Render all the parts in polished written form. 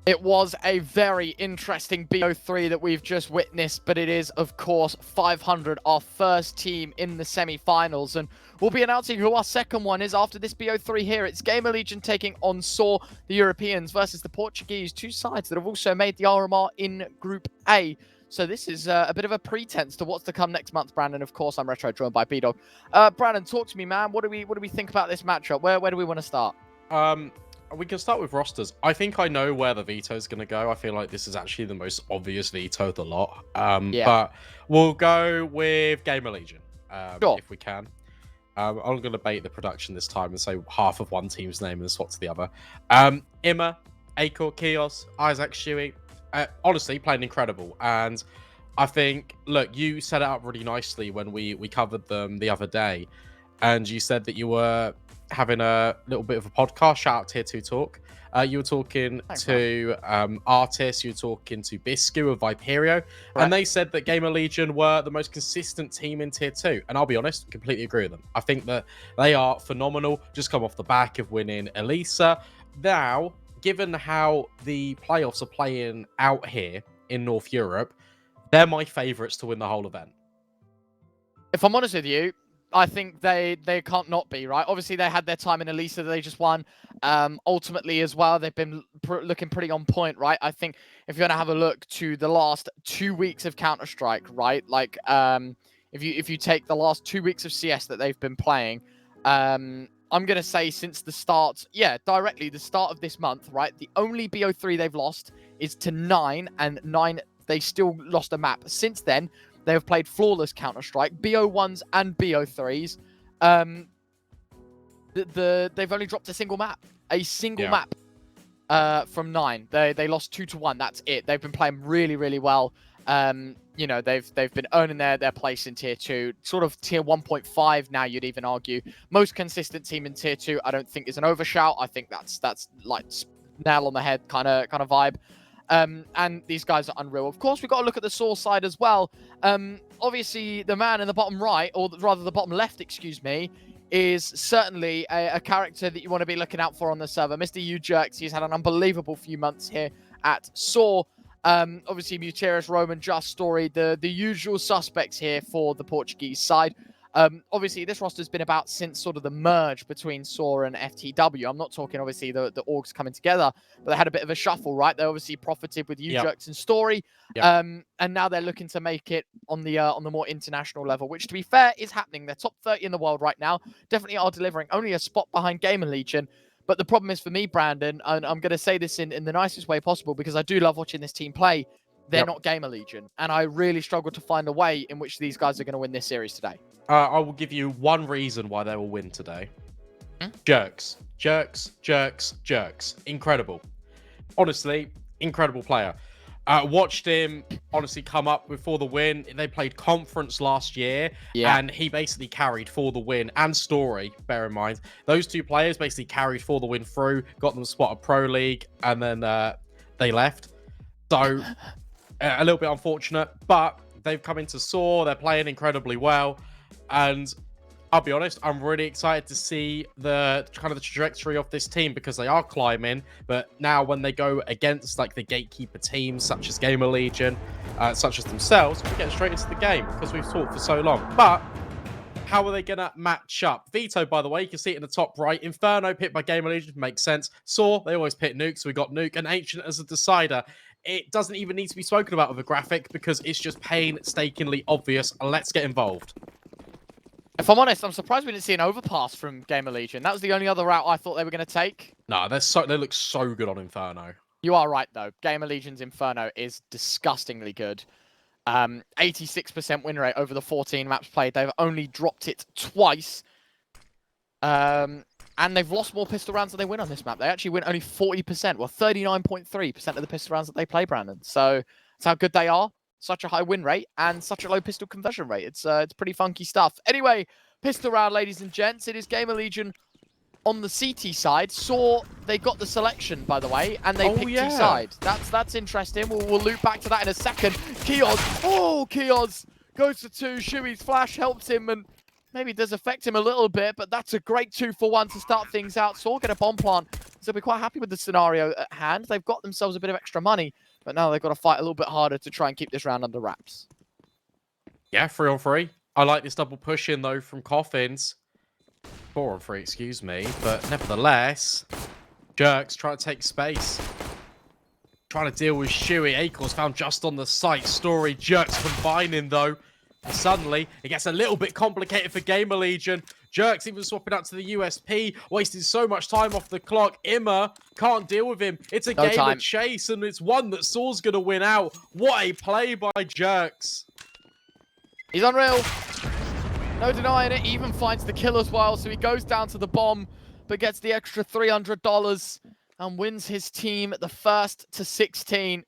It was a very interesting BO3 that we've just witnessed, but it is, of course, 500, our first team in the semi-finals, and we'll be announcing who our second one is after this BO3 here. It's Gamerlegion taking on SAW, the Europeans, versus the Portuguese, two sides that have also made the RMR in Group A. So this is a bit of a pretense to what's to come next month, Brandon. Of course, I'm Retro, joined by B-Dog. Brandon, talk to me, man. What do we think about this matchup? Where do we want to start? We can start with rosters. I think I know where the veto is going to go. I feel like this is actually the most obvious veto of the lot. Yeah. But we'll go with Gamerlegion, Sure. if we can. I'm going to bait the production this time and say half of one team's name and swap to the other. Imma, Akor, Kios, Isaac, Shuey, honestly, playing incredible. And I think, look, you set it up really nicely when we covered them the other day. And you said that you were having a little bit of a podcast. Shout out Tier 2 Talk. You were talking to artists, you were talking to Biscu of Viperio, and they said that Gamerlegion were the most consistent team in Tier 2. And I'll be honest, completely agree with them. I think that they are phenomenal, just come off the back of winning Elisa. Now, given how the playoffs are playing out here in North Europe, they're my favourites to win the whole event. If I'm honest with you, I think they can't not be, right? Obviously, they had their time in Elisa that they just won. Ultimately, as well, they've been looking pretty on point, right? I think if you're going to have a look to the last 2 weeks of Counter-Strike, right? Like, if you take the last 2 weeks of CS that they've been playing, I'm going to say since the start, directly the start of this month, right? The only BO3 they've lost is to 9, and 9, they still lost a map. Since then, they have played flawless Counter-Strike, BO1s and BO3s. They've only dropped a single map. From 9. They lost 2-1. That's it. They've been playing really, really well. You know, they've been earning their place in Tier 2. Sort of Tier 1.5 now, you'd even argue. Most consistent team in Tier 2, I don't think is an overshout. I think that's like nail on the head kind of vibe. And these guys are unreal. Of course, we've got to look at the SAW side as well. Obviously, the man in the bottom right, or rather the bottom left, excuse me, is certainly a character that you want to be looking out for on the server. Mr. U-Jerks, he's had an unbelievable few months here at SAW. Obviously, Muteris, Roman, Just Story, the usual suspects here for the Portuguese side. Obviously, this roster's been about since sort of the merge between SAW and FTW. I'm not talking, obviously, the orgs coming together, but they had a bit of a shuffle, right? They obviously profited with U-Jerks and Story, and now they're looking to make it on the more international level, which, to be fair, is happening. They're top 30 in the world right now. Definitely are delivering. Only a spot behind Gamerlegion. But the problem is for me, Brandon, and I'm going to say this in the nicest way possible because I do love watching this team play, they're not Gamerlegion. And I really struggle to find a way in which these guys are going to win this series today. I will give you one reason why they will win today. Jerks. Incredible. Honestly, incredible player. Watched him, honestly, come up before the win. They played conference last year, and he basically carried for the win, and Story, bear in mind. Those two players basically carried for the win through, got them spot a Pro League, and then they left. So, a little bit unfortunate, but they've come into SAW. They're playing incredibly well. And I'll be honest, I'm really excited to see the kind of the trajectory of this team because they are climbing. But now when they go against like the gatekeeper teams such as Gamerlegion, such as themselves, we get straight into the game because we've talked for so long. But how are they going to match up? Veto, by the way, you can see it in the top right. Inferno picked by Gamerlegion makes sense. SAW, they always pick Nuke, so we got Nuke. And Ancient as a decider. It doesn't even need to be spoken about with a graphic because it's just painstakingly obvious. Let's get involved. If I'm honest, I'm surprised we didn't see an overpass from Gamerlegion. That was the only other route I thought they were going to take. No, they look so good on Inferno. You are right, though. Gamerlegion's Inferno is disgustingly good. 86% win rate over the 14 maps played. They've only dropped it twice. And they've lost more pistol rounds than they win on this map. They actually win only 40%, well, 39.3% of the pistol rounds that they play, Brandon. So that's how good they are. Such a high win rate and such a low pistol conversion rate. It's pretty funky stuff. Anyway, pistol round, ladies and gents. It is Gamerlegion on the CT side. SAW, they got the selection, by the way, and they picked T side. That's interesting. We'll loop back to that in a second. Kios goes to 2. Shuey's flash helps him and maybe does affect him a little bit, but that's a great 2-for-1 to start things out. SAW get a bomb plant So they'll be quite happy with the scenario at hand. They've got themselves a bit of extra money, but now they've got to fight a little bit harder to try and keep this round under wraps. Yeah, 3-on-3. I like this double push in, though, from Coffins. 4-on-3, excuse me. But nevertheless, Jerks trying to take space. Trying to deal with Shuey. Acorns found just on the site. Story, Jerks combining, though. And suddenly, it gets a little bit complicated for Gamerlegion. Jerks even swapping out to the USP, wasting so much time off the clock. Imma can't deal with him. It's a game of chase, and it's one that Saw's going to win out. What a play by Jerks. He's unreal. No denying it. He even finds the kill as well, so he goes down to the bomb, but gets the extra $300 and wins his team the 1st to 16.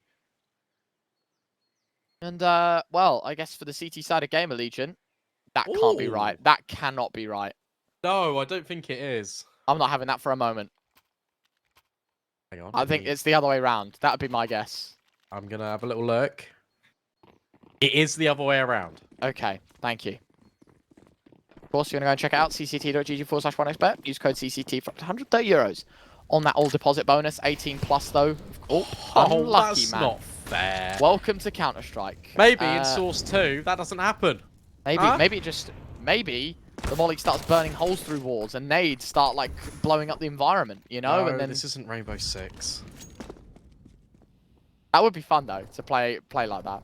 And, well, I guess for the CT side of Gamerlegion, that can't be right. That cannot be right. No, I don't think it is. I'm not having that for a moment. Hang on. I think it's the other way around. That would be my guess. I'm going to have a little look. It is the other way around. Okay, thank you. Of course, you're going to go and check it out, cct.gg/1xbet. Use code CCT for up to €130 on that all deposit bonus. 18 plus, though. Oh, unlucky, that's man. Not fair. Welcome to Counter-Strike. Maybe in Source 2, that doesn't happen. Maybe the Molly starts burning holes through walls and nades start, like, blowing up the environment, you know? No, and then this isn't Rainbow Six. That would be fun, though, to play like that.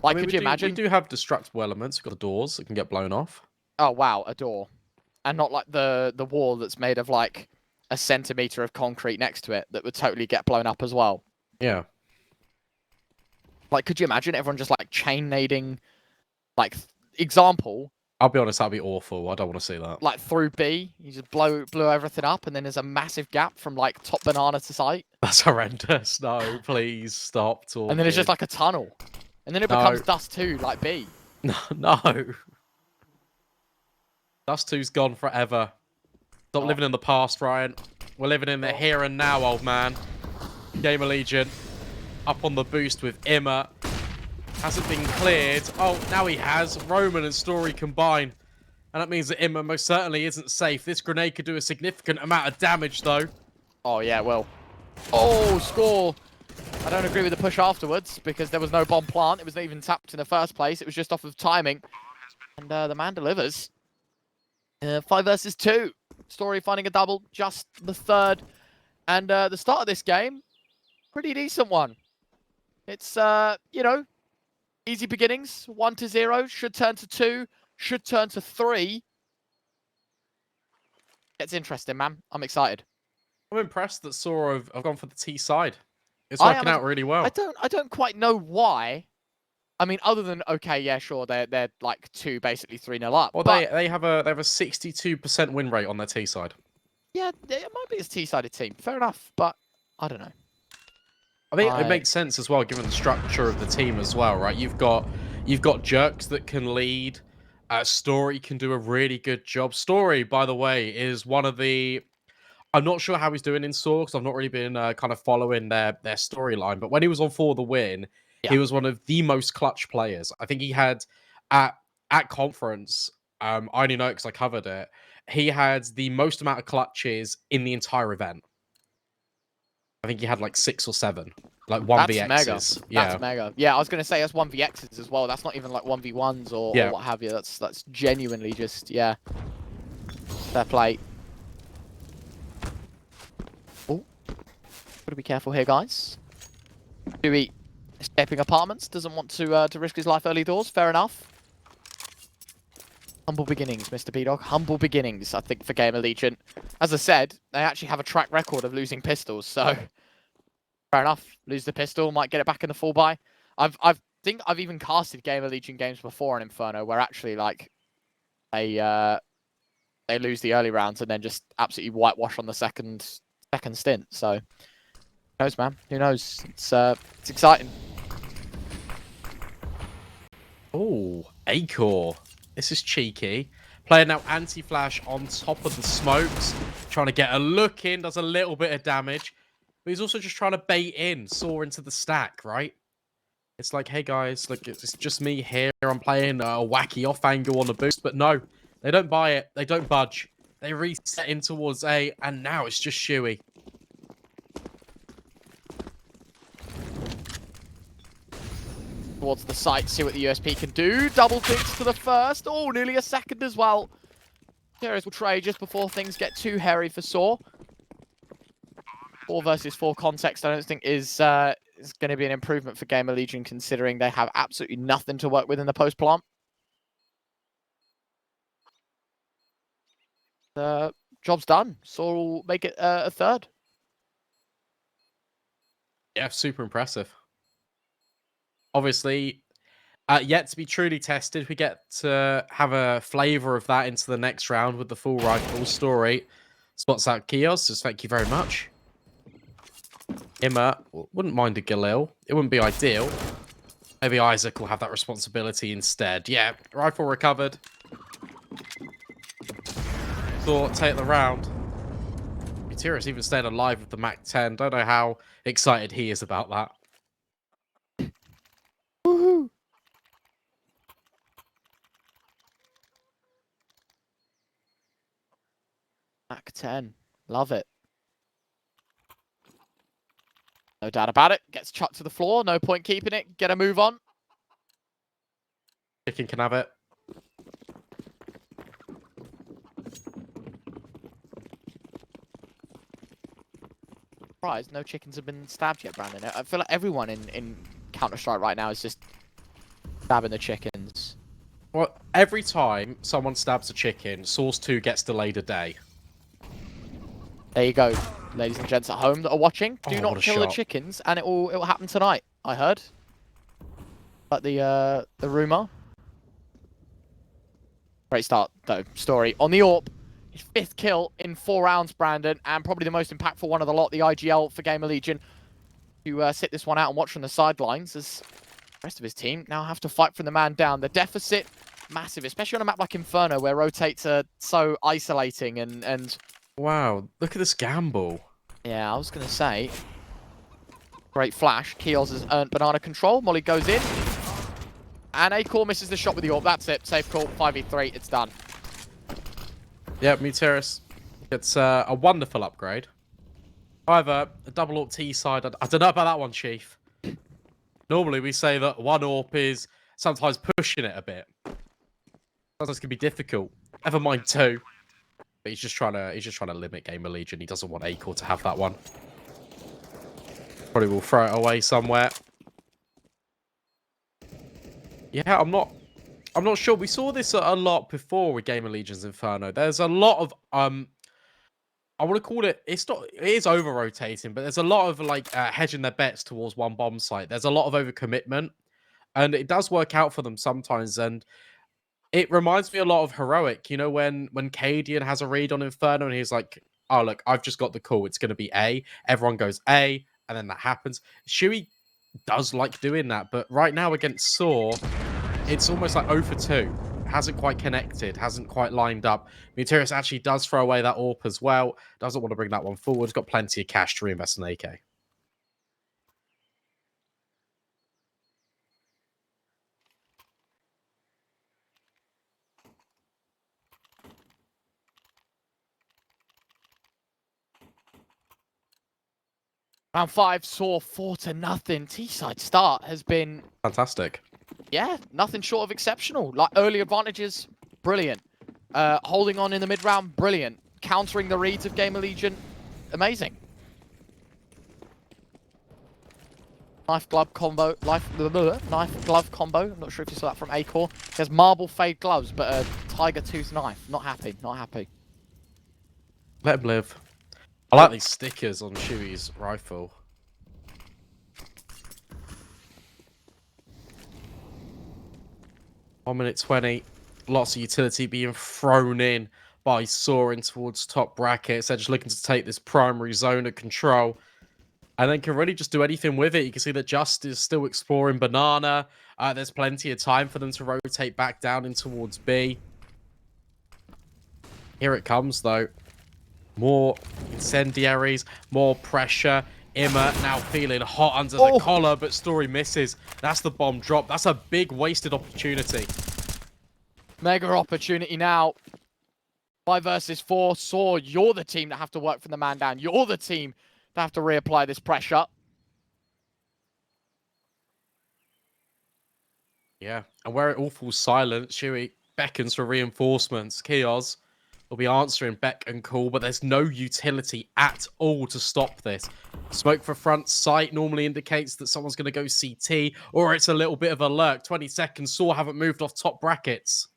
Like, could you imagine? We do have destructible elements. We've got the doors that can get blown off. Oh, wow, a door. And not like the wall that's made of, like, a centimetre of concrete next to it that would totally get blown up as well. Yeah. Like, could you imagine everyone just, like, chain nading, like, example? I'll be honest, that'd be awful. I don't want to see that. Like, through B, you just blow everything up, and then there's a massive gap from, like, top banana to site. That's horrendous. No, please stop talking. And then it's just, like, a tunnel. And then it becomes Dust 2, like B. No. Dust 2's gone forever. Stop living in the past, Ryan. We're living in the here and now, old man. Gamerlegion up on the boost with Imma. Hasn't been cleared. Oh, now he has. Roman and Story combine. And that means that Imma most certainly isn't safe. This grenade could do a significant amount of damage, though. Oh, yeah, well. Oh, score. I don't agree with the push afterwards because there was no bomb plant. It was not even tapped in the first place. It was just off of timing. And the man delivers. 5 versus 2. Story finding a double, just the 3rd. And the start of this game, pretty decent one. It's, you know, easy beginnings. 1-0, should turn to 2, should turn to 3. It's interesting, man. I'm excited. I'm impressed that Saw have gone for the T side. It's working out really well. I don't quite know why. I mean, other than okay, yeah, sure, they're like basically 3-0 up. Well, but they have a 62% win rate on their T side. Yeah, it might be a T-sided team. Fair enough, but I don't know. I think it makes sense as well, given the structure of the team as well, right? You've got Jerks that can lead. Story can do a really good job. Story, by the way, is one of the. I'm not sure how he's doing in Saw because I've not really been kind of following their storyline. But when he was on For the Win, he was one of the most clutch players. I think he had at conference. I only know it because I covered it. He had the most amount of clutches in the entire event. I think he had like 6 or 7, like 1vx's. Mega. That's mega. Yeah, I was gonna say that's 1vx's as well. That's not even like 1v1s or what have you. That's genuinely just fair play. Oh, gotta be careful here, guys. Dewey escaping apartments, doesn't want to risk his life early doors. Fair enough. Humble beginnings, Mr. B-Dog. Humble beginnings, I think, for Gamerlegion. As I said, they actually have a track record of losing pistols, so fair enough. Lose the pistol, might get it back in the full buy. I think I've even casted Gamerlegion games before on Inferno where actually like they lose the early rounds and then just absolutely whitewash on the second stint. So who knows, man? Who knows? It's exciting. Oh, Acor. This is cheeky. Player now anti-flash on top of the smokes. Trying to get a look in. Does a little bit of damage. But he's also just trying to bait in. Saw into the stack, right? It's like, hey guys, look, it's just me here. I'm playing a wacky off angle on the boost. But no, they don't buy it. They don't budge. They reset in towards A. And now it's just Shuey. towards the site, see what the USP can do. Double thinks to the first. Oh, nearly a second as well. Darius will trade just before things get too hairy for Saw. 4 versus 4 context, I don't think is going to be an improvement for Gamerlegion, considering they have absolutely nothing to work with in the post plant. The job's done. Saw will make it a third. Yeah, super impressive. Obviously, yet to be truly tested. We get to have a flavour of that into the next round with the full rifle story. Spots out Kios, just thank you very much. Imma, wouldn't mind a Galil. It wouldn't be ideal. Maybe Isaac will have that responsibility instead. Yeah, rifle recovered. Thought, take the round. Gutierrez even stayed alive with the MAC-10. Don't know how excited he is about that. Woohoo! MAC-10. Love it. No doubt about it. Gets chucked to the floor. No point keeping it. Get a move on. Chicken can have it. Surprised no chickens have been stabbed yet, Brandon. I feel like everyone in Counter-Strike right now is just stabbing the chickens. Well, every time someone stabs a chicken, Source 2 gets delayed a day. There you go, ladies and gents at home that are watching. Do not kill the chickens, and it will happen tonight. I heard. But the rumor. Great start though. Story on the AWP. His 5th kill in 4 rounds, Brandon, and probably the most impactful one of the lot. The IGL for Gamerlegion to sit this one out and watch from the sidelines as the rest of his team now have to fight from the man down. The deficit massive, especially on a map like Inferno where rotates are so isolating and. Wow, look at this gamble. Yeah, I was going to say. Great flash. Keels has earned banana control. Molly goes in. And Acore misses the shot with the AWP. That's it. Safe call. 5v3. It's done. Yeah, Muteris gets a wonderful upgrade. However, a double AWP T side, I don't know about that one, Chief. Normally, we say that one AWP is sometimes pushing it a bit. Sometimes it can be difficult. Never mind 2. But he's just trying to limit Gamerlegion. He doesn't want Acore to have that one. Probably will throw it away somewhere. Yeah, I'm not sure. We saw this a lot before with Gamerlegion's Inferno. There's a lot of I want to call it. It is over rotating, but there's a lot of like hedging their bets towards one bomb site. There's a lot of overcommitment, and it does work out for them sometimes. And it reminds me a lot of Heroic, you know, when Cadian has a read on Inferno and he's like, oh, look, I've just got the call. It's going to be A. Everyone goes A, and then that happens. Shuey does like doing that, but right now against Saw, it's almost like 0 for 2. Hasn't quite connected, hasn't quite lined up. Muteris actually does throw away that AWP as well. Doesn't want to bring that one forward. Got plenty of cash to reinvest in AK. Round 5 saw 4-0. T-side start has been Fantastic. Yeah, nothing short of exceptional. Like early advantages, brilliant. Holding on in the mid round, brilliant. Countering the reads of Gamerlegion, amazing. Knife glove combo. Knife glove combo. I'm not sure if you saw that from Acore. He has marble fade gloves, but a tiger tooth knife. Not happy. Not happy. Let him live. I like these stickers on Shuey's rifle. One minute 20. Lots of utility being thrown in by Soaring towards top brackets. They're just looking to take this primary zone of control. And then can really just do anything with it. You can see that Just is still exploring Banana. There's plenty of time for them to rotate back down in towards B. Here it comes, though. More incendiaries, more pressure. Imma now feeling hot under the collar, but Story misses. That's the bomb drop. That's a big wasted opportunity. Mega opportunity now. 5 versus 4. Saw, you're the team that have to work from the man down. You're the team that have to reapply this pressure. Yeah, and where it all falls silent, Shuey beckons for reinforcements. Kios will be answering beck and call, but there's no utility at all to stop this. Smoke for front sight normally indicates that someone's going to go CT, or it's a little bit of a lurk. 20 seconds, Saw haven't moved off top brackets.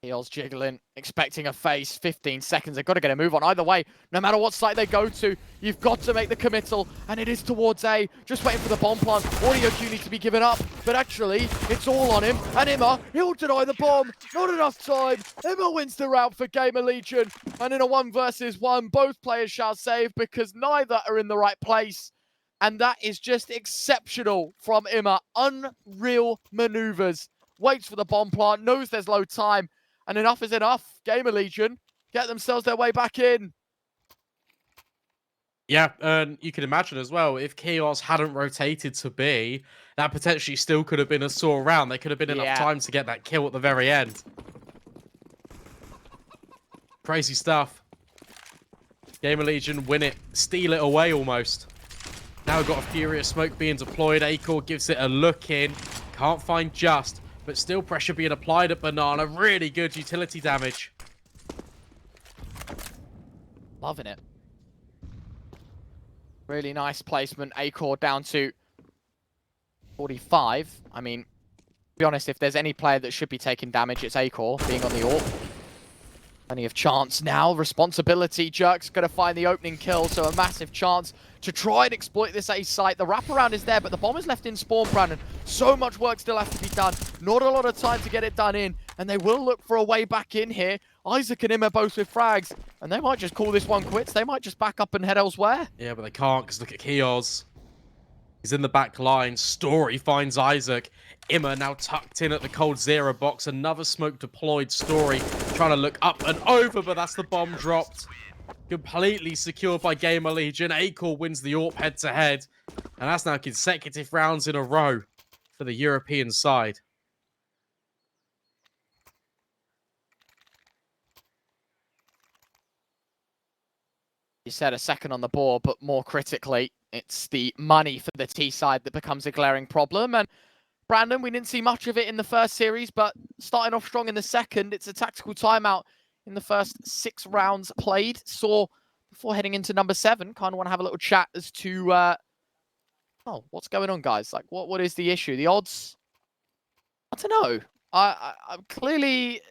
Heels jiggling, expecting a face. 15 seconds. They've got to get a move on. Either way, no matter what site they go to, you've got to make the committal, and it is towards A. Just waiting for the bomb plant. Audio Q needs to be given up, but actually, it's all on him. And Imma, he'll deny the bomb. Not enough time. Imma wins the round for Gamerlegion. And in a 1 versus 1, both players shall save because neither are in the right place. And that is just exceptional from Imma. Unreal maneuvers. Waits for the bomb plant, knows there's low time. And enough is enough. Gamerlegion get themselves their way back in. Yeah, and you can imagine as well, if Chaos hadn't rotated to B, that potentially still could have been a sore round. There could have been enough time to get that kill at the very end. Crazy stuff. Gamerlegion win it. Steal it away almost. Now we've got a Furious Smoke being deployed. Acor gives it a look in. Can't find Just, but still pressure being applied at Banana. Really good utility damage. Loving it. Really nice placement. Acor down to 45. I mean, to be honest, if there's any player that should be taking damage, it's Acor being on the AWP. Plenty of chance now. Responsibility. Jerk's going to find the opening kill, so a massive chance to try and exploit this A site. The wraparound is there, but the bomb is left in spawn, Brandon. So much work still has to be done. Not a lot of time to get it done in, and they will look for a way back in here. Isaac and him are both with frags, and they might just call this one quits. They might just back up and head elsewhere. Yeah, but they can't, because look at Kios. He's in the back line. Story finds Isaac. Imma now tucked in at the cold zero box. Another smoke deployed. Story trying to look up and over, but that's the bomb dropped. Completely secured by Gamerlegion. Acor wins the AWP head-to-head. And that's now consecutive rounds in a row for the European side. You said a second on the board, but more critically, it's the money for the T side that becomes a glaring problem. And Brandon, we didn't see much of it in the first series, but starting off strong in the second, it's a tactical timeout in the first 6 rounds played. Saw before heading into number 7, kind of want to have a little chat as to, oh, what's going on, guys? Like, what is the issue? The odds? I don't know. I'm clearly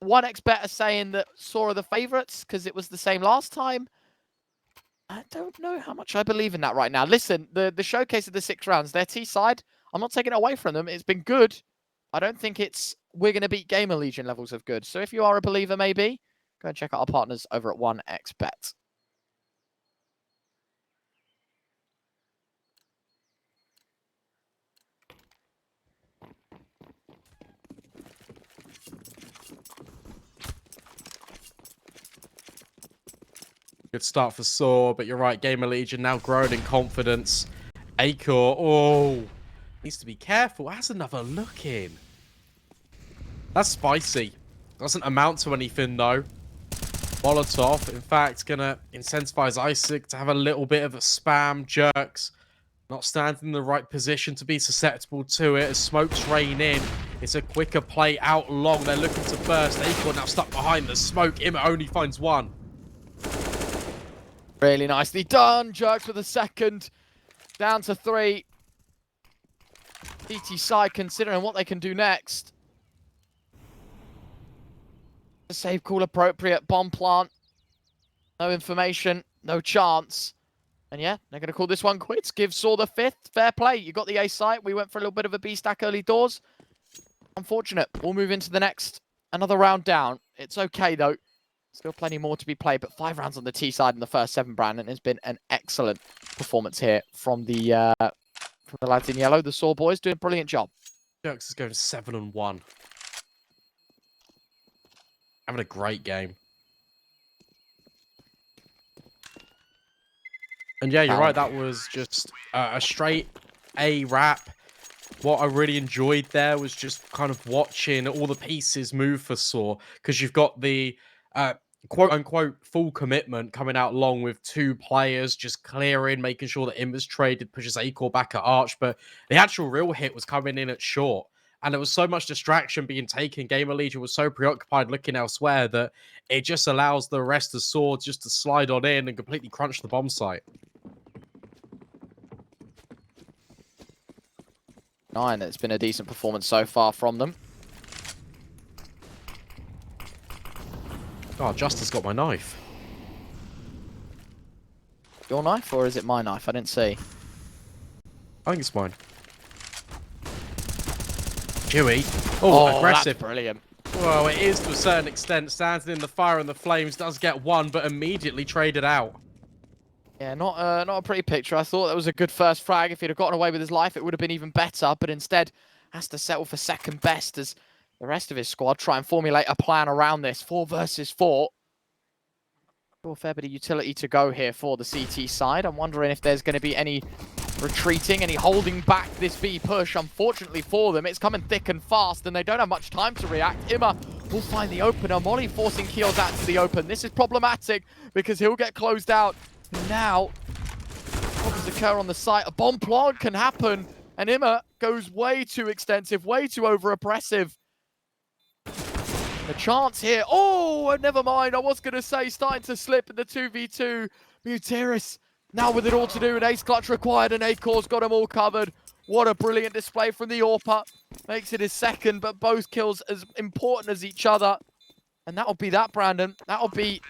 1x better saying that Saw are the favourites because it was the same last time. I don't know how much I believe in that right now. Listen, the showcase of the 6 rounds, their T side, I'm not taking it away from them. It's been good. I don't think it's we're going to beat Gamerlegion levels of good. So if you are a believer, maybe, go and check out our partners over at 1xBet. Good start for Saw, but you're right, Gamerlegion now growing in confidence. Acor, oh, needs to be careful. Has another look in. That's spicy. Doesn't amount to anything, though. Molotov, in fact, going to incentivize Isaac to have a little bit of a spam. Jerks not standing in the right position to be susceptible to it as smokes rain in. It's a quicker play out long. They're looking to burst. Acor now stuck behind the smoke. Imma only finds one. Really nicely done. Jerks with a second. Down to 3. DT side considering what they can do next. Save call appropriate. Bomb plant. No information. No chance. And yeah, they're going to call this one quits. Give Saw the 5th. Fair play. You got the A site. We went for a little bit of a B stack early doors. Unfortunate. We'll move into the next. Another round down. It's okay, though. Still plenty more to be played, but 5 rounds on the T side in the first 7, Brandon. Has been an excellent performance here from the lads in yellow. The Saw boys doing a brilliant job. Jerks is going 7-1. Having a great game. And yeah, you're right. That was just a straight A wrap. What I really enjoyed there was just kind of watching all the pieces move for Saw, because you've got the quote-unquote full commitment coming out along with 2 players just clearing, making sure that Imba's traded, pushes Acor back at Arch, but the actual real hit was coming in at short. And there was so much distraction being taken. Gamerlegion was so preoccupied looking elsewhere that it just allows the rest of Swords just to slide on in and completely crunch the bomb site. 9, it's been a decent performance so far from them. Oh, Justice got my knife. Your knife, or is it my knife? I didn't see. I think it's mine. Chewy. Oh, aggressive. That's brilliant. Well, it is to a certain extent. Standing in the fire and the flames does get one, but immediately traded out. Yeah, not a pretty picture. I thought that was a good first frag. If he'd have gotten away with his life, it would have been even better. But instead, has to settle for second best as the rest of his squad try and formulate a plan around this. 4 versus 4. A fair bit of utility to go here for the CT side. I'm wondering if there's going to be any retreating, any holding back this B push. Unfortunately for them, it's coming thick and fast, and they don't have much time to react. Imma will find the opener. Molly forcing Kios out to the open. This is problematic because he'll get closed out. And now, what does occur on the site? A bomb plant can happen, and Imma goes way too extensive, way too over-oppressive. The chance here. Oh, never mind. I was going to say starting to slip in the 2v2. Mutiris now with it all to do. An ace clutch required, and Acor's got them all covered. What a brilliant display from the AWPer. Makes it his second, but both kills as important as each other. And that'll be that, Brandon. That'll be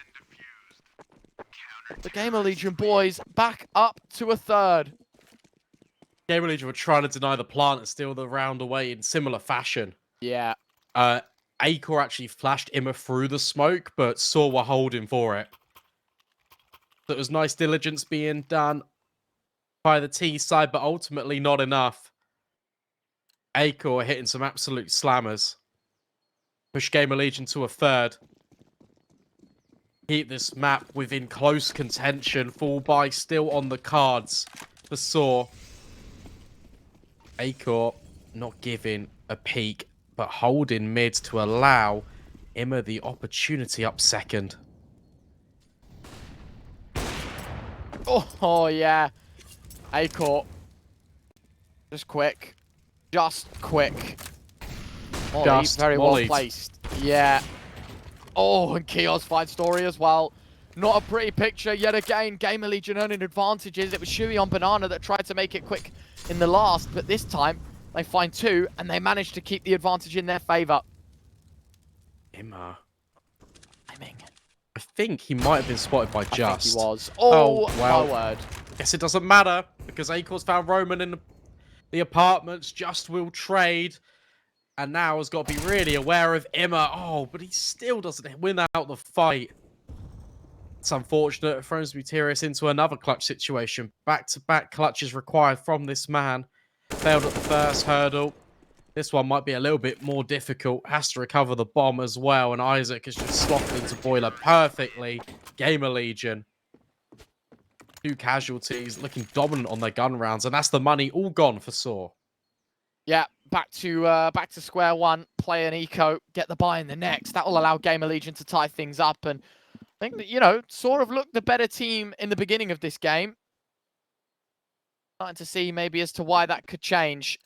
the Gamerlegion boys back up to a third. Gamerlegion were trying to deny the plant and steal the round away in similar fashion. Yeah. Acor actually flashed Imma through the smoke, but Saw were holding for it. So it was nice diligence being done by the T side, but ultimately not enough. Acor hitting some absolute slammers. Push Gamerlegion to a third. Keep this map within close contention. Fall by still on the cards for Saw. Acor not giving a peek, but holding mid to allow Imma the opportunity up second. Oh yeah. Acor. Just quick. Just quick. Molly, Just very mollied. well placed. Yeah. Oh, and Kios fight story as well. Not a pretty picture yet again. Gamerlegion earning advantages. It was Shui on Banana that tried to make it quick in the last, but this time they find 2, and they managed to keep the advantage in their favor. Imma. Timing. I think he might have been spotted by Just. I think he was. Oh, well. my word. Guess it doesn't matter, because Acor's found Roman in the apartments. Just will trade. And now has got to be really aware of Imma. Oh, but he still doesn't win out the fight. It's unfortunate. It throws Mutiris into another clutch situation. Back-to-back clutches required from this man. Failed at the first hurdle. This one might be a little bit more difficult. Has to recover the bomb as well. And Isaac has just slotted into Boiler perfectly. Gamerlegion. 2 casualties. Looking dominant on their gun rounds. And that's the money all gone for Saw. Yeah, back to square one. Play an eco. Get the buy in the next. That will allow Gamerlegion to tie things up. And I think that, you know, sort of looked the better team in the beginning of this game. Starting to see maybe as to why that could change.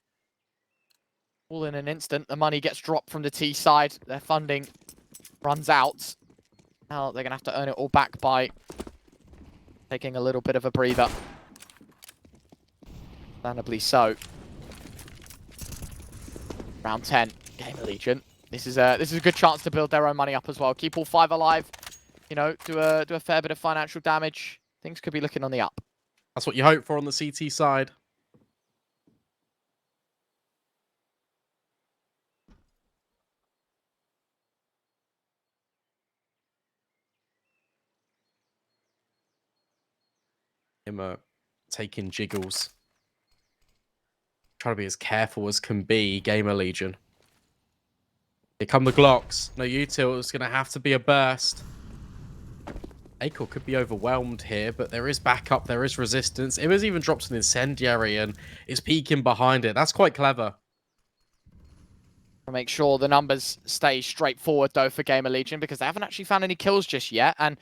All in an instant, the money gets dropped from the T side. Their funding runs out. Now they're going to have to earn it all back by taking a little bit of a breather. Understandably so. Round 10, Gamerlegion. This is a good chance to build their own money up as well. Keep all 5 alive. You know, do a fair bit of financial damage. Things could be looking on the up. That's what you hope for on the CT side. Imma taking jiggles. Trying to be as careful as can be, Gamerlegion. Here come the Glocks. No util, it's going to have to be a burst. Acor could be overwhelmed here, but there is backup, there is resistance. It was even dropped an incendiary and is peeking behind it. That's quite clever. To make sure the numbers stay straightforward, though, for Gamerlegion, because they haven't actually found any kills just yet. And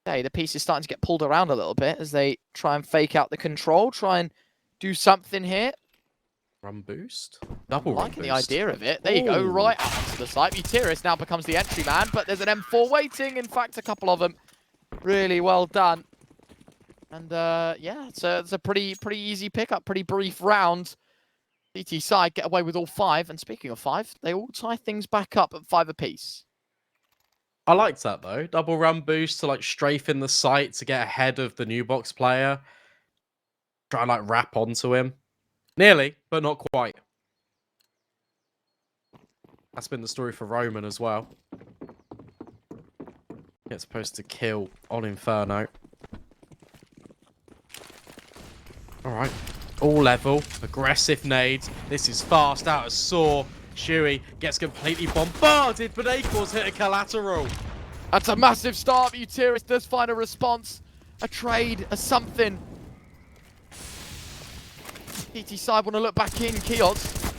okay, the piece is starting to get pulled around a little bit as they try and fake out the control, try and do something here. Run boost? Double run boost. Liking the idea of it. There you go, right out onto the site. Utiris now becomes the entry man, but there's an M4 waiting. In fact, a couple of them. Really well done. And yeah, it's a pretty easy pickup, pretty brief round. CT side get away with all 5. And speaking of 5, they all tie things back up at 5 apiece. I liked that, though. Double run boost to, like, strafe in the site to get ahead of the new box player. Try and, like, wrap onto him. Nearly, but not quite. That's been the story for Roman as well. Gets supposed to kill on Inferno. Alright. All level. Aggressive nades. This is fast out of Saw. Shuey gets completely bombarded, but Acor's hit a collateral. That's a massive start. Utiris does find a response. A trade, a something. PT side want to look back in. Kios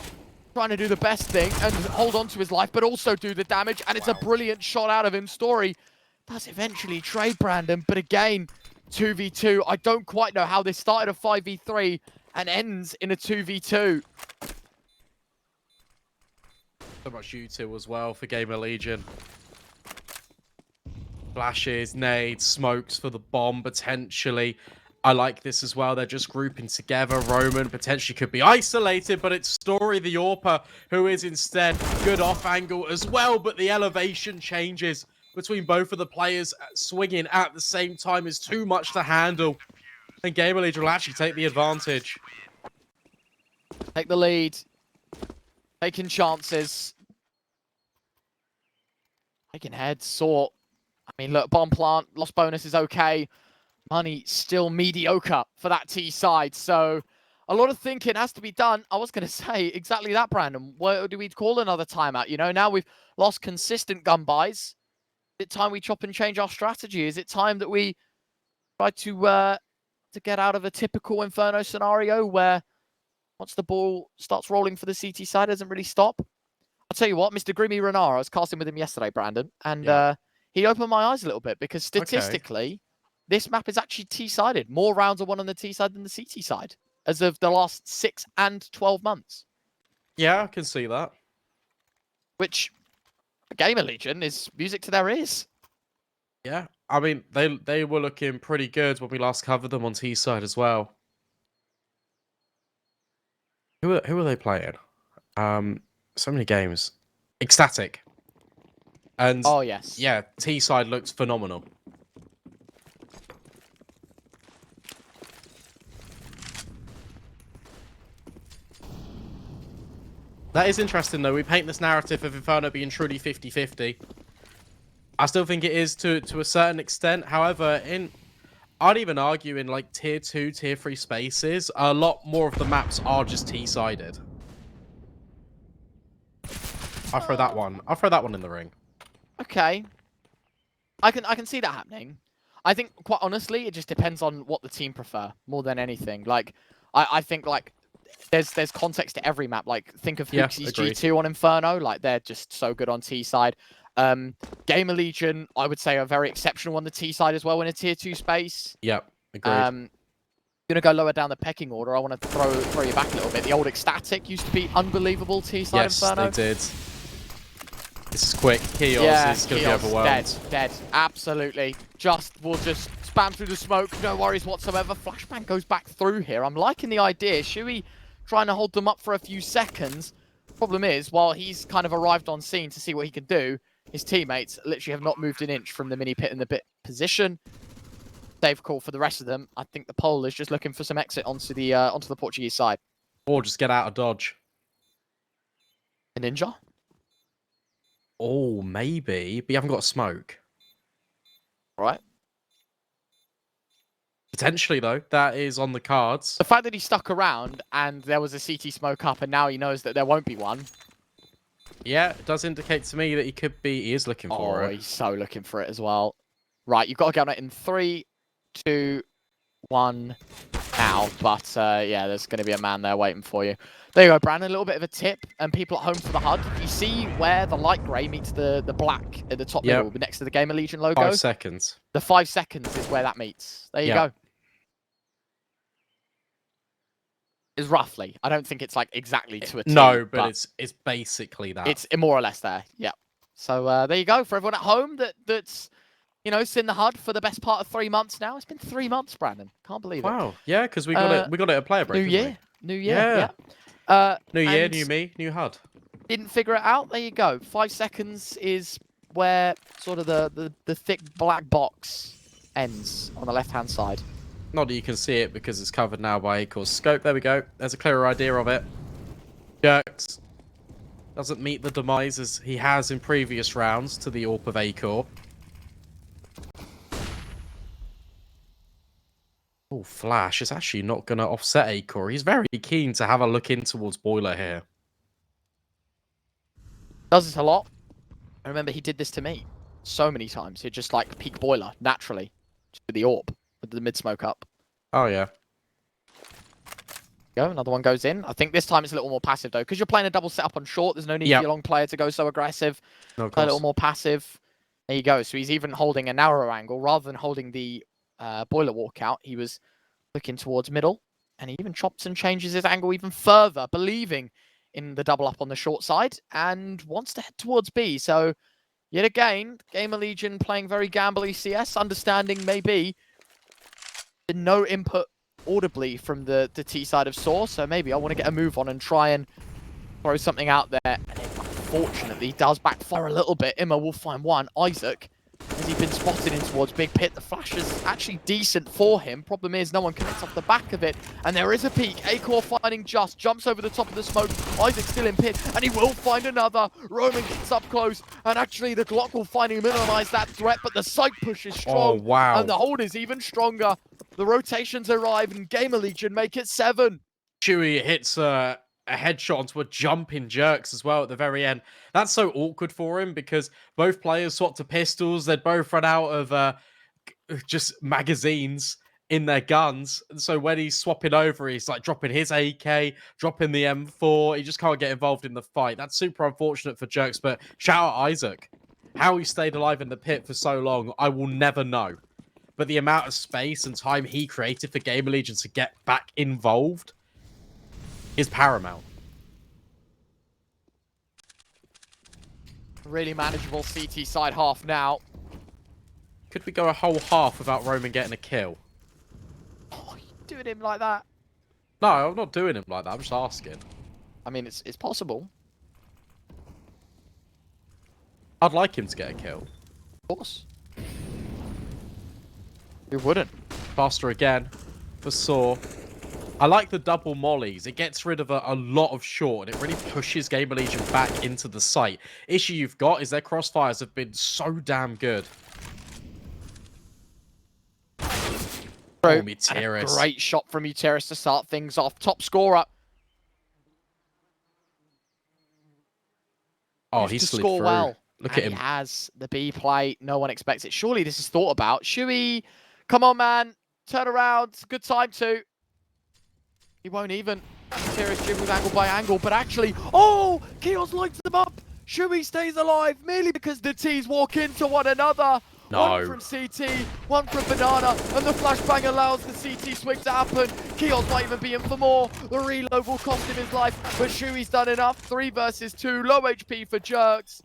trying to do the best thing and hold on to his life, but also do the damage. And it's a brilliant shot out of him. Story does eventually trade Brandon, but again, 2v2. I don't quite know how this started a 5v3 and ends in a 2v2. So much U2 as well for Gamerlegion. Flashes, nades, smokes for the bomb, potentially. I like this as well. They're just grouping together. Roman potentially could be isolated, but it's Story the AWPer who is instead good off angle as well. But the elevation changes between both of the players swinging at the same time is too much to handle. And Gamerlegion will actually take the advantage. Take the lead. Taking chances. Taking heads. Saw. I mean, look, bomb plant. Lost bonus is okay. Money still mediocre for that T side. So a lot of thinking has to be done. I was going to say exactly that, Brandon. What do we call another timeout? You know, now we've lost consistent gun buys. Is it time we chop and change our strategy? Is it time that we try to get out of a typical Inferno scenario where once the ball starts rolling for the CT side, it doesn't really stop? I'll tell you what, Mr. Grimmy Renard, I was casting with him yesterday, Brandon, and he opened my eyes a little bit because statistically, this map is actually T-sided. More rounds are won on the T side than the CT side as of the last 6 and 12 months. Yeah, I can see that. Which, for Gamerlegion, is music to their ears. Yeah, I mean, they were looking pretty good when we last covered them on T side as well. Who are they playing? So many games. Ecstatic. And oh yes, yeah, T side looks phenomenal. That is interesting though. We paint this narrative of Inferno being truly 50-50. I still think it is to a certain extent. However, I'd even argue in like tier 2, tier 3 spaces, a lot more of the maps are just T-sided. I'll throw that one. I'll throw that one in the ring. Okay. I can see that happening. I think, quite honestly, it just depends on what the team prefer more than anything. Like, I think like there's context to every map. Like, think of Hooksy's G2 on Inferno. Like, they're just so good on T side. Gamerlegion, I would say, are very exceptional on the T side as well in a tier 2 space. Yep, agreed. Gonna go lower down the pecking order. I want to throw you back a little bit. The old Ecstatic used to be unbelievable T side Inferno. Yes, they did. This is quick. Kios is going to be overwhelmed. Dead. Absolutely. We'll just spam through the smoke. No worries whatsoever. Flashbang goes back through here. I'm liking the idea. Shuey trying to hold them up for a few seconds. Problem is, while he's kind of arrived on scene to see what he can do, his teammates literally have not moved an inch from the mini pit in the pit position. Save call for the rest of them. I think the Pole is just looking for some exit onto the Portuguese side. Or just get out of dodge. A ninja? Oh, maybe. But you haven't got a smoke. Right. Potentially, though. That is on the cards. The fact that he stuck around and there was a CT smoke up and now he knows that there won't be one. Yeah, it does indicate to me that he is looking for it. Oh, he's so looking for it as well. Right, you've got to get on it in 3, 2, 1, now. now, but yeah, there's going to be a man there waiting for you. There you go, Brandon. A little bit of a tip, and people at home for the HUD. You see where the light grey meets the black at the top middle, next to the Gamerlegion logo? 5 seconds. The 5 seconds is where that meets. There you go. Is roughly. I don't think it's like exactly to a T. No, but it's basically that. It's more or less there. Yeah. So there you go for everyone at home that's seen the HUD for the best part of 3 months now. It's been 3 months, Brandon. Can't believe it. Wow. Yeah, because we got it at Player Break. New year. Yeah. New year, new me, new HUD. Didn't figure it out. There you go. 5 seconds is where sort of the thick black box ends on the left-hand side. Not that you can see it because it's covered now by Acor's scope. There we go. There's a clearer idea of it. Jerks doesn't meet the demise as he has in previous rounds to the AWP of Acor. Oh, Flash is actually not going to offset Acor. He's very keen to have a look in towards Boiler here. Does this a lot. I remember he did this to me so many times. He'd just like peek Boiler naturally to the AWP with the mid-smoke up. Oh, yeah. Go, another one goes in. I think this time it's a little more passive though, because you're playing a double setup on short. There's no need for your long player to go so aggressive. No, a little more passive. There you go. So he's even holding a narrow angle rather than holding the Boiler walkout. He was looking towards middle, and he even chops and changes his angle even further, believing in the double up on the short side, and wants to head towards B. So yet again, Gamerlegion playing very gambly CS, understanding maybe no input audibly from the T side of Source, so maybe I want to get a move on and try and throw something out there. And it unfortunately does backfire a little bit. Imma will find one. Isaac, has he been spotted in towards Big Pit? The flash is actually decent for him. Problem is, no one connects off the back of it. And there is a peek. Acor finding Just. Jumps over the top of the smoke. Isaac still in pit. And he will find another. Roman gets up close. And actually, the Glock will finally minimize that threat. But the side push is strong. Oh, wow. And the hold is even stronger. The rotations arrive. And Gamerlegion make it 7. Chewy hits a headshot onto a jumping Jerks as well at the very end. That's so awkward for him because both players swapped to pistols. They'd both run out of just magazines in their guns. And so when he's swapping over, he's like dropping his AK, dropping the M4. He just can't get involved in the fight. That's super unfortunate for Jerks, but shout out Isaac. How he stayed alive in the pit for so long, I will never know. But the amount of space and time he created for Gamerlegion to get back involved is paramount. Really manageable CT side half now. Could we go a whole half without Roman getting a kill? Oh, you doing him like that? No, I'm not doing him like that. I'm just asking. I mean, it's possible. I'd like him to get a kill. Of course. Who wouldn't? Faster again for Saw. I like the double mollies. It gets rid of a lot of short, and it really pushes Gamerlegion back into the site. Issue you've got is their crossfires have been so damn good. Oh, Muteris. Great shot from Muteris to start things off. Top scorer. Oh, he slid score through. well. Look at him. He has the B play. No one expects it. Surely this is thought about. Shuey, come on, man. Turn around. Good time to. He won't even. Muteris dribbles angle by angle, but actually, oh, Kios lights them up. Shuey stays alive merely because the T's walk into one another. No. One from CT, one from Banana, and the flashbang allows the CT swing to happen. Kios might even be in for more. The reload will cost him his life, but Shuey's done enough. 3 versus 2, low HP for Jerks.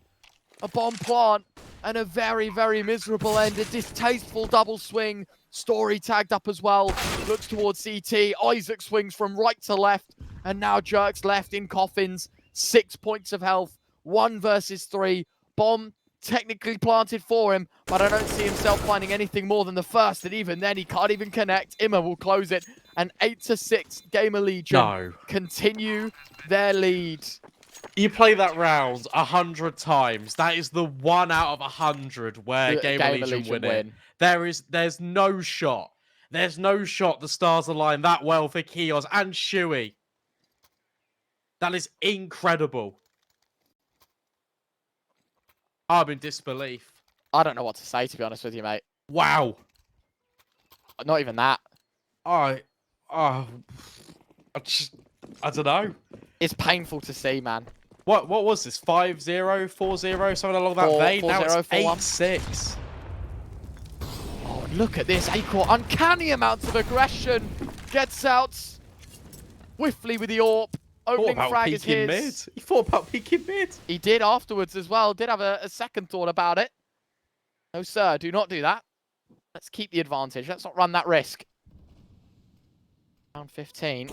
A bomb plant, and a very, very miserable end. A distasteful double swing. Story tagged up as well. Looks towards CT. Isaac swings from right to left, and now Jerks left in coffins. 6 points of health. 1 versus 3. Bomb technically planted for him, but I don't see himself finding anything more than the first, and even then he can't even connect. Imma will close it, and 8-6 Gamerlegion continue their lead. You play that round 100 times. That is the 1 out of 100 where Gamerlegion win it. There's no shot. There's no shot the stars align that well for Kios and Shuey. That is incredible. I'm in disbelief. I don't know what to say, to be honest with you, mate. Wow. Not even that. I Oh, I don't know. It's painful to see, man. What was this? 5-0, 4-0, something along that vein. Now it's 8-6. Oh, look at this. Acor, uncanny amounts of aggression. Gets out swiftly with the AWP. Opening frag is his. Mid. He thought about peeking mid. He did afterwards as well. Did have a second thought about it. No, sir. Do not do that. Let's keep the advantage. Let's not run that risk. Round 15.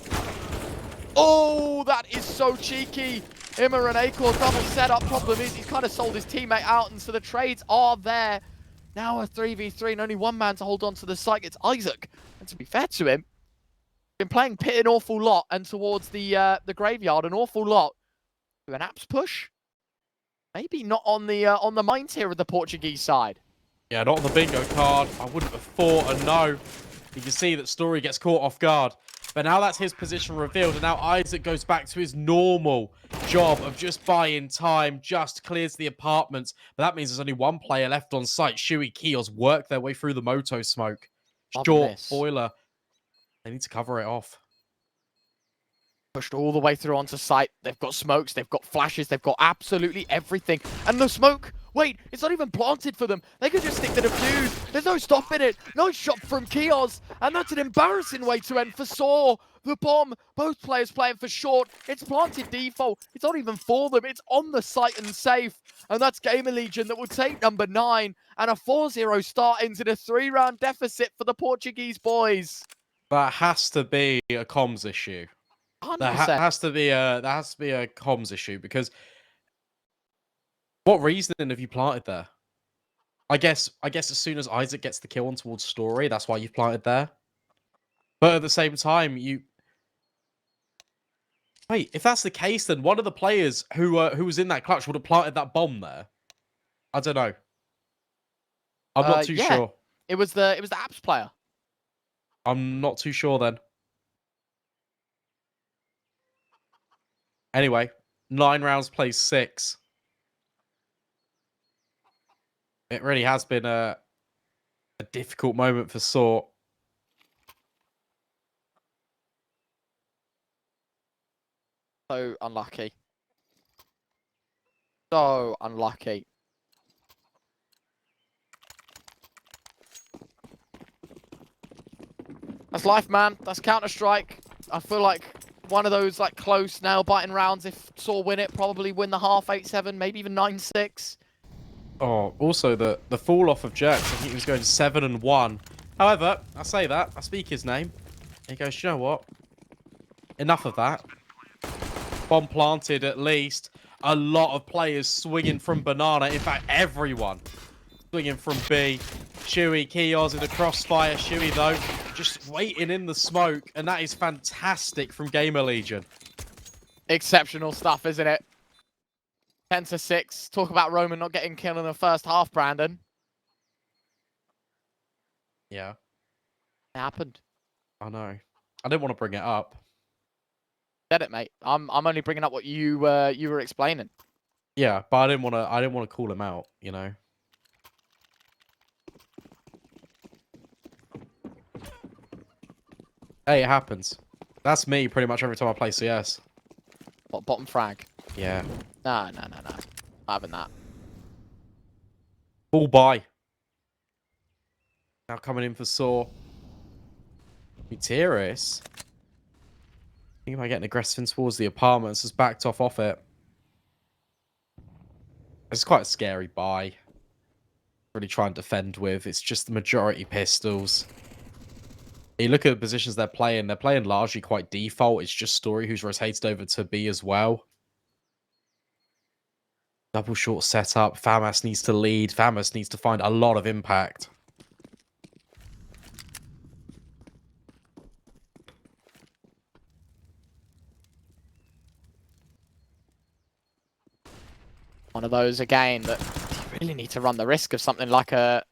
Oh, that is so cheeky. Immer and Acor double setup. Problem is, he's kind of sold his teammate out, and so the trades are there. Now a 3v3 and only one man to hold on to the site. It's Isaac. And to be fair to him, been playing pit an awful lot and towards the graveyard an awful lot. Do an apps push? Maybe not on the mine tier of the Portuguese side. Yeah, not on the bingo card. I wouldn't have thought a no. You can see that Story gets caught off guard. But now that's his position revealed, and now Isaac goes back to his normal job of just buying time, just clears the apartments. But that means there's only one player left on site. Shuey Kios work their way through the moto smoke. Short boiler. They need to cover it off. Pushed all the way through onto site. They've got smokes, they've got flashes, they've got absolutely everything. And the smoke, wait, it's not even planted for them. They could just stick the defuse. There's no stopping it. Nice shot from Kios. And that's an embarrassing way to end for Saw. The bomb, both players playing for short. It's planted default. It's not even for them. It's on the site and safe. And that's Gamerlegion that will take number 9. And a 4-0 start into the 3-round deficit for the Portuguese boys. That has to be a comms issue. 100%. That has to be a comms issue, because what reasoning have you planted there? I guess as soon as Isaac gets the kill on towards Story, that's why you've planted there. But at the same time, wait, if that's the case, then one of the players who was in that clutch would have planted that bomb there. I don't know. I'm not too sure. It was the apps player. I'm not too sure then. Anyway, 9 rounds plays 6. It really has been a difficult moment for Saw. So unlucky. So unlucky. That's life, man. That's Counter-Strike. I feel like one of those like close nail-biting rounds. If Saw win it, probably win the half 8-7, maybe even 9-6. Oh, also the fall off of Jerks. I think he was going 7-1. However, I say that, I speak his name. He goes, you know what? Enough of that. Bomb planted at least. A lot of players swinging from Banana. In fact, everyone swinging from B. Shuey, Kios in the crossfire. Shuey, though, just waiting in the smoke. And that is fantastic from Gamerlegion. Exceptional stuff, isn't it? 10-6. Talk about Roman not getting killed in the first half, Brandon. Yeah. It happened. I know. I didn't want to bring it up. Said it, mate. I'm only bringing up what you were explaining. Yeah, but I didn't want to call him out, you know. Hey, it happens. That's me pretty much every time I play CS. What, bottom frag? Yeah. Nah. Not having that. Ball by. Now coming in for Saw. Gutierrez. I think about getting aggressive in towards the apartments. Has backed off it. It's quite a scary buy. Really try and defend with. It's just the majority pistols. You look at the positions they're playing largely quite default. It's just Story who's rotated over to B as well. Double short setup. Famas needs to lead. Famas needs to find a lot of impact. One of those, again, that you really need to run the risk of something like a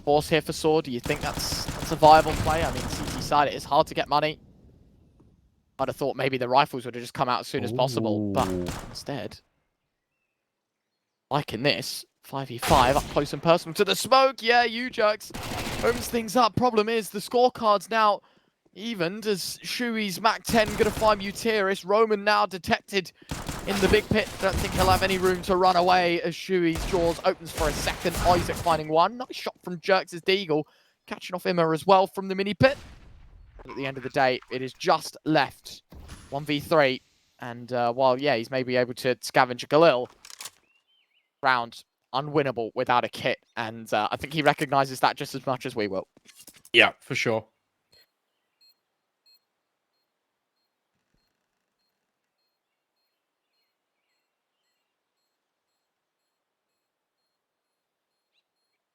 force here for Saw. Do you think that's a viable play? I mean, CT side, it is hard to get money. I'd have thought maybe the rifles would have just come out as soon as possible, but instead, liking this, 5v5, up close and personal to the smoke. Yeah, you jerks. Opens things up. Problem is, the scorecards now, evened as Shui's Mac 10 gonna find Mutiris. Roman now detected in the big pit. Don't think he'll have any room to run away as Shui's jaws opens for a second. Isaac finding one. Nice shot from Jerks' Deagle. Catching off Imma as well from the mini pit. But at the end of the day, it is just left 1v3. And while, yeah, he's maybe able to scavenge a Galil, round unwinnable without a kit. And I think he recognizes that just as much as we will. Yeah, for sure.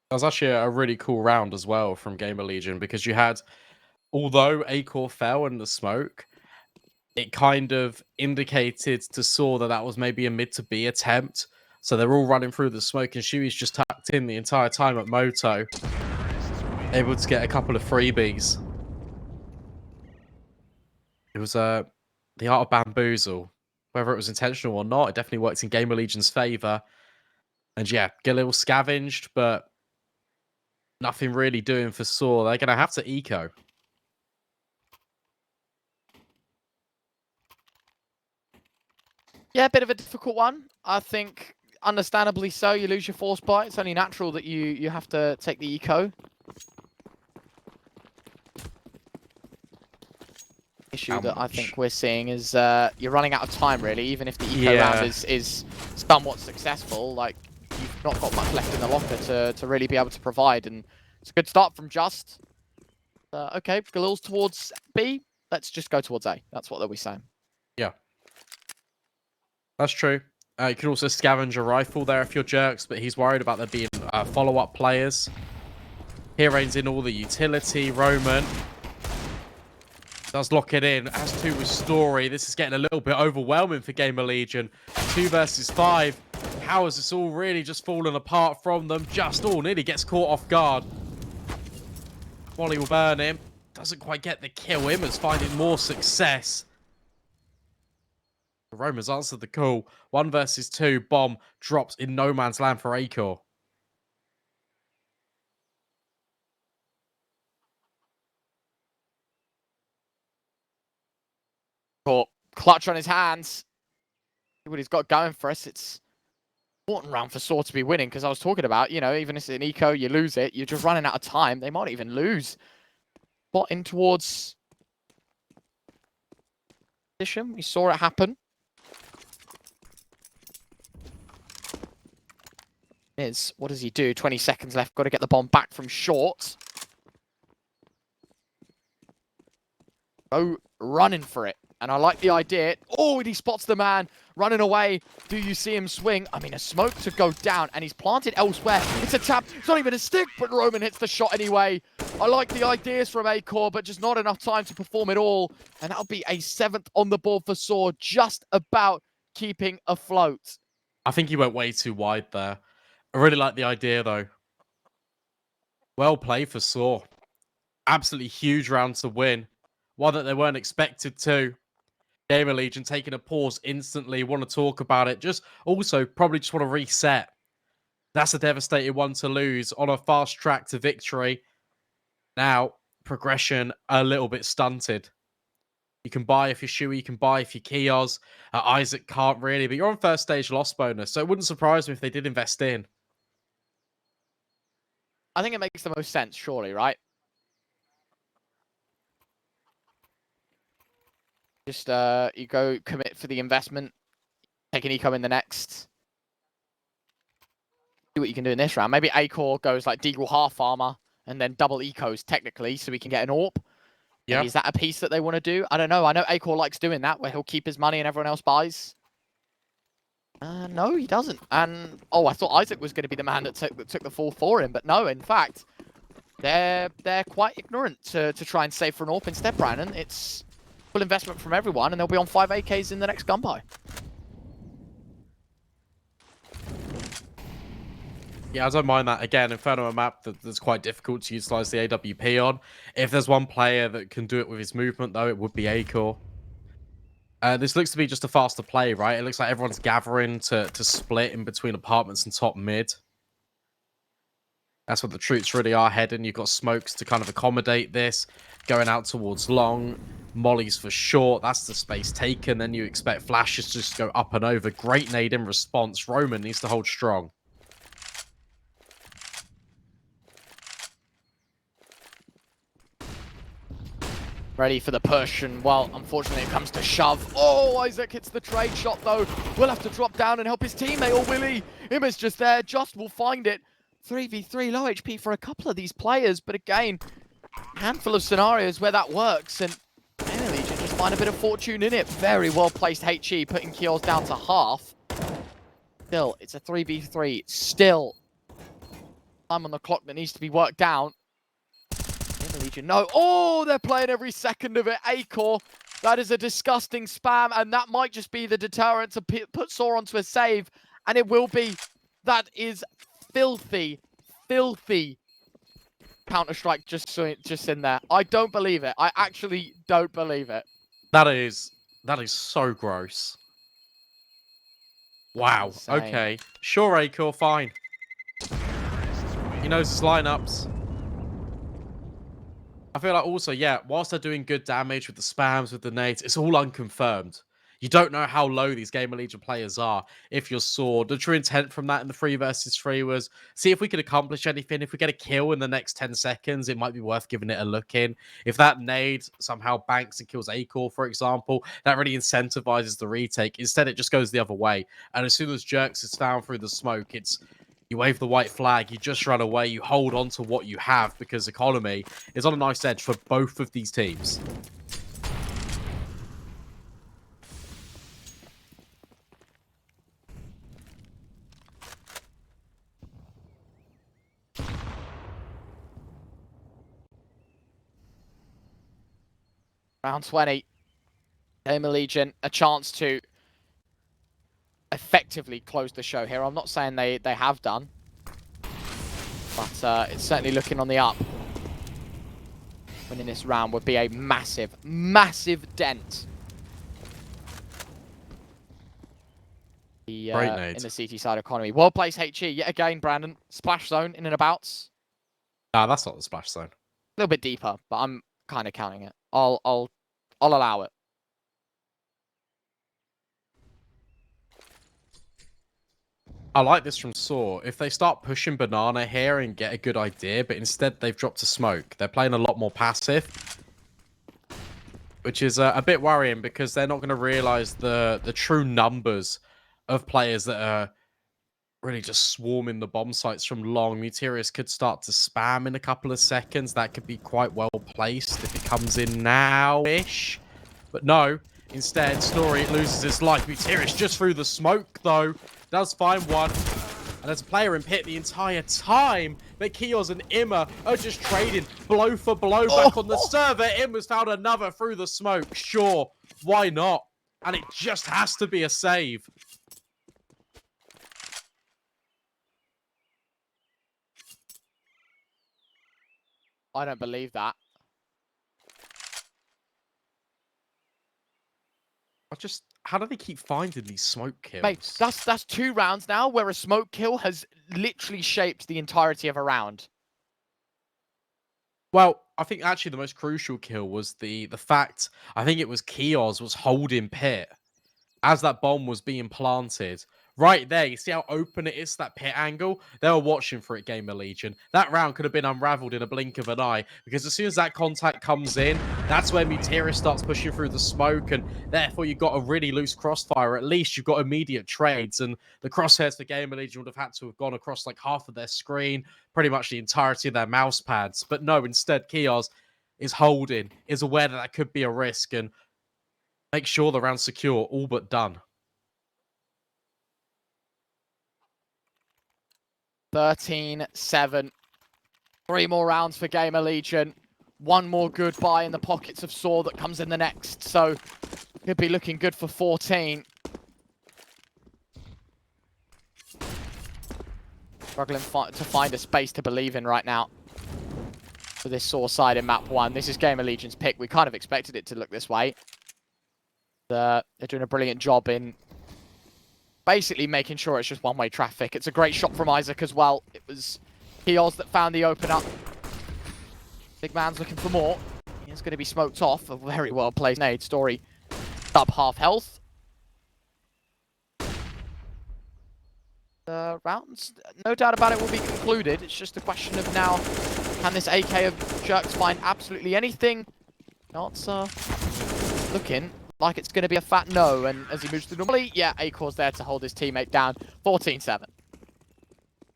That was actually a really cool round as well from Gamerlegion because you had, although Acor fell in the smoke, it kind of indicated to Saw that that was maybe a mid to B attempt. So they're all running through the smoke and Shui's just tucked in the entire time at Moto, able to get a couple of freebies. It was the art of bamboozle. Whether it was intentional or not, it definitely worked in Gamerlegion's favour. And yeah, Galil scavenged, but nothing really doing for Saw. They're going to have to eco. Yeah, a bit of a difficult one. I think, understandably so, you lose your force bite. It's only natural that you have to take the eco. Issue that I think we're seeing is you're running out of time, really. Even if the eco round is somewhat successful, like, you've not got much left in the locker to really be able to provide. And it's a good start from Just. Okay, Galil's towards B. Let's just go towards A. That's what they'll be saying. Yeah. That's true. You can also scavenge a rifle there if you're Jerks, but he's worried about there being follow-up players. Here reigns in all the utility. Roman does lock it in, as to with Story. This is getting a little bit overwhelming for Gamerlegion. 2 versus 5. How has this all really just fallen apart from them? Just nearly gets caught off guard. Wally will burn him. Doesn't quite get the kill. Imma's finding more success. Roman's answered the call. 1 versus 2. Bomb drops in no man's land for Acor. Caught. Clutch on his hands. See what he's got going for us. It's important round for Saw to be winning, because I was talking about, you know, even if it's an eco, you lose it, you're just running out of time. They might even lose. Bot in towards position. We saw it happen. What does he do? 20 seconds left. Got to get the bomb back from short. Oh, running for it. And I like the idea. Oh, and he spots the man running away. Do you see him swing? I mean, a smoke to go down, and he's planted elsewhere. It's a tap. It's not even a stick, but Roman hits the shot anyway. I like the ideas from Acor, but just not enough time to perform it all. And that'll be a 7th on the board for Saw, just about keeping afloat. I think he went way too wide there. I really like the idea, though. Well played for Saw. Absolutely huge round to win. One that they weren't expected to. Gamerlegion taking a pause instantly. Want to talk about it. Just also probably just want to reset. That's a devastating one to lose on a fast track to victory. Now, progression a little bit stunted. You can buy if you're Shuey, you can buy if you're Kios. Isaac can't really, but you're on first stage loss bonus, so it wouldn't surprise me if they did invest in. I think it makes the most sense, surely, right? Just, you go commit for the investment, take an eco in the next. See what you can do in this round. Maybe Acor goes like Deagle half armor and then double ecos technically, so we can get an AWP. Yeah. Is that a piece that they want to do? I don't know. I know Acor likes doing that, where he'll keep his money and everyone else buys. No, he doesn't. And oh, I thought Isaac was going to be the man that took the fall for him, but no. In fact, they're quite ignorant to try and save for an AWP instead, Brandon. It's full investment from everyone, and they'll be on 5 AKs in the next gun buy. Yeah, I don't mind that. Again, Inferno, a map that's quite difficult to utilize the AWP on. If there's one player that can do it with his movement, though, it would be Acor. This looks to be just a faster play, right? It looks like everyone's gathering to split in between apartments and top mid. That's what the troops really are heading. You've got smokes to kind of accommodate this. Going out towards long. Mollies for short. That's the space taken. Then you expect flashes to just go up and over. Great nade in response. Roman needs to hold strong. Ready for the push, and well, unfortunately it comes to shove. Oh, Isaac hits the trade shot though. Will have to drop down and help his teammate, or will he? Imma's just there, Just will find it. 3v3, low HP for a couple of these players, but again, handful of scenarios where that works, and Gamerlegion just find a bit of fortune in it. Very well placed HE, putting Kios down to half. Still, it's a 3v3. Still, time on the clock that needs to be worked out. Gamerlegion, no. Oh, they're playing every second of it. Acor, that is a disgusting spam, and that might just be the deterrent to put Saw onto a save, and it will be. That is filthy, filthy Counter-Strike just in there. I don't believe it. I actually don't believe it. That is so gross. Wow. Insane. Okay. Sure, Acor, fine. He knows his lineups. I feel like also, yeah, whilst they're doing good damage with the spams, with the nades, it's all unconfirmed. You don't know how low these Gamerlegion players are if you're Saw. The true intent from that in the 3 versus 3 was see if we could accomplish anything. If we get a kill in the next 10 seconds, it might be worth giving it a look in. If that nade somehow banks and kills Acor, for example, that really incentivizes the retake. Instead, it just goes the other way. And as soon as Jerks is down through the smoke, it's you wave the white flag, you just run away, you hold on to what you have because economy is on a nice edge for both of these teams. Round 20. Gamerlegion, a chance to effectively close the show here. I'm not saying they have done, but it's certainly looking on the up. Winning this round would be a massive, massive dent in the CT side economy. Well placed HE yet again, Brandon. Splash zone in and abouts. Nah, that's not the splash zone. A little bit deeper, but I'm kind of counting it. I'll allow it. I like this from Saw. If they start pushing Banana here and get a good idea, but instead they've dropped to Smoke, they're playing a lot more passive, which is a bit worrying because they're not going to realize the true numbers of players that are really just swarming the bomb sites from long. Muterius could start to spam in a couple of seconds. That could be quite well placed if it comes in now-ish. But no, instead, Story loses his life. Muterius just through the smoke, though. Does find one. And there's a player in pit the entire time. But Kios and Imma are just trading blow for blow back on the server. Imma's found another through the smoke. Sure, why not? And it just has to be a save. I don't believe that. How do they keep finding these smoke kills? Mate, that's 2 rounds now where a smoke kill has literally shaped the entirety of a round. Well, I think actually the most crucial kill was the fact, I think it was Kios was holding pit as that bomb was being planted. Right there, you see how open it is, that pit angle? They were watching for it, Gamerlegion. That round could have been unraveled in a blink of an eye, because as soon as that contact comes in, that's where Muterius starts pushing through the smoke, and therefore you've got a really loose crossfire. At least you've got immediate trades, and the crosshairs for Gamerlegion would have had to have gone across like half of their screen, pretty much the entirety of their mouse pads. But no, instead, Kios is holding, is aware that that could be a risk, and make sure the round's secure, all but done. 13-7. 3 more rounds for Gamerlegion. 1 more goodbye in the pockets of Saw that comes in the next. So, could be looking good for 14. Struggling to find a space to believe in right now for this Saw side in map 1. This is Gamerlegion's pick. We kind of expected it to look this way. They're doing a brilliant job in basically making sure it's just one-way traffic. It's a great shot from Isaac as well. It was Keos that found the open up. Big man's looking for more. He's going to be smoked off. A very well played nade. Story up half health. The rounds, no doubt about it, will be concluded. It's just a question of now, can this AK of Jerks find absolutely anything? Not looking like it's going to be a fat no. And as he moves to normally, yeah, Acor's there to hold his teammate down. 14-7.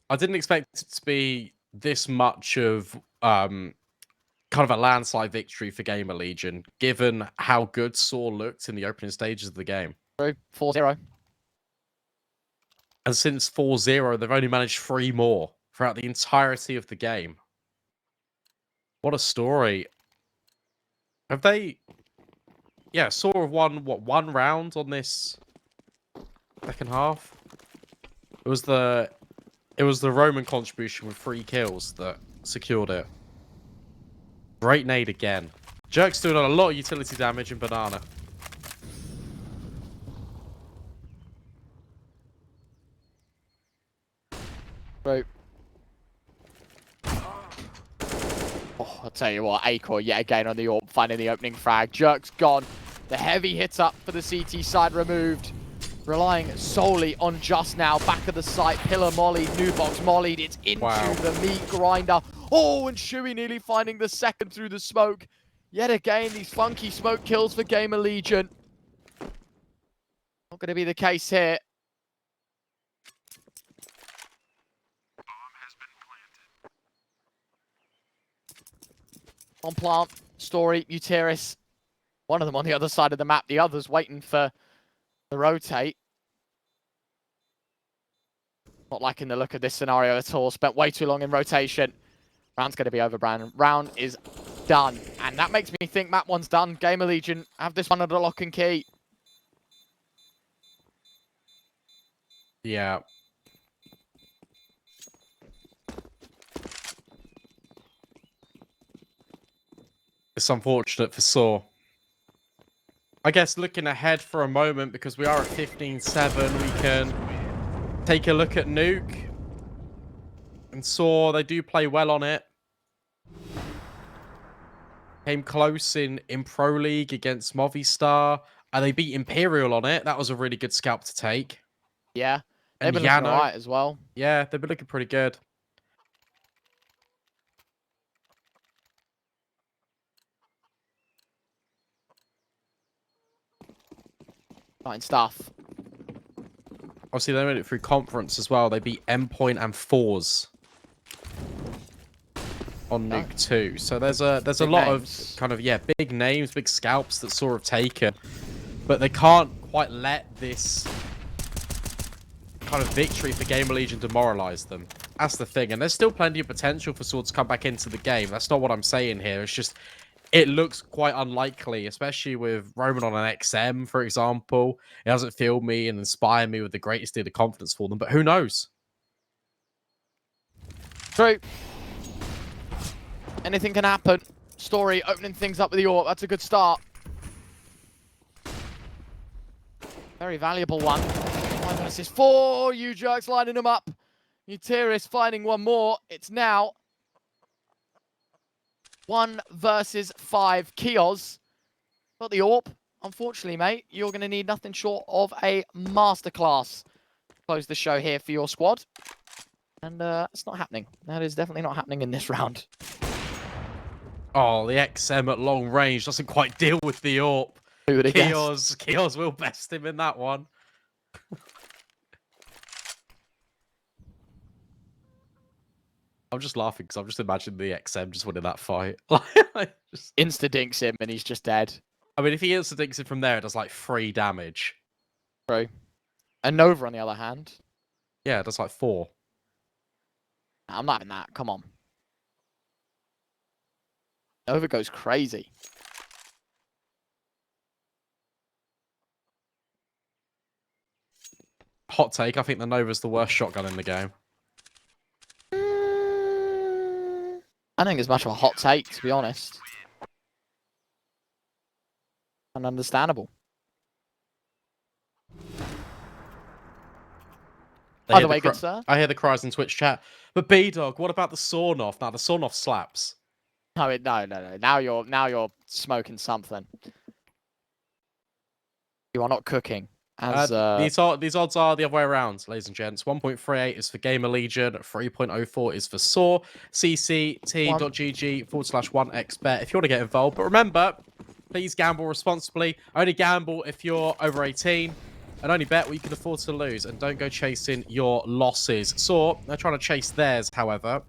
I didn't expect it to be this much of kind of a landslide victory for Gamerlegion, given how good Saw looked in the opening stages of the game. 4-0. And since 4-0, they've only managed 3 more throughout the entirety of the game. What a story. Have they... Yeah, Saw have won, what, 1 round on this second half? It was the Roman contribution with 3 kills that secured it. Great nade again. Jerk's doing a lot of utility damage in Banana. Right. Oh, I'll tell you what, Acor yet again on the AWP, finding the opening frag. Jerk's gone. The heavy hit up for the CT side removed. Relying solely on Just now. Back of the site, Pillar mollied, new box mollied. It's into the meat grinder. Oh, and Shuey nearly finding the second through the smoke. Yet again, these funky smoke kills for Gamerlegion. Not going to be the case here. On plant, Story, Uteris. One of them on the other side of the map. The other's waiting for the rotate. Not liking the look of this scenario at all. Spent way too long in rotation. Round's going to be over, Brandon. Round is done. And that makes me think map 1's done. Gamerlegion have this one under lock and key. Yeah. It's unfortunate for Saw. I guess looking ahead for a moment, because we are at 15-7, we can take a look at Nuke. And Saw, they do play well on it. Came close in Pro League against Movistar. And they beat Imperial on it. That was a really good scalp to take. Yeah. They've been looking alright as well. Yeah, they've been looking pretty good. Fine stuff. Obviously, they made it through conference as well. They beat Endpoint and Fours on Nuke 2. So there's a lot of kind of, yeah, big names, big scalps that Saw have taken. But they can't quite let this kind of victory for Gamerlegion demoralize them. That's the thing. And there's still plenty of potential for Saw to come back into the game. That's not what I'm saying here. It's just, it looks quite unlikely, especially with Roman on an XM, for example. It doesn't fill me and inspire me with the greatest deal of confidence for them, but who knows? True. Anything can happen. Story opening things up with the AWP. That's a good start. Very valuable one. 5 versus 4. U-Jerks lining them up. Uteris finding one more. It's now 1 versus 5. Keos got the AWP. Unfortunately, mate, you're going to need nothing short of a masterclass. Close the show here for your squad. And it's not happening. That is definitely not happening in this round. Oh, the XM at long range doesn't quite deal with the AWP. Who would have guessed? Keos will best him in that one. I'm just laughing because I'm just imagining the XM just winning that fight. Insta-dinks him and he's just dead. I mean, if he insta-dinks it from there, it does like 3 damage. True. And Nova, on the other hand. Yeah, it does like 4. I'm not in that. Come on. Nova goes crazy. Hot take, I think the Nova's the worst shotgun in the game. I don't think it's much of a hot take, to be honest. And understandable. Either way, good sir. I hear the cries in Twitch chat. But B-Dog, what about the sawn-off? Now, the sawn-off slaps. No. Now you're smoking something. You are not cooking. As these odds are the other way around, ladies and gents. 1.38 is for Gamerlegion, 3.04 is for SAW, cct.gg/1xbet if you want to get involved. But remember, please gamble responsibly. Only gamble if you're over 18, and only bet what you can afford to lose, and don't go chasing your losses. SAW, they're trying to chase theirs, however,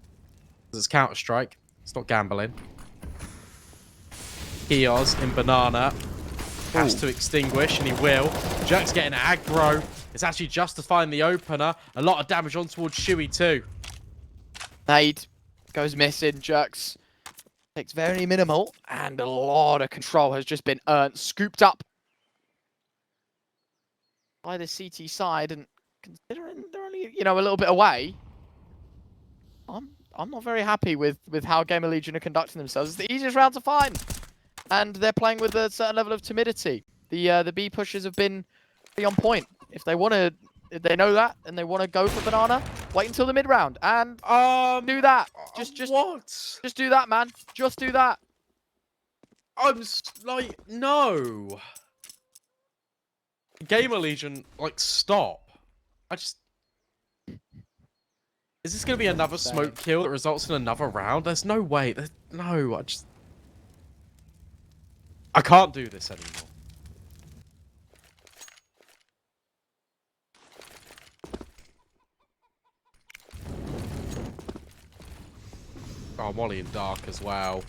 because it's Counter-Strike. It's not gambling. Kiosk in Banana. Has to extinguish, and he will. Jerk's getting aggro. It's actually justifying the opener. A lot of damage on towards Shuey too. Nade goes missing. Jerks takes very minimal, and a lot of control has just been earned. Scooped up by the CT side, and considering they're only, you know, a little bit away, I'm not very happy with how Gamerlegion are conducting themselves. It's the easiest round to find. And they're playing with a certain level of timidity. The B pushes have been pretty on point. If they know that and they want to go for Banana, wait until the mid round and do that. Just do that, man. Just do that. I'm like, no. Gamerlegion, like, stop. Is this going to be another smoke kill that results in another round? There's no way. No, I can't do this anymore. Oh, Molly in dark as well.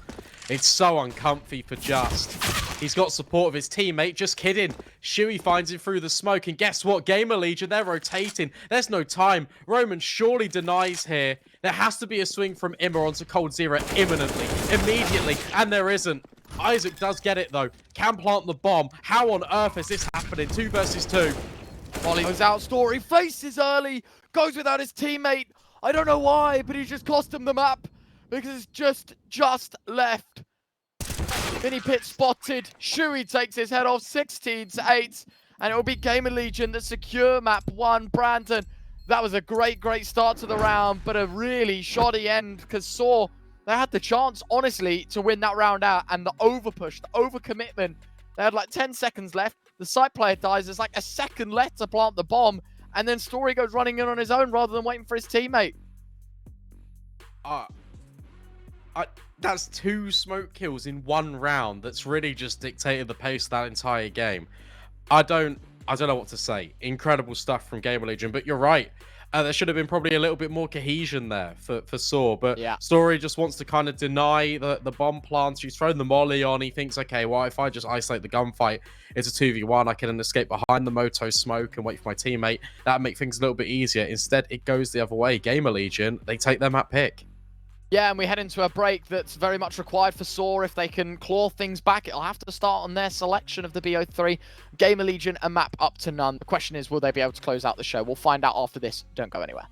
It's so uncomfy for Just. He's got support of his teammate. Just kidding. Shuey finds him through the smoke. And guess what? Gamerlegion, they're rotating. There's no time. Roman surely denies here. There has to be a swing from Immer onto coldzera imminently, immediately. And there isn't. Isaac does get it, though. Can plant the bomb. How on earth is this happening? 2 versus 2. Molly goes out, Story. Faces early. Goes without his teammate. I don't know why, but he just cost him the map. Because it's just left. Mini Pit spotted. Shuey takes his head off 16-8. And it will be Gamerlegion that secure map 1. Brandon, that was a great start to the round. But a really shoddy end because SAW, they had the chance, honestly, to win that round out. And the overpush, the overcommitment. They had like 10 seconds left. The side player dies. There's like a second left to plant the bomb. And then Story goes running in on his own rather than waiting for his teammate. That's 2 smoke kills in 1 round. That's really just dictated the pace of that entire game. I don't know what to say. Incredible stuff from Gamerlegion, but you're right. There should have been probably a little bit more cohesion there for SAW, but yeah. Story just wants to kind of deny the bomb plants. He's thrown the molly on. He thinks, okay, well, if I just isolate the gunfight, it's a 2v1. I can then escape behind the Moto smoke and wait for my teammate. That'd make things a little bit easier. Instead, it goes the other way. Gamerlegion, they take their map pick. Yeah, and we head into a break that's very much required for SAW. If they can claw things back, it'll have to start on their selection of the BO3. Gamerlegion, a map up to none. The question is, will they be able to close out the show? We'll find out after this. Don't go anywhere.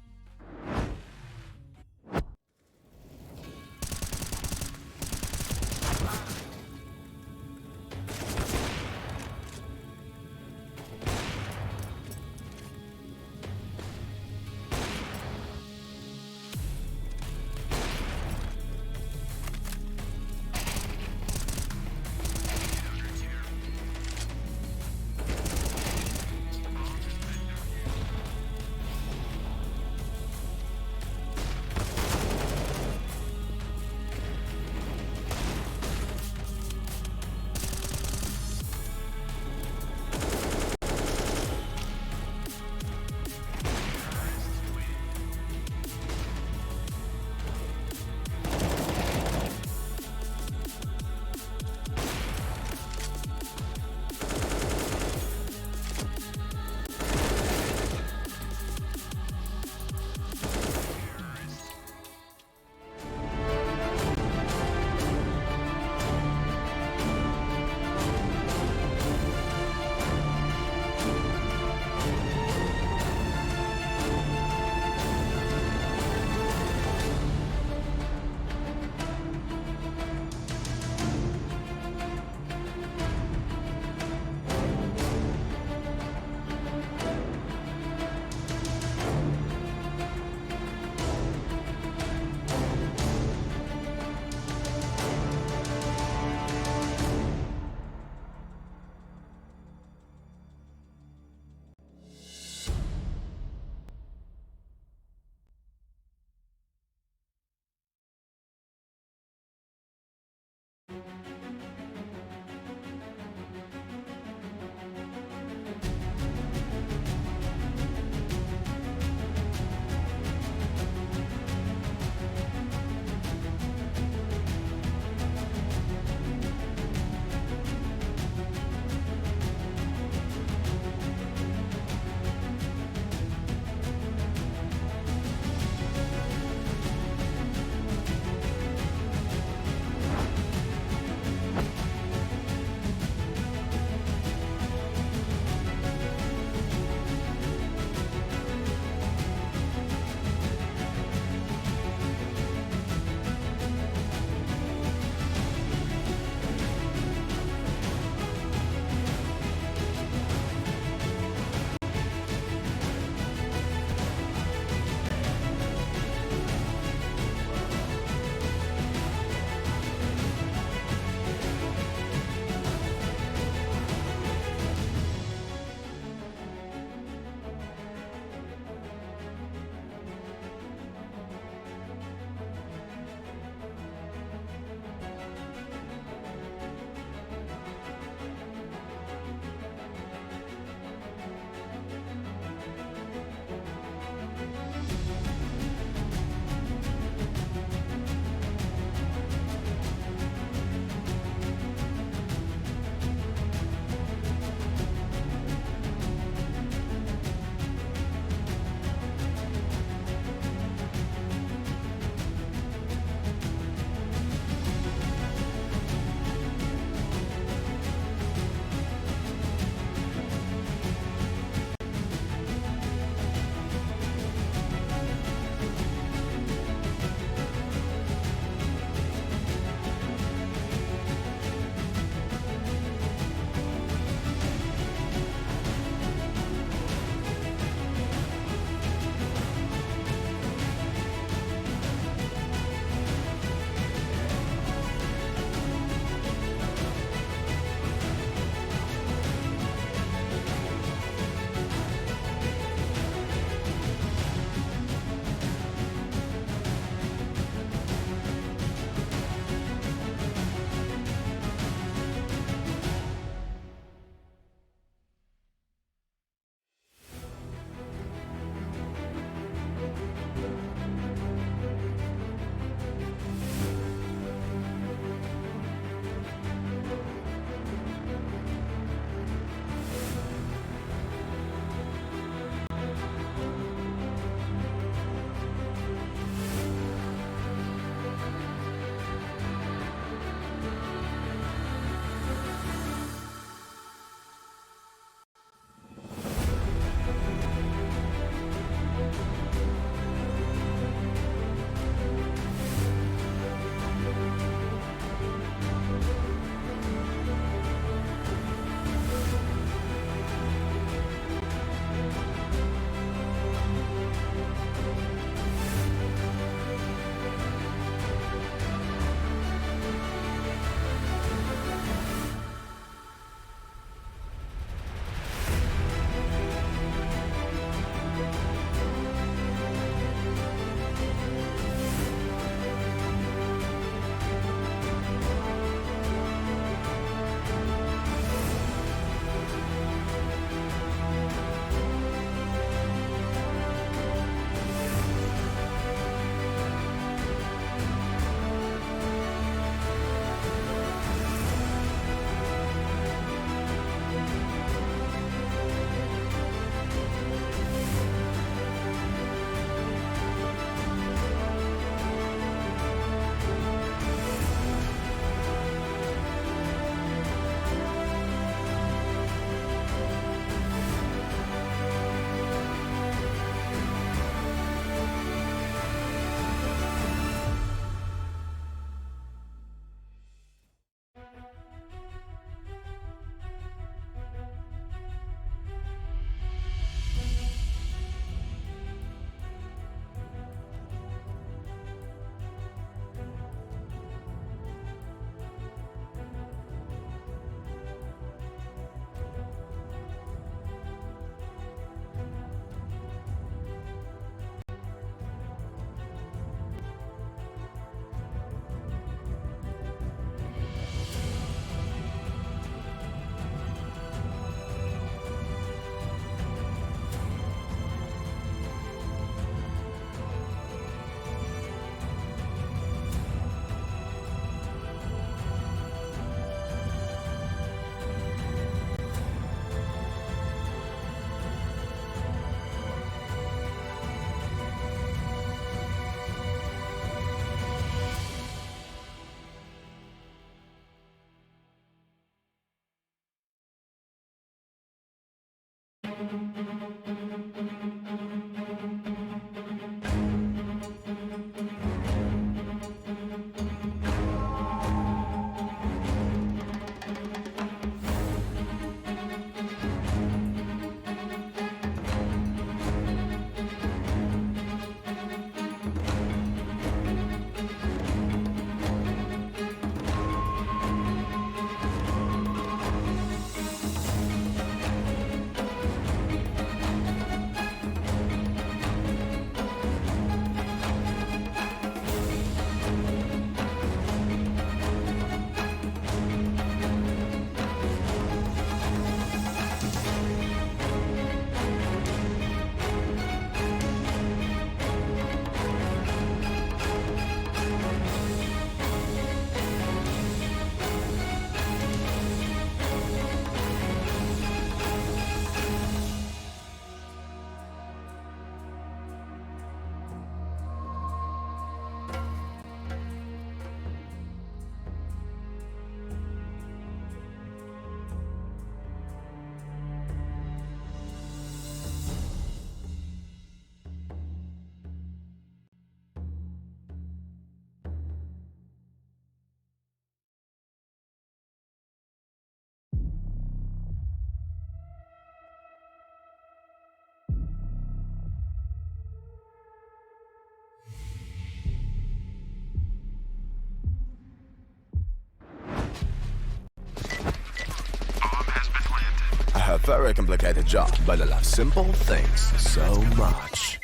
A very complicated job, but I love simple things so much.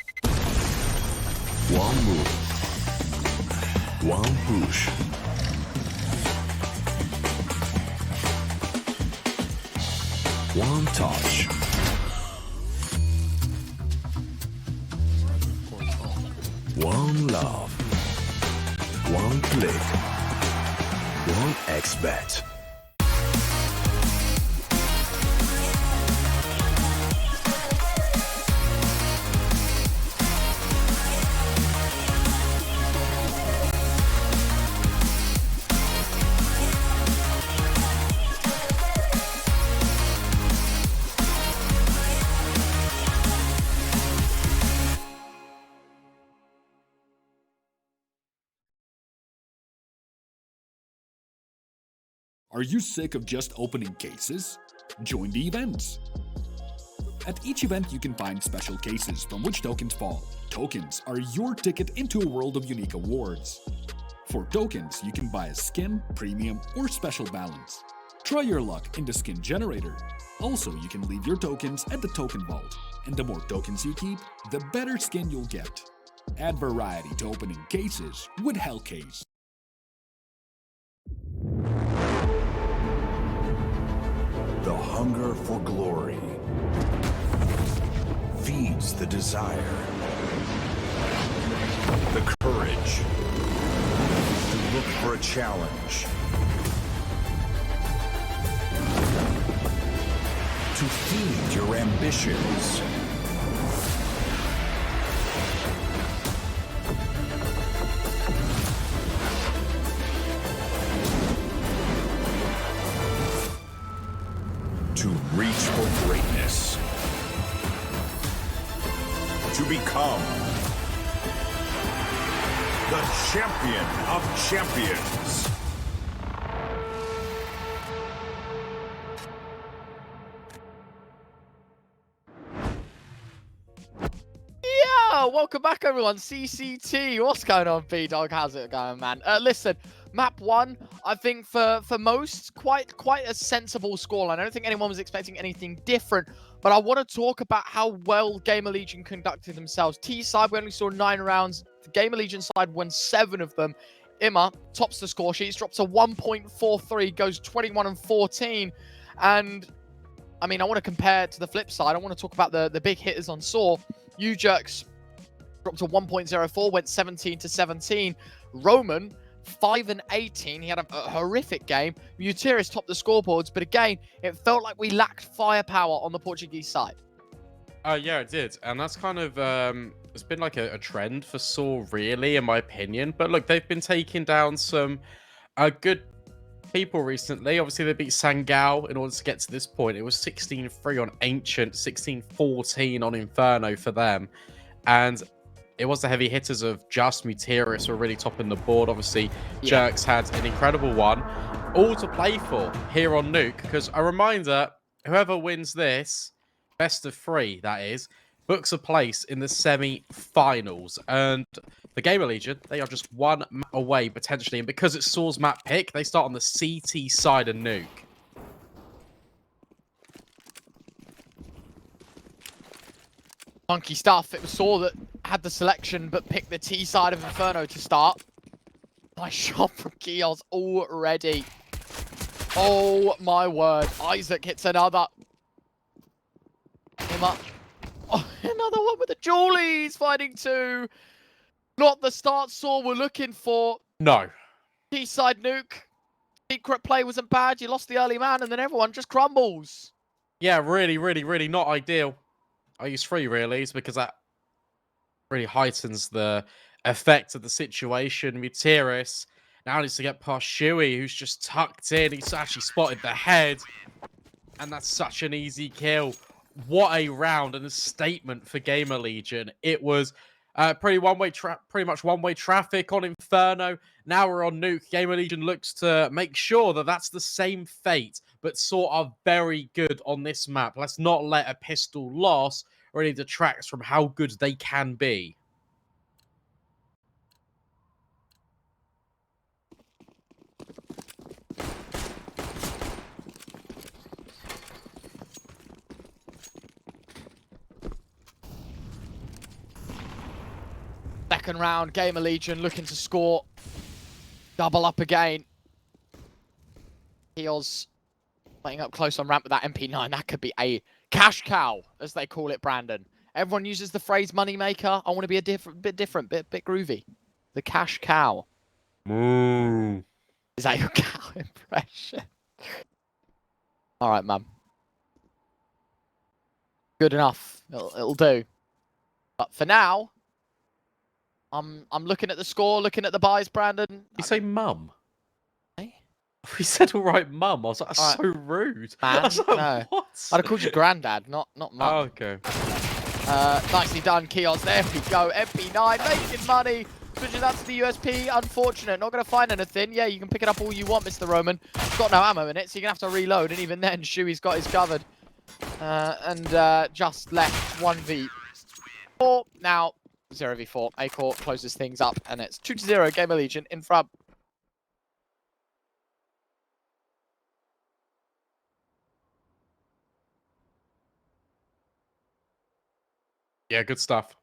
One move, one push. One touch. One love. One click. One X-Bet. Are you sick of just opening cases? Join the events! At each event, you can find special cases from which tokens fall. Tokens are your ticket into a world of unique awards. For tokens, you can buy a skin, premium, or special balance. Try your luck in the skin generator. Also, you can leave your tokens at the token vault. And the more tokens you keep, the better skin you'll get. Add variety to opening cases with Hellcase. The hunger for glory feeds the desire, the courage to look for a challenge, to feed your ambitions. To reach for greatness. To become the champion of champions. Yeah, welcome back everyone. CCT, what's going on, B-Dog? How's it going, man? Listen, map 1, I think for most, quite a sensible scoreline. I don't think anyone was expecting anything different, but I want to talk about how well Gamerlegion conducted themselves. T side, we only saw 9 rounds. The Gamerlegion side won 7 of them. Imma tops the score sheets, drops a 1.43, goes 21 and 14. And I mean, I want to compare to the flip side. I want to talk about the big hitters on Saw. Ujerks dropped to 1.04, went 17 to 17. Roman, 5 and 18. He had a horrific game. Mutiris topped the scoreboards, but again, it felt like we lacked firepower on the Portuguese side. Yeah, it did. And that's kind of, it's been like a trend for Saw, really, in my opinion. But look, they've been taking down some good people recently. Obviously, they beat Sangao in order to get to this point. It was 16-3 on Ancient, 16-14 on Inferno for them. And it was the heavy hitters of Just, Muterius were really topping the board. Obviously, Jerks had an incredible one. All to play for here on Nuke, because a reminder, whoever wins this, best of 3, that is, books a place in the semi-finals. And the Gamerlegion, they are just one map away, potentially. And because it's Saw's map pick, they start on the CT side of Nuke. Funky stuff. It was Saw that had the selection, but picked the T side of Inferno to start. Nice shot from Kios already. Oh my word. Isaac hits another. Him up. Oh, another one with the Julies fighting 2. Not the start Saw were looking for. No. T-side nuke. Secret play wasn't bad. You lost the early man and then everyone just crumbles. Yeah, really not ideal. I use 3 reallys because that really heightens the effect of the situation. Muterius now needs to get past Shuey, who's just tucked in. He's actually spotted the head. And that's such an easy kill. What a round and a statement for Gamerlegion. It was pretty much one-way traffic on Inferno. Now we're on Nuke. Gamerlegion looks to make sure that that's the same fate, but Saw are very good on this map. Let's not let a pistol loss really detracts from how good they can be. Second round, Gamerlegion looking to score. Double up again. Heels playing up close on ramp with that MP9. That could be a cash cow, as they call it, Brandon. Everyone uses the phrase moneymaker. I want to be a bit different, bit groovy. The cash cow. Moo. Is that your cow impression? All right, mum. Good enough. It'll do. But for now, I'm looking at the score, looking at the buys, Brandon. You say mum? Eh? We said all right, mum. I was like, that's All right. so rude. Man, I was like, no. what? I'd have called you granddad, not mum. Oh, okay. Nicely done, Kios. There we go. MP9 making money. Switching that to the USP. Unfortunate. Not going to find anything. Yeah, you can pick it up all you want, Mr. Roman. It's got no ammo in it, so you're going to have to reload. And even then, Shuey's got his covered. Just left 1v4. Now, 0v4. A-Core closes things up, and it's 2-0. Gamerlegion in front. Yeah, good stuff.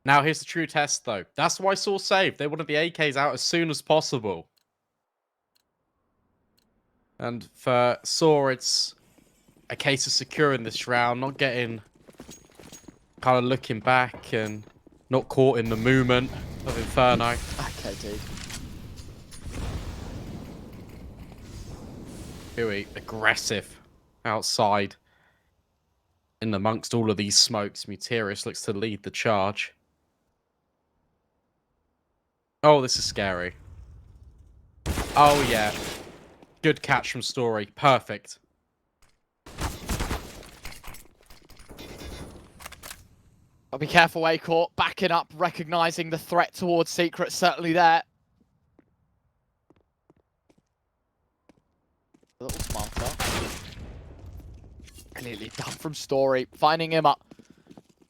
Now, here's the true test, though. That's why Saw saved. They wanted the AKs out as soon as possible. And for Saw, it's a case of securing this round, not getting... kind of looking back and not caught in the movement of Inferno. Okay, dude. Very aggressive outside. In amongst all of these smokes, Muterius looks to lead the charge. Oh, this is scary. Oh, yeah. Good catch from Story. Perfect. I'll be careful, A-Core. Backing up, recognizing the threat towards Secret. Certainly there. A little smarter. Clearly done from Story. Finding him up.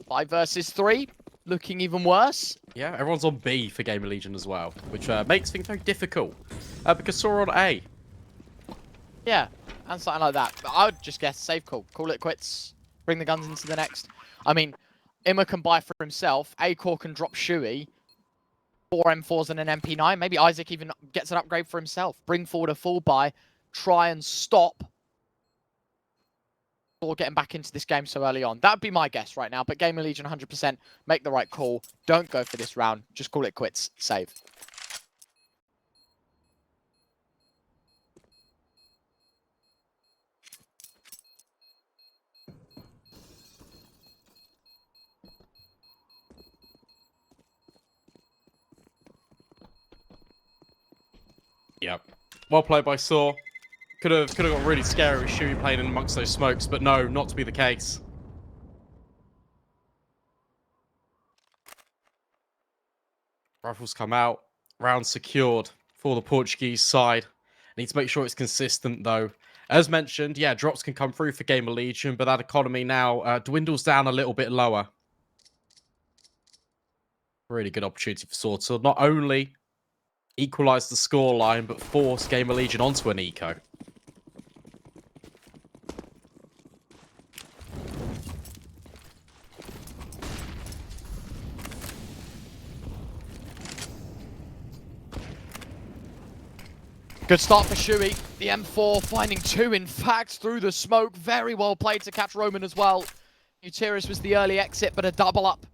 5 versus 3. Looking even worse. Yeah, everyone's on B for Gamerlegion as well, which makes things very difficult. Because Saw are on A. Yeah, and something like that. But I would just guess safe call. Call it quits. Bring the guns into the next. I mean, Imma can buy for himself. A-Core can drop Shuey. 4 M4s and an MP9. Maybe Isaac even gets an upgrade for himself. Bring forward a full buy. Try and stop or getting back into this game so early on. That would be my guess right now. But Gamerlegion 100% make the right call. Don't go for this round. Just call it quits. Save. Yep. Well played by Saw. Could have got really scary with Shuey playing in amongst those smokes, but no, not to be the case. Rifles come out. Round secured for the Portuguese side. Need to make sure it's consistent, though. As mentioned, yeah, drops can come through for Gamerlegion, but that economy now dwindles down a little bit lower. Really good opportunity for Sword to not only equalise the scoreline, but force Gamerlegion onto an eco. Good start for Shuey. The M4 finding 2, in fact, through the smoke. Very well played to catch Roman as well. Utiris was the early exit, but a double up.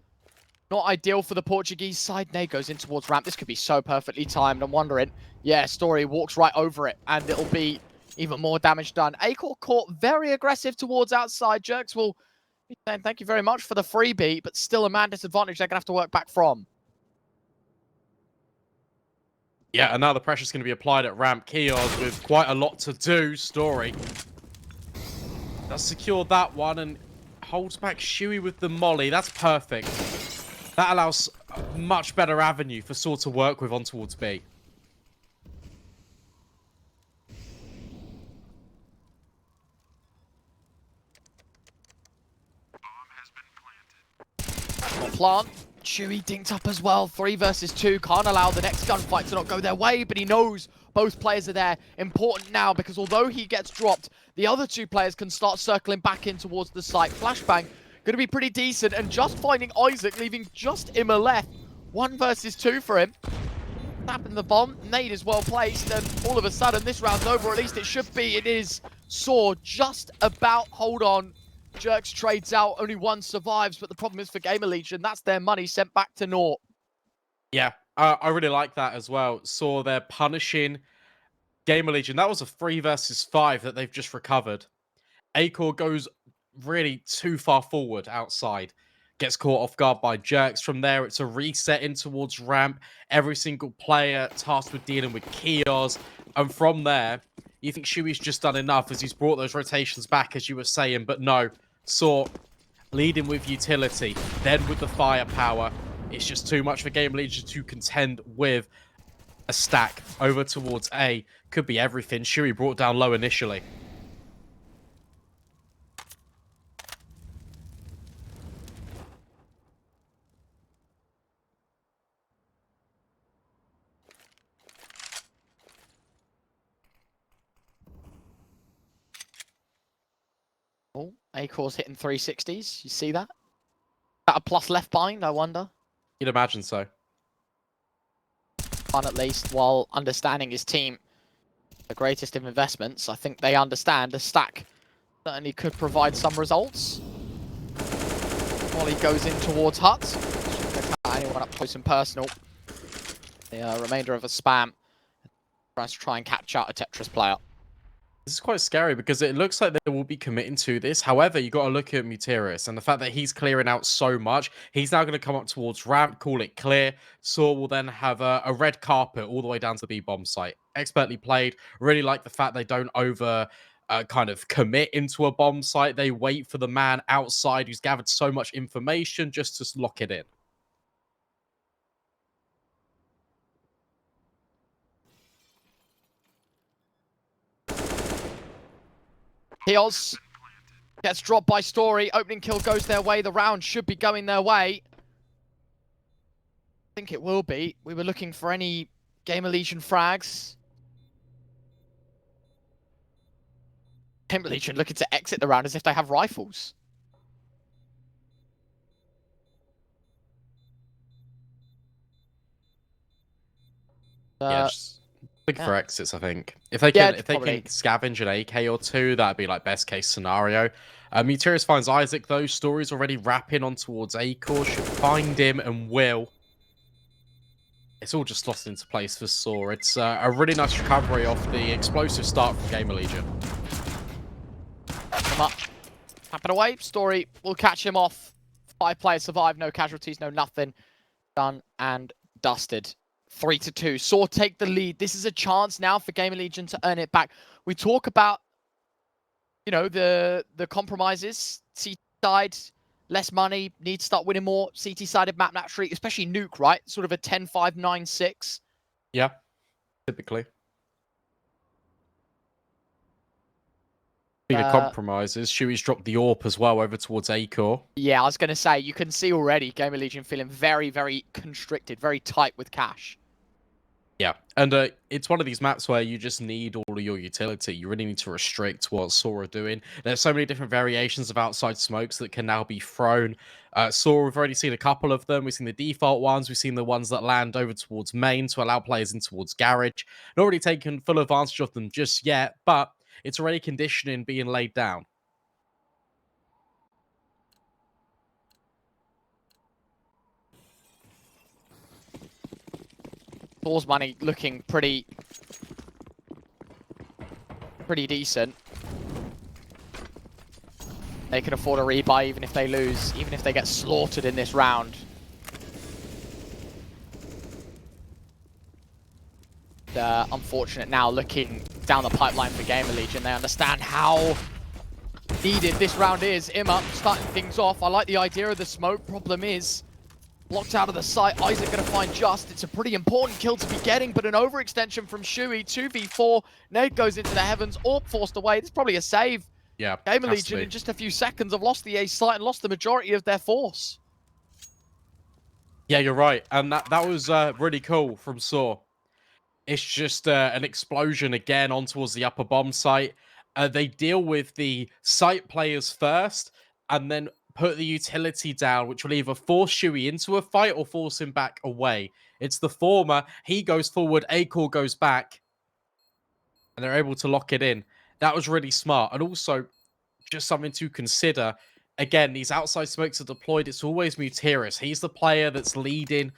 Not ideal for the Portuguese side. Nade goes in towards ramp. This could be so perfectly timed. I'm wondering. Yeah, Story walks right over it, and it'll be even more damage done. Acor caught very aggressive towards outside. Jerks will be saying thank you very much for the freebie, but still a man disadvantage they're going to have to work back from. Yeah, and now the pressure's going to be applied at ramp. Kios with quite a lot to do. Story that's secured that one and holds back Shuey with the molly. That's perfect. That allows a much better avenue for Sword to work with on towards B. Plant. Chewy dinked up as well. 3 versus 2. Can't allow the next gunfight to not go their way, but he knows both players are there. Important now, because although he gets dropped, the other 2 players can start circling back in towards the site. Flashbang going to be pretty decent, and just finding Isaac, leaving just Imma left. 1 versus 2 for him. Snapping the bomb. Nade is well placed, and all of a sudden this round's over, or at least it should be. It is. Saw just about hold on. Jerks trades out, only 1 survives, but the problem is for Gamerlegion, that's their money sent back to naught. Yeah, I really like that as well. Saw they're punishing Gamerlegion. That was a 3 versus 5 that they've just recovered. Acor goes really too far forward outside. Gets caught off guard by Jerks. From there, it's a reset in towards ramp. Every single player tasked with dealing with Kios. And from there, you think Shuey's just done enough as he's brought those rotations back, as you were saying. But no, Saw leading with utility, then with the firepower. It's just too much for Gamerlegion to contend with. A stack over towards A. Could be everything. Shuey brought down low initially. Oh, Acor's hitting 360s. You see that? Is that a plus left bind, I wonder? You'd imagine so. Fun at least, while understanding his team. The greatest of investments. I think they understand a stack certainly could provide some results. Molly goes in towards Hut. Anyone up close and personal. The remainder of a spam tries to try and catch out a Tetris player. This is quite scary because it looks like they will be committing to this. However, you got to look at Mutiris and the fact that he's clearing out so much. He's now going to come up towards ramp, call it clear. Saw will then have a red carpet all the way down to the B-bomb site. Expertly played. Really like the fact they don't over kind of commit into a bomb site. They wait for the man outside who's gathered so much information just to lock it in. Heals gets dropped by Story. Opening kill goes their way. The round should be going their way. I think it will be. We were looking for any Gamerlegion frags. Gamerlegion looking to exit the round as if they have rifles. Yeah, just looking for exits, I think. If they can, can scavenge an AK or 2, that'd be like best case scenario. Mutiris finds Isaac though. Story's already wrapping on towards Acor. Should find him and will. It's all just lost into place for Saw. It's a really nice recovery off the explosive start from Gamerlegion. Come up. Tapping away. Story will catch him off. 5 players survive. No casualties, no nothing. Done and dusted 3-2. Saw take the lead. This is a chance now for Gamerlegion to earn it back. We talk about, you know, the compromises. CT side, less money, need to start winning more. CT sided map naturally, especially Nuke, right? Sort of a 10-5-9-6. Yeah, typically. Speaking of compromises, Shui's dropped the AWP as well over towards A-Core. Yeah, I was going to say, you can see already Gamerlegion feeling very, very constricted, very tight with cash. Yeah, and it's one of these maps where you just need all of your utility. You really need to restrict what Saw are doing. There's so many different variations of outside smokes that can now be thrown. Saw, we've already seen a couple of them. We've seen the default ones. We've seen the ones that land over towards main to allow players in towards garage. Not really taken full advantage of them just yet, but it's already conditioning being laid down. Thor's money looking pretty decent. They can afford a rebuy even if they lose, even if they get slaughtered in this round. Unfortunate now looking down the pipeline for Gamerlegion. They understand how needed this round is. Imma starting things off. I like the idea of the smoke. Problem is, blocked out of the sight. Isaac going to find Just. It's a pretty important kill to be getting, but an overextension from Shui. 2v4. Nade goes into the heavens. AWP forced away. It's probably a save. Yeah, Gamerlegion in just a few seconds have lost the A site and lost the majority of their force. Yeah, you're right. And that was really cool from Saw. It's just an explosion again on towards the upper bomb site. They deal with the site players first and then put the utility down, which will either force Shui into a fight or force him back away. It's the former. He goes forward, A-Core goes back, and they're able to lock it in. That was really smart. And also, just something to consider. Again, these outside smokes are deployed. It's always Mutiris. He's the player that's leading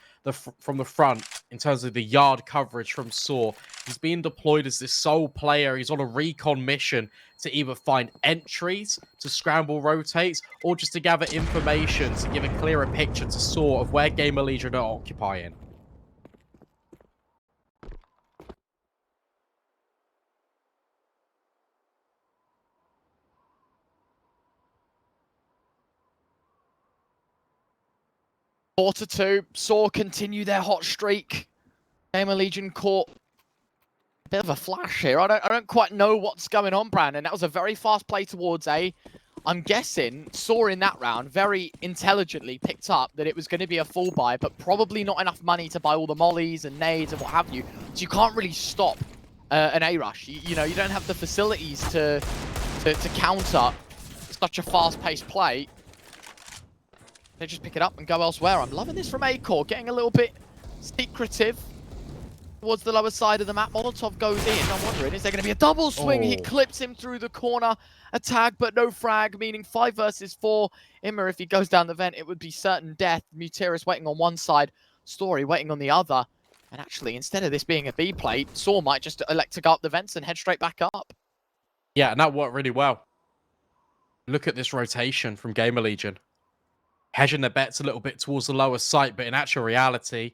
from the front in terms of the yard coverage from Saw. He's being deployed as this sole player. He's on a recon mission to either find entries, to scramble rotates, or just to gather information to give a clearer picture to Saw of where Gamerlegion are occupying. Four to 2. Saw continue their hot streak. Gamerlegion caught a bit of a flash here. I don't quite know what's going on, Brandon. That was a very fast play towards A. I'm guessing Saw in that round very intelligently picked up that it was going to be a full buy, but probably not enough money to buy all the mollies and nades and what have you. So you can't really stop an A rush. You know, you don't have the facilities to counter such a fast-paced play. They just pick it up and go elsewhere. I'm loving this from A-Core, getting a little bit secretive towards the lower side of the map. Molotov goes in. I'm wondering, is there going to be a double swing? He clips him through the corner. A tag, but no frag, meaning 5 versus 4. Imma, if he goes down the vent, it would be certain death. Mutiris waiting on one side, Story waiting on the other. And actually, instead of this being a B play, Saw might just elect to go up the vents and head straight back up. Yeah, and that worked really well. Look at this rotation from Gamerlegion. Hedging their bets a little bit towards the lower site, but in actual reality,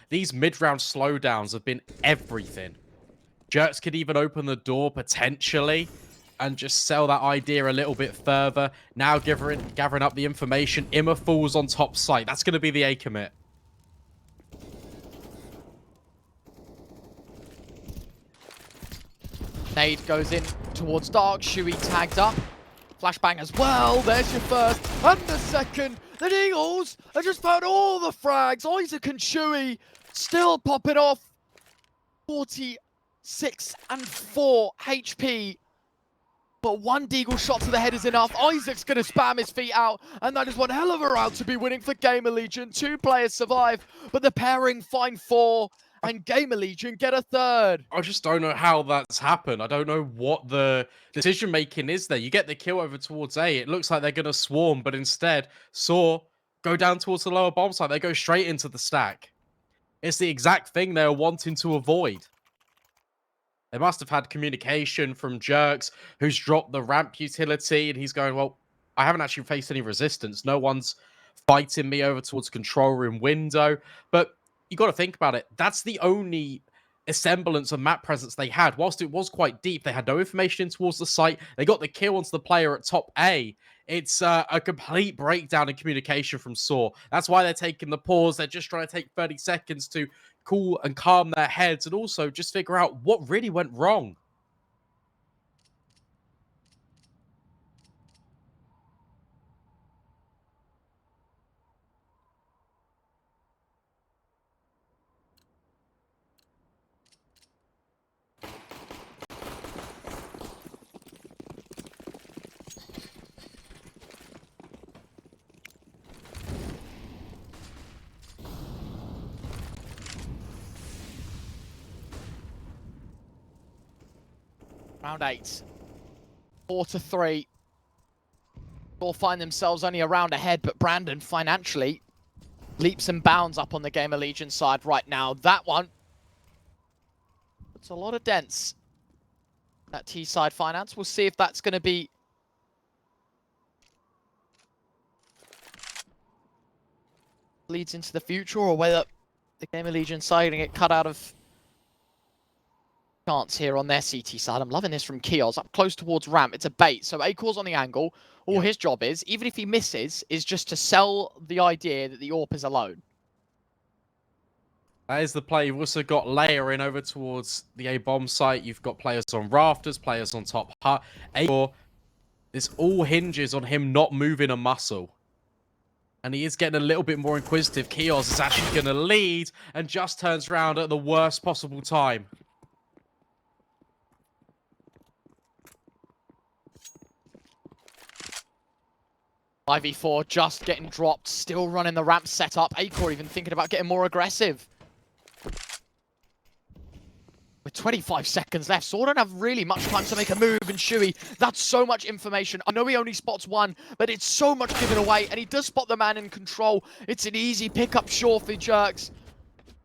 these mid-round slowdowns have been everything. Jerks could even open the door potentially and just sell that idea a little bit further. Now gathering up the information. Imma falls on top site. That's going to be the A commit. Nade goes in towards Dark. Shui tagged up. Flashbang as well. There's your first and the second. The Eagles have just found all the frags. Isaac and Shui still popping off. 46 and 4 HP. But one Deagle shot to the head is enough. Isaac's going to spam his feet out. And that is one hell of a round to be winning for Gamerlegion. 2 players survive, but the pairing find 4. And Gamerlegion get a third. I just don't know how that's happened. I don't know what the decision-making is there. You get the kill over towards A. It looks like they're going to swarm, but instead, Saw go down towards the lower bomb site. They go straight into the stack. It's the exact thing they were wanting to avoid. They must have had communication from Jerks, who's dropped the ramp utility, and he's going, well, I haven't actually faced any resistance. No one's fighting me over towards control room window. But you got to think about it. That's the only semblance of map presence they had. Whilst it was quite deep, they had no information in towards the site. They got the kill onto the player at top A. It's a complete breakdown in communication from Saw. That's why they're taking the pause. They're just trying to take 30 seconds to cool and calm their heads and also just figure out what really went wrong. Round 8. 4-3. All find themselves only a round ahead, but Brandon financially leaps and bounds up on the Gamerlegion side right now. That one puts a lot of dents. That T-side finance. We'll see if that's going to be leads into the future or whether the Gamerlegion side are going to get cut out of chance here on their CT side. I'm loving this from Kios up close towards ramp. It's a bait, so Acor's on the angle. All his job is, even if he misses, is just to sell the idea that the AWP is alone. That is the play. You've also got layering over towards the A-bomb site. You've got players on rafters, players on top hut. Acor, this all hinges on him not moving a muscle. And he is getting a little bit more inquisitive. Kios is actually going to lead and just turns around at the worst possible time. 5v4 just getting dropped, still running the ramp setup. Acor even thinking about getting more aggressive. With 25 seconds left, Saw don't have really much time to make a move, and Shuey, that's so much information. I know he only spots one, but it's so much given away, and he does spot the man in control. It's an easy pickup, sure, for Jerks.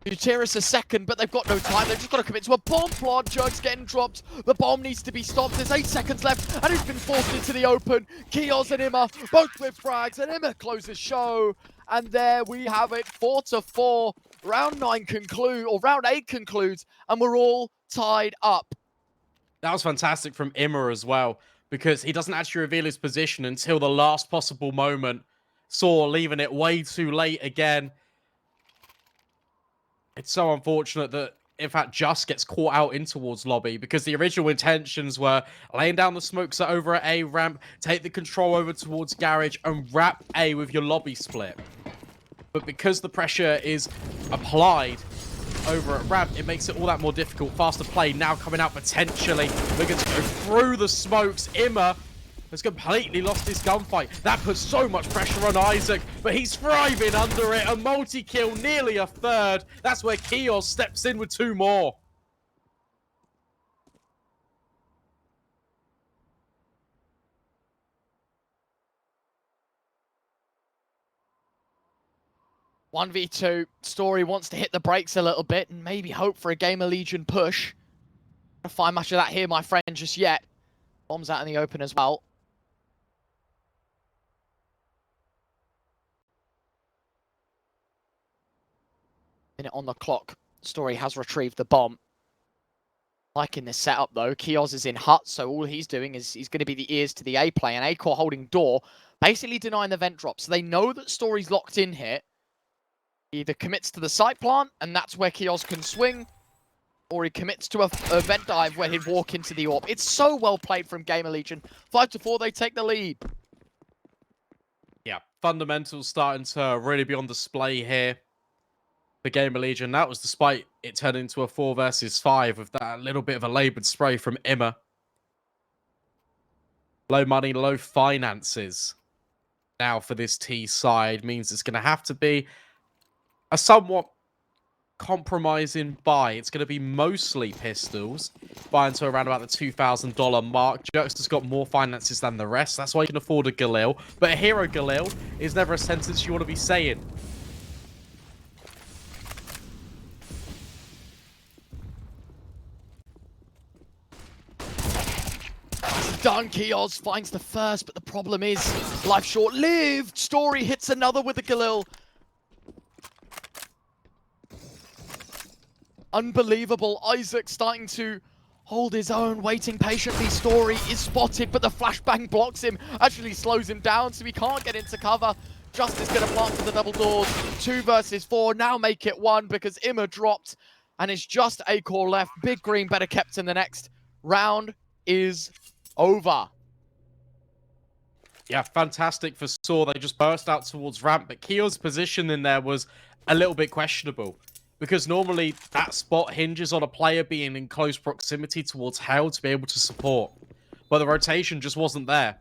Uterus a second, but they've got no time. They've just got to commit to a bomb plot. Jerks getting dropped. The bomb needs to be stopped. There's 8 seconds left, and he's been forced into the open. Kios and Imma, both with frags, and Imma closes show. And there we have it, 4-4. Round 8 concludes, and we're all tied up. That was fantastic from Imma as well, because he doesn't actually reveal his position until the last possible moment. Saw leaving it way too late again. It's so unfortunate that, in fact, Just gets caught out in towards lobby, because the original intentions were laying down the smokes over at A ramp, take the control over towards garage, and wrap A with your lobby split. But because the pressure is applied over at ramp, it makes it all that more difficult. Faster play now coming out potentially. Looking to go through the smokes. Imma has completely lost his gunfight. That puts so much pressure on Isaac, but he's thriving under it. A multi-kill, nearly a third. That's where Kios steps in with 2 more. One v 2. Story wants to hit the brakes a little bit and maybe hope for a Gamerlegion push. Not find much of that here, my friend, just yet. Bombs out in the open as well. Minute on the clock. Story has retrieved the bomb. Liking this setup though. Kios is in hut, so all he's doing is he's going to be the ears to the A play, and Acor holding door, basically denying the vent drop. So they know that Story's locked in here. He either commits to the site plant, and that's where Kios can swing, or he commits to a vent dive where he'd walk into the AWP. It's so well played from Gamerlegion. 5-4, they take the lead. Yeah, fundamentals starting to really be on display here for Gamerlegion. That was despite it turning into a 4 versus 5 with that little bit of a laboured spray from Imma. Low money, low finances now for this T side means it's going to have to be a somewhat compromising buy. It's going to be mostly pistols, buying to around about the $2,000 mark. Jerks has got more finances than the rest. That's why you can afford a Galil. But a hero Galil is never a sentence you want to be saying. Done. Kios finds the first, but the problem is life short-lived. Story hits another with a Galil. Unbelievable. Isaac starting to hold his own, waiting patiently. Story is spotted, but the flashbang blocks him, actually slows him down, so he can't get into cover. Justice going to plant for the double doors. 2 versus 4, now make it 1 because Imma dropped, and it's just Acor left. Big Green better kept in the next round is over. Yeah, fantastic for Saw. They just burst out towards ramp, but Keo's position in there was a little bit questionable. Because normally that spot hinges on a player being in close proximity towards Hale to be able to support. But the rotation just wasn't there.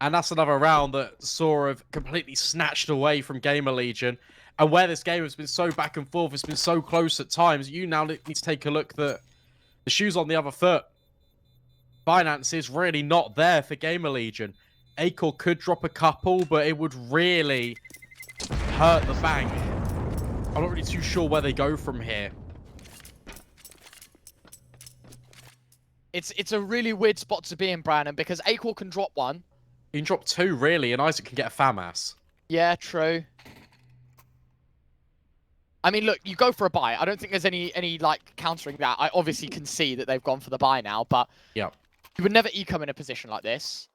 And that's another round that Saw have completely snatched away from Gamerlegion. And where this game has been so back and forth, it's been so close at times, you now need to take a look that the shoe's on the other foot. Finance is really not there for Gamerlegion. Acor could drop a couple, but it would really hurt the bank. I'm not really too sure where they go from here. It's a really weird spot to be in, Brandon, because Acor can drop 1. He can drop 2, really, and Isaac can get a FAMAS. Yeah, true. I mean, look, you go for a buy. I don't think there's any like countering that. I obviously can see that they've gone for the buy now, but yeah, you would never eco in a position like this.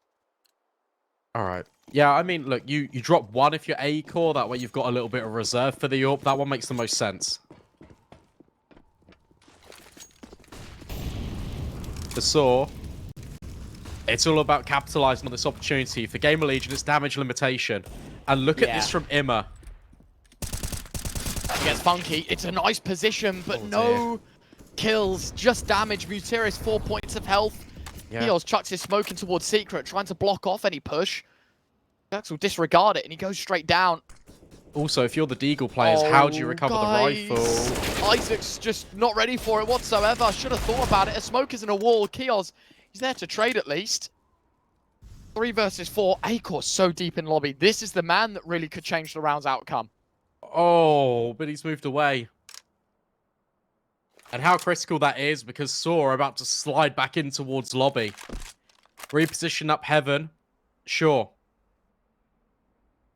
All right. Yeah, I mean, look, you drop 1 if you're Acor. That way you've got a little bit of reserve for the AWP. That one makes the most sense. For Saw, it's all about capitalizing on this opportunity. For Gamerlegion, it's damage limitation. And look at this from Imma. He gets funky. It's a nice position, but no kills, just damage. Mutiris 4 points of health. Yeah. Eos chucks his smoke in towards Secret, trying to block off any push. Jax will disregard it, and he goes straight down. Also, if you're the Deagle players, how do you recover the rifle? Isaac's just not ready for it whatsoever. Should have thought about it. A smoke isn't a wall. Keos, he's there to trade at least. 3 versus 4. Acor so deep in lobby. This is the man that really could change the round's outcome. Oh, but he's moved away. And how critical that is, because Saw are about to slide back in towards lobby. Reposition up heaven. Sure.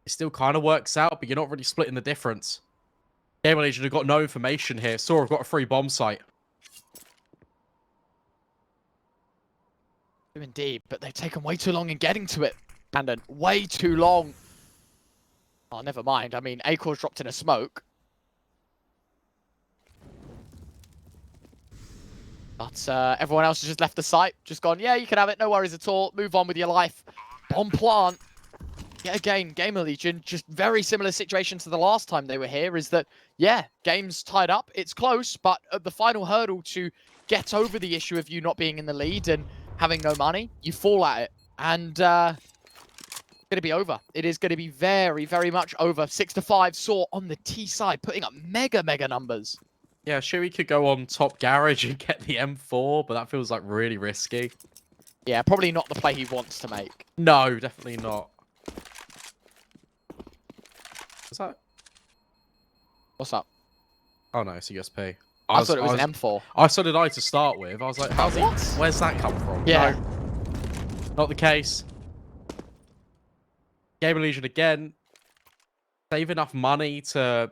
It still kind of works out, but you're not really splitting the difference. Gamerlegion have got no information here. Saw have got a free bomb site. Indeed, but they've taken way too long in getting to it, Brandon. Way too long. Oh, never mind. I mean, Acor's dropped in a smoke. But everyone else has just left the site. Just gone, yeah, you can have it. No worries at all. Move on with your life. Bomb plant. Yet again, Gamerlegion, just very similar situation to the last time they were here, is that, yeah, game's tied up. It's close, but at the final hurdle to get over the issue of you not being in the lead and having no money, you fall at it. And it's going to be over. It is going to be very, very much over. 6-5, Saw on the T side, putting up mega numbers. Yeah, sure, he could go on top garage and get the M4, but that feels like really risky. Yeah, probably not the play he wants to make. No, definitely not. Is that? What's up? Oh no, it's USP. I thought it was an M4. I so did I to start with. I was like, how's what? Where's that come from? Yeah. No, not the case. Gamerlegion again. Save enough money to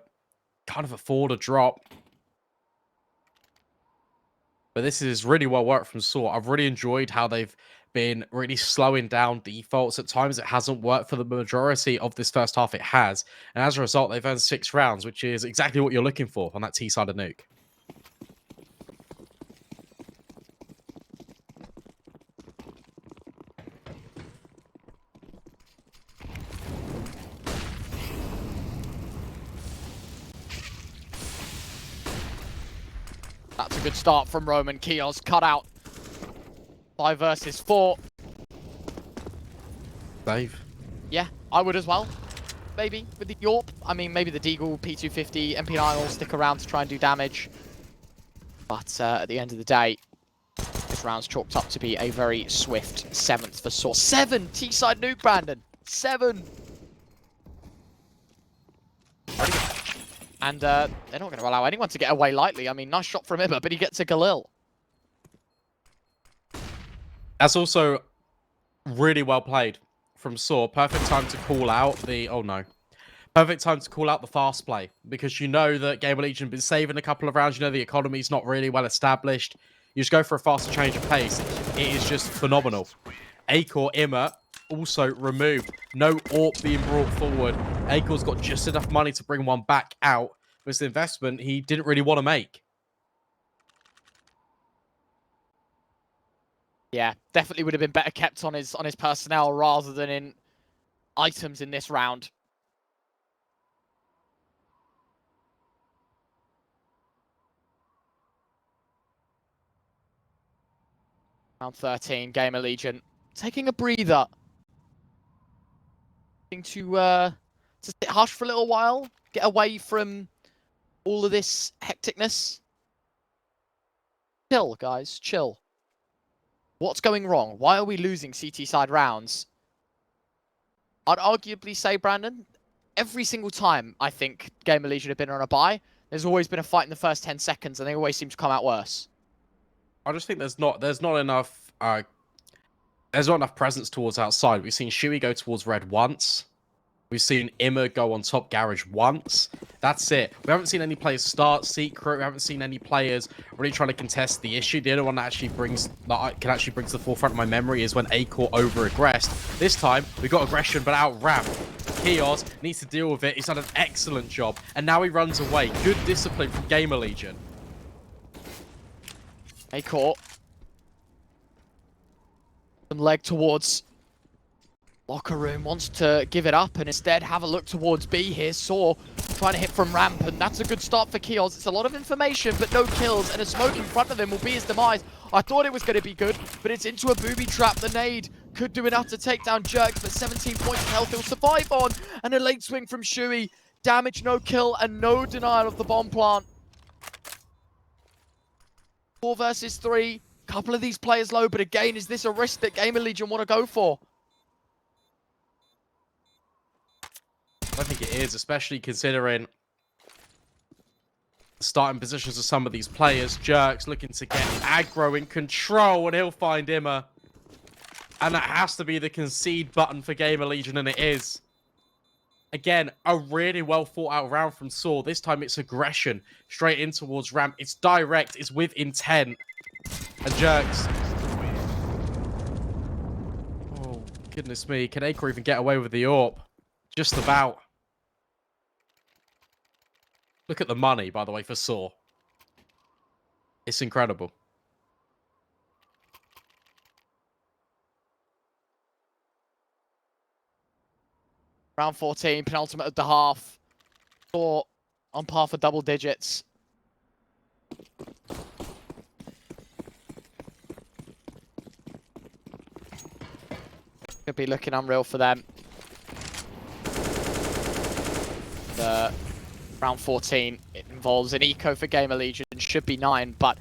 kind of afford a drop. But this is really well worked from Saw. I've really enjoyed how they've been really slowing down defaults. At times it hasn't worked. For the majority of this first half it has. And as a result, they've earned 6 rounds, which is exactly what you're looking for on that T side of nuke. That's a good start from Roman. Keos cut out. 5 versus 4. Dave? Yeah, I would as well. Maybe with the Yorp. I mean, maybe the Deagle, P250, MP9 will stick around to try and do damage. But at the end of the day, this round's chalked up to be a very swift 7th for Saw. 7 T-side nuke, Brandon. 7. And they're not going to allow anyone to get away lightly. I mean, nice shot from Imma, but he gets a Galil. That's also really well played from Saw. Perfect time to call out the... Oh, no. Perfect time to call out the fast play, because you know that Gamerlegion have been saving a couple of rounds. You know the economy's not really well established. You just go for a faster change of pace. It is just phenomenal. Acor Immer also removed. No AWP being brought forward. Acor's got just enough money to bring one back out. But it's an investment he didn't really want to make. Yeah, definitely would have been better kept on his personnel rather than in items in this round. Round 13, Gamerlegion taking a breather. To sit hush for a little while, get away from all of this hecticness. Chill, guys, chill. What's going wrong? Why are we losing CT side rounds? I'd arguably say, Brandon, every single time I think Gamerlegion have been on a bye, there's always been a fight in the first 10 seconds, and they always seem to come out worse. I just think there's not enough presence towards outside. We've seen Shuey go towards red once. We've seen Immer go on top garage once. That's it. We haven't seen any players start secret. We haven't seen any players really trying to contest the issue. The only one that I can actually bring to the forefront of my memory is when Acor over-aggressed. This time, we got aggression, but out ramp. Kios needs to deal with it. He's done an excellent job. And now he runs away. Good discipline from Gamerlegion. Acor. Some leg towards locker room, wants to give it up and instead have a look towards B here. Saw trying to hit from ramp, and that's a good start for Kios. It's a lot of information, but no kills, and a smoke in front of him will be his demise. I thought it was going to be good, but it's into a booby trap. The nade could do enough to take down Jerks, but 17 points of health he'll survive on, and a late swing from Shuey. Damage, no kill, and no denial of the bomb plant. 4 versus 3. Couple of these players low, but again, is this a risk that Gamerlegion want to go for? I think it is, especially considering the starting positions of some of these players. Jerks looking to get aggro in control, and he'll find Immer. And that has to be the concede button for Gamerlegion, and it is. Again, a really well thought out round from Saw. This time it's aggression straight in towards ramp. It's direct, it's with intent. And Jerks. Oh, goodness me. Can Acor even get away with the AWP? Just about. Look at the money, by the way, for Saw. It's incredible. Round 14, penultimate of the half. Saw on par for double digits. Could be looking unreal for them. The round 14, it involves an eco for Gamerlegion. Should be 9, but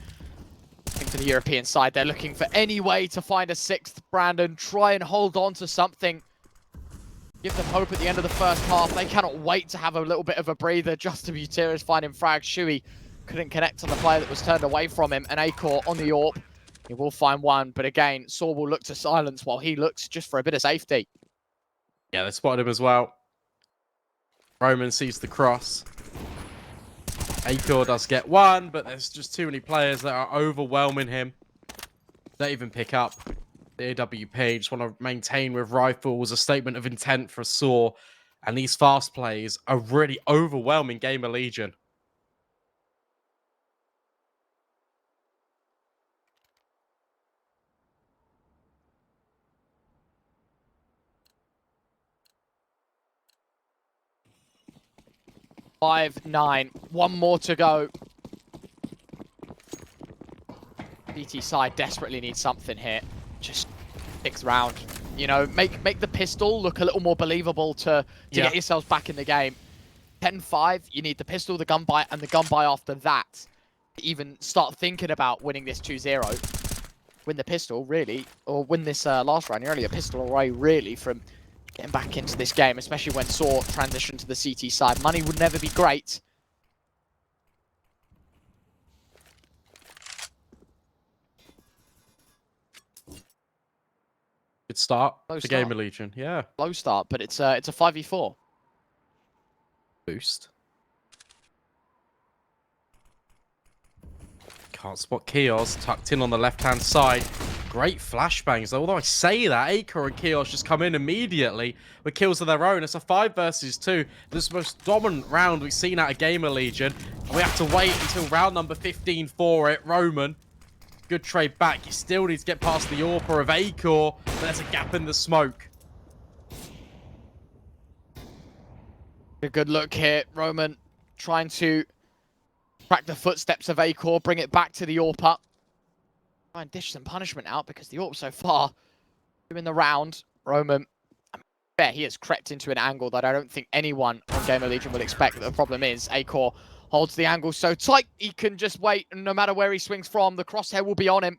I think for the European side, they're looking for any way to find a 6th. Brandon, try and hold on to something. Give them hope at the end of the first half. They cannot wait to have a little bit of a breather. Justin Buteris finding frag. Shuey couldn't connect on the player that was turned away from him. And Acor on the AWP. He will find one, but again, Saw will look to silence while he looks just for a bit of safety. Yeah, they spotted him as well. Roman sees the cross. Acor does get one, but there's just too many players that are overwhelming him. Don't even pick up the AWP. Just want to maintain with rifles. A statement of intent for Saw. And these fast plays are really overwhelming Gamerlegion. Five, 9. One more to go. BT side desperately needs something here. Just 6th round. You know, make the pistol look a little more believable to get yourselves back in the game. 10-5, you need the pistol, the gun buy, and the gun buy after that to even start thinking about winning this 2-0. Win the pistol, really, or win this last round. You're only a pistol away, really, from getting back into this game, especially when Saw transitioned to the CT side. Money would never be great. Good start Low to start. Gamerlegion, yeah. Low start, but it's a 5v4. Boost. Can't spot Kios, tucked in on the left-hand side. Great flashbangs, though. Although I say that, Acre and Kios just come in immediately with kills of their own. It's a 5 versus 2. This is the most dominant round we've seen out of Gamerlegion. And we have to wait until round number 15 for it. Roman, good trade back. You still need to get past the AWP of Acre, but there's a gap in the smoke. A good look here. Roman trying to track the footsteps of Acre, bring it back to the AWP. Try and dish some punishment out because the AWP so far in the round. Roman, he has crept into an angle that I don't think anyone on Gamerlegion will expect. The problem is Acre holds the angle so tight he can just wait, and no matter where he swings from, the crosshair will be on him.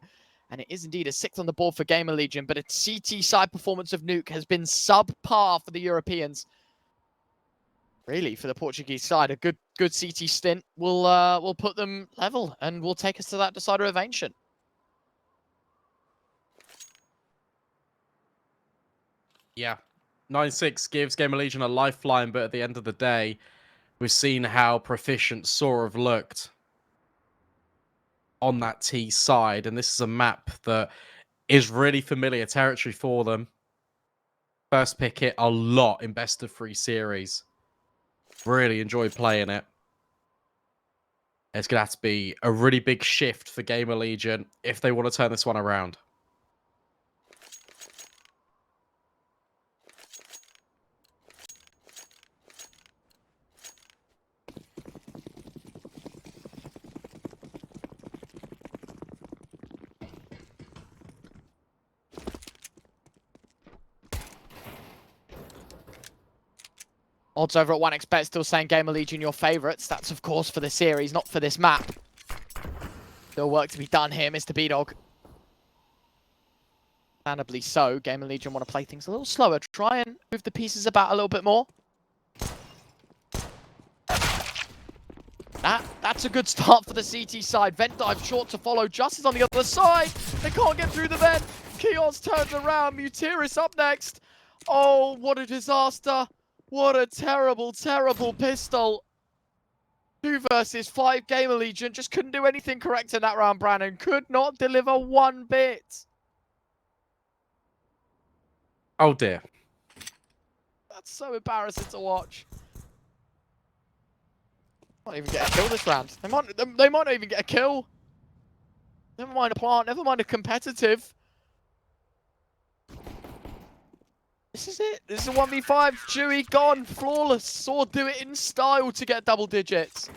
And it is indeed a 6th on the board for Gamerlegion, but a CT side performance of Nuke has been subpar for the Europeans. Really, for the Portuguese side, a good CT stint will put them level and will take us to that decider of Ancient. Yeah, 9-6 gives Gamerlegion a lifeline, but at the end of the day, we've seen how proficient Saw have looked on that T side, and this is a map that is really familiar territory for them. First pick it a lot in best of 3 series. Really enjoyed playing it. It's going to have to be a really big shift for Gamerlegion if they want to turn this one around. Odds over at 1xBet still saying Gamerlegion your favourites. That's, of course, for the series, not for this map. Still work to be done here, Mr. B-Dog. Understandably so. Gamerlegion want to play things a little slower. Try and move the pieces about a little bit more. That's a good start for the CT side. Vent dive short to follow. Justice on the other side. They can't get through the vent. Kios turns around. Mutiris up next. Oh, what a disaster. What a terrible, terrible pistol. 2 versus 5 Gamerlegion. Just couldn't do anything correct in that round, Brandon. Could not deliver one bit. Oh, dear. That's so embarrassing to watch. Might even get a kill this round. They might not even get a kill. Never mind a plant. Never mind a competitive. This is it. This is a 1v5. Chewy gone. Flawless. Saw do it in style to get double digits.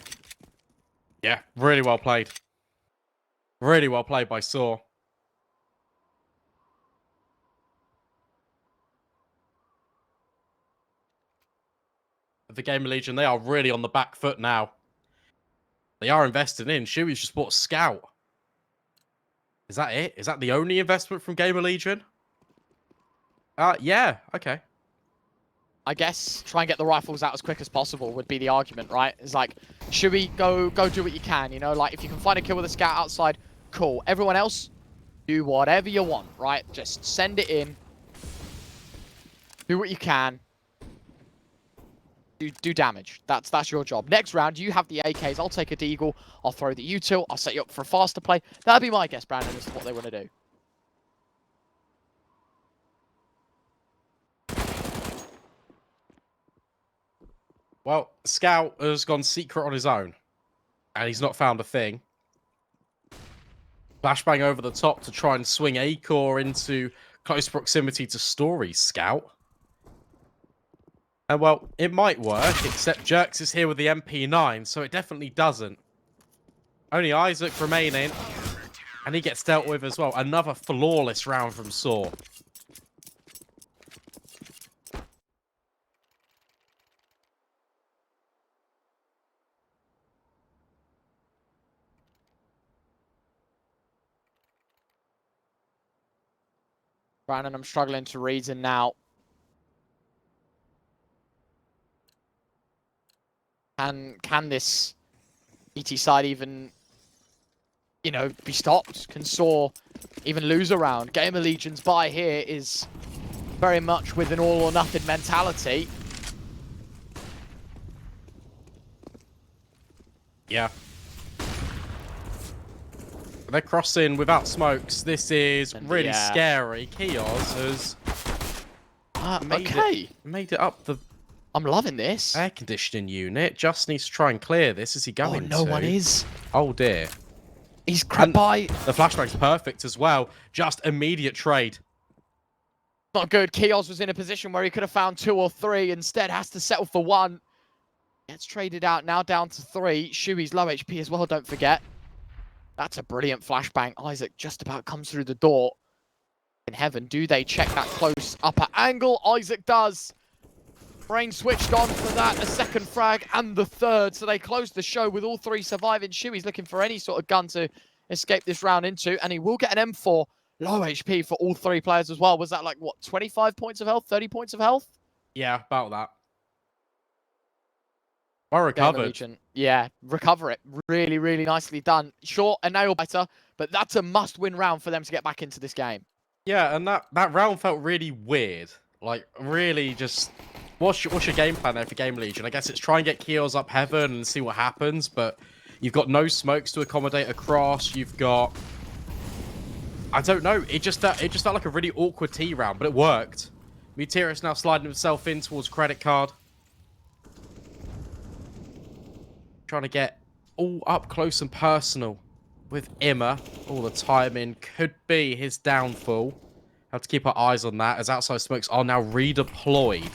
Yeah, really well played. Really well played by Saw. The Gamerlegion, they are really on the back foot now. They are investing in. Chewy's just bought Scout. Is that it? Is that the only investment from Gamerlegion? Yeah, okay. I guess try and get the rifles out as quick as possible would be the argument, right? It's like, should we go do what you can, you know? Like, if you can find a kill with a scout outside, cool. Everyone else, do whatever you want, right? Just send it in. Do what you can. Do damage. That's your job. Next round, you have the AKs. I'll take a Deagle. I'll throw the util. I'll set you up for a faster play. That'd be my guess, Brandon, as to what they want to do. Well, Scout has gone secret on his own, and he's not found a thing. Flashbang over the top to try and swing Acre into close proximity to Story. Scout. And well, it might work, except Jerks is here with the MP9, so it definitely doesn't. Only Isaac remaining, and he gets dealt with as well. Another flawless round from Saw. Brandon, I'm struggling to reason now. Can this ET side even, you know, be stopped? Can Saw even lose a round? Gamerlegion's buy here is very much with an all or nothing mentality. Yeah. They're crossing without smokes. This is really scary. Kios has made it up the I'm loving this. air conditioning unit. Just needs to try and clear this. Is he going to? No one is. Oh, dear. He's crept by. The flashbang's perfect as well. Just immediate trade. Not good. Kios was in a position where he could have found 2 or 3. Instead, has to settle for 1. Gets traded out. Now down to 3. Shui's low HP as well, don't forget. That's a brilliant flashbang. Isaac just about comes through the door. In heaven, do they check that close upper angle? Isaac does. Brain switched on for that. A second frag and the third. So they close the show with all 3 surviving. Shui's looking for any sort of gun to escape this round into. And he will get an M4. Low HP for all 3 players as well. Was that like, what, 25 points of health? 30 points of health? Yeah, about that. Well recovered. Yeah, recover it. Really, really nicely done. Sure, a nail biter, but that's a must-win round for them to get back into this game. Yeah, and that round felt really weird. Like, really just... What's your game plan there for Gamerlegion? I guess it's try and get Kios up heaven and see what happens, but you've got no smokes to accommodate across. You've got... I don't know. It just felt like a really awkward T round, but it worked. Muterius now sliding himself in towards credit card. Trying to get all up close and personal with Imma. All the timing could be his downfall. Have to keep our eyes on that as outside smokes are now redeployed.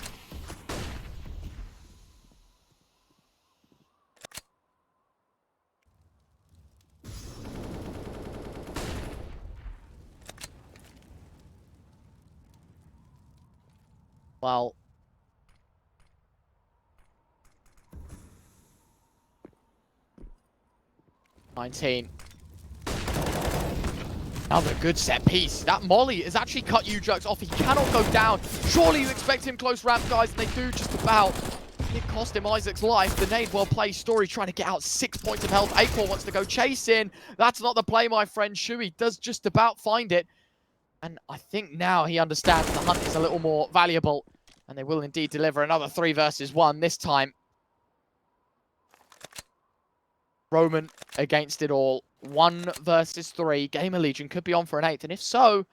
Well, $19. Another good set piece. That Molly has actually cut U-Jerks off. He cannot go down. Surely you expect him close ramp, guys, and they do just about. It cost him Isaac's life. The nade well played. Story trying to get out 6 points of health. Acorn wants to go chasing. That's not the play, my friend. Shui does just about find it. And I think now he understands the hunt is a little more valuable. And they will indeed deliver another 3 versus 1 this time. Roman against it all. 1 versus 3. Gamerlegion could be on for an 8th. And if so,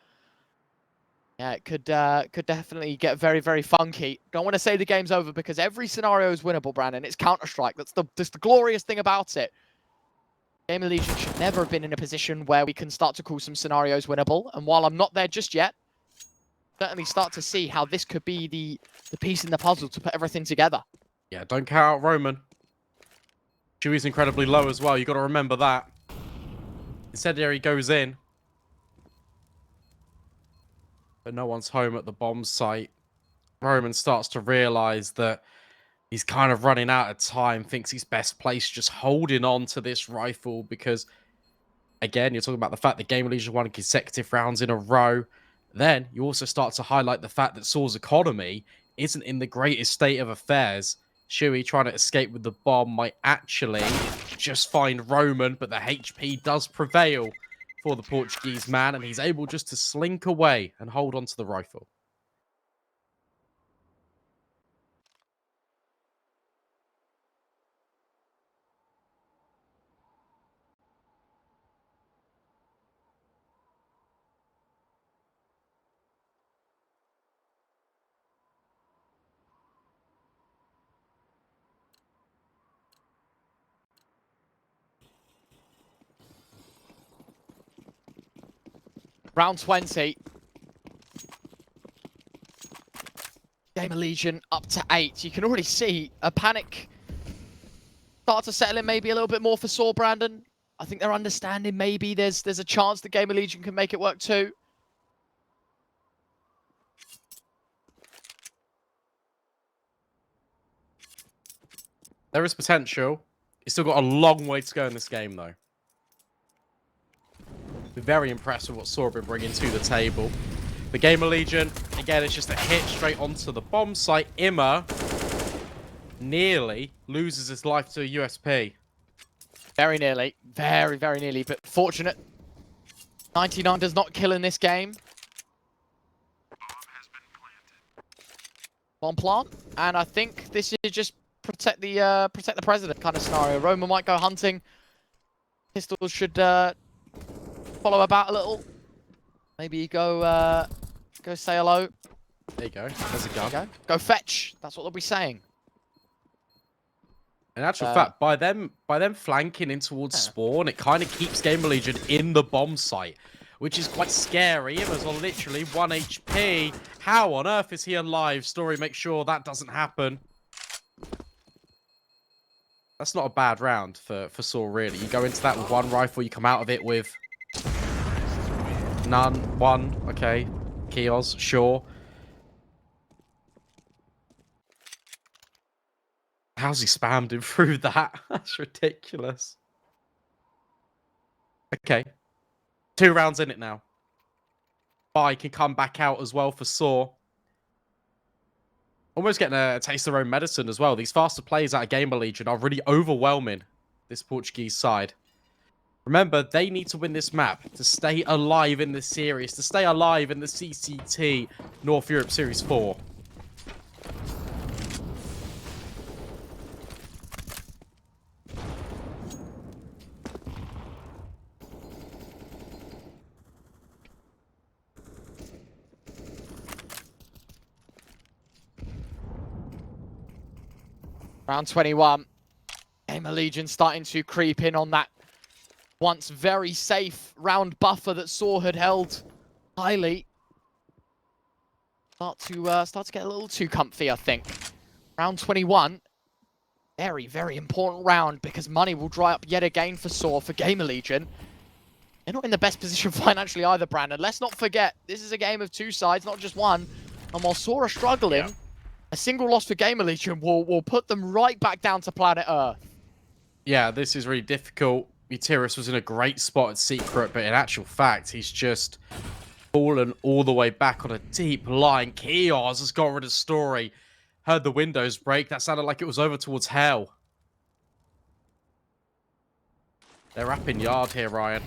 yeah, it could definitely get very, very funky. Don't want to say the game's over because every scenario is winnable, Brandon. It's Counter-Strike. That's the glorious thing about it. Gamerlegion should never have been in a position where we can start to call some scenarios winnable. And while I'm not there just yet, certainly start to see how this could be the piece in the puzzle to put everything together. Yeah, don't count out Roman. Chewy's incredibly low as well. You got to remember that. Incendiary goes in. But no one's home at the bomb site. Roman starts to realize that he's kind of running out of time. Thinks he's best placed just holding on to this rifle because, again, you're talking about the fact that Gamerlegion won consecutive rounds in a row. Then you also start to highlight the fact that Saul's economy isn't in the greatest state of affairs. Shui trying to escape with the bomb might actually just find Roman, but the HP does prevail for the Portuguese man, and he's able just to slink away and hold on to the rifle. Round 20. Gamerlegion up to 8. You can already see a panic start to settle in maybe a little bit more for Saw, Brandon. I think they're understanding maybe there's a chance that Gamerlegion can make it work too. There is potential. He's still got a long way to go in this game, though. We're very impressed with what Saw been bringing to the table. The Gamerlegion, again, it's just a hit straight onto the bomb site. Imma nearly loses his life to a USP. Very nearly. Very, very nearly, but fortunate. 99 does not kill in this game. Bomb plant. And I think this is just protect the president kind of scenario. Roman might go hunting. Pistols should follow about a little. Maybe go say hello. There you go. There's a gun. Go fetch. That's what they'll be saying. In actual fact, by them flanking in towards spawn, it kind of keeps Gamerlegion in the bomb site, which is quite scary. It was on literally 1 HP. How on earth is he alive? Story, make sure that doesn't happen. That's not a bad round for Saw, really. You go into that with 1 rifle, you come out of it with none, 1. Okay, Kios, sure. How's he spammed him through that? That's ridiculous. Okay. 2 rounds in it now. Spy can come back out as well for Saw. Almost getting a taste of their own medicine as well. These faster players out of Gamerlegion are really overwhelming this Portuguese side. Remember, they need to win this map to stay alive in this series, to stay alive in the CCT North Europe Series 4. Round 21. Gamerlegion starting to creep in on that once very safe round buffer that Saw had held highly. Start to get a little too comfy, I think. Round 21. Very, very important round because money will dry up yet again for Saw, for Gamerlegion. They're not in the best position financially either, Brandon. Let's not forget, this is a game of 2 sides, not just one. And while Saw are struggling, a single loss for Gamerlegion will put them right back down to planet Earth. Yeah, this is really difficult. Utiris was in a great spot at Secret, but in actual fact, he's just fallen all the way back on a deep line. Kios has got rid of Story. Heard the windows break. That sounded like it was over towards hell. They're wrapping yard here, Ryan.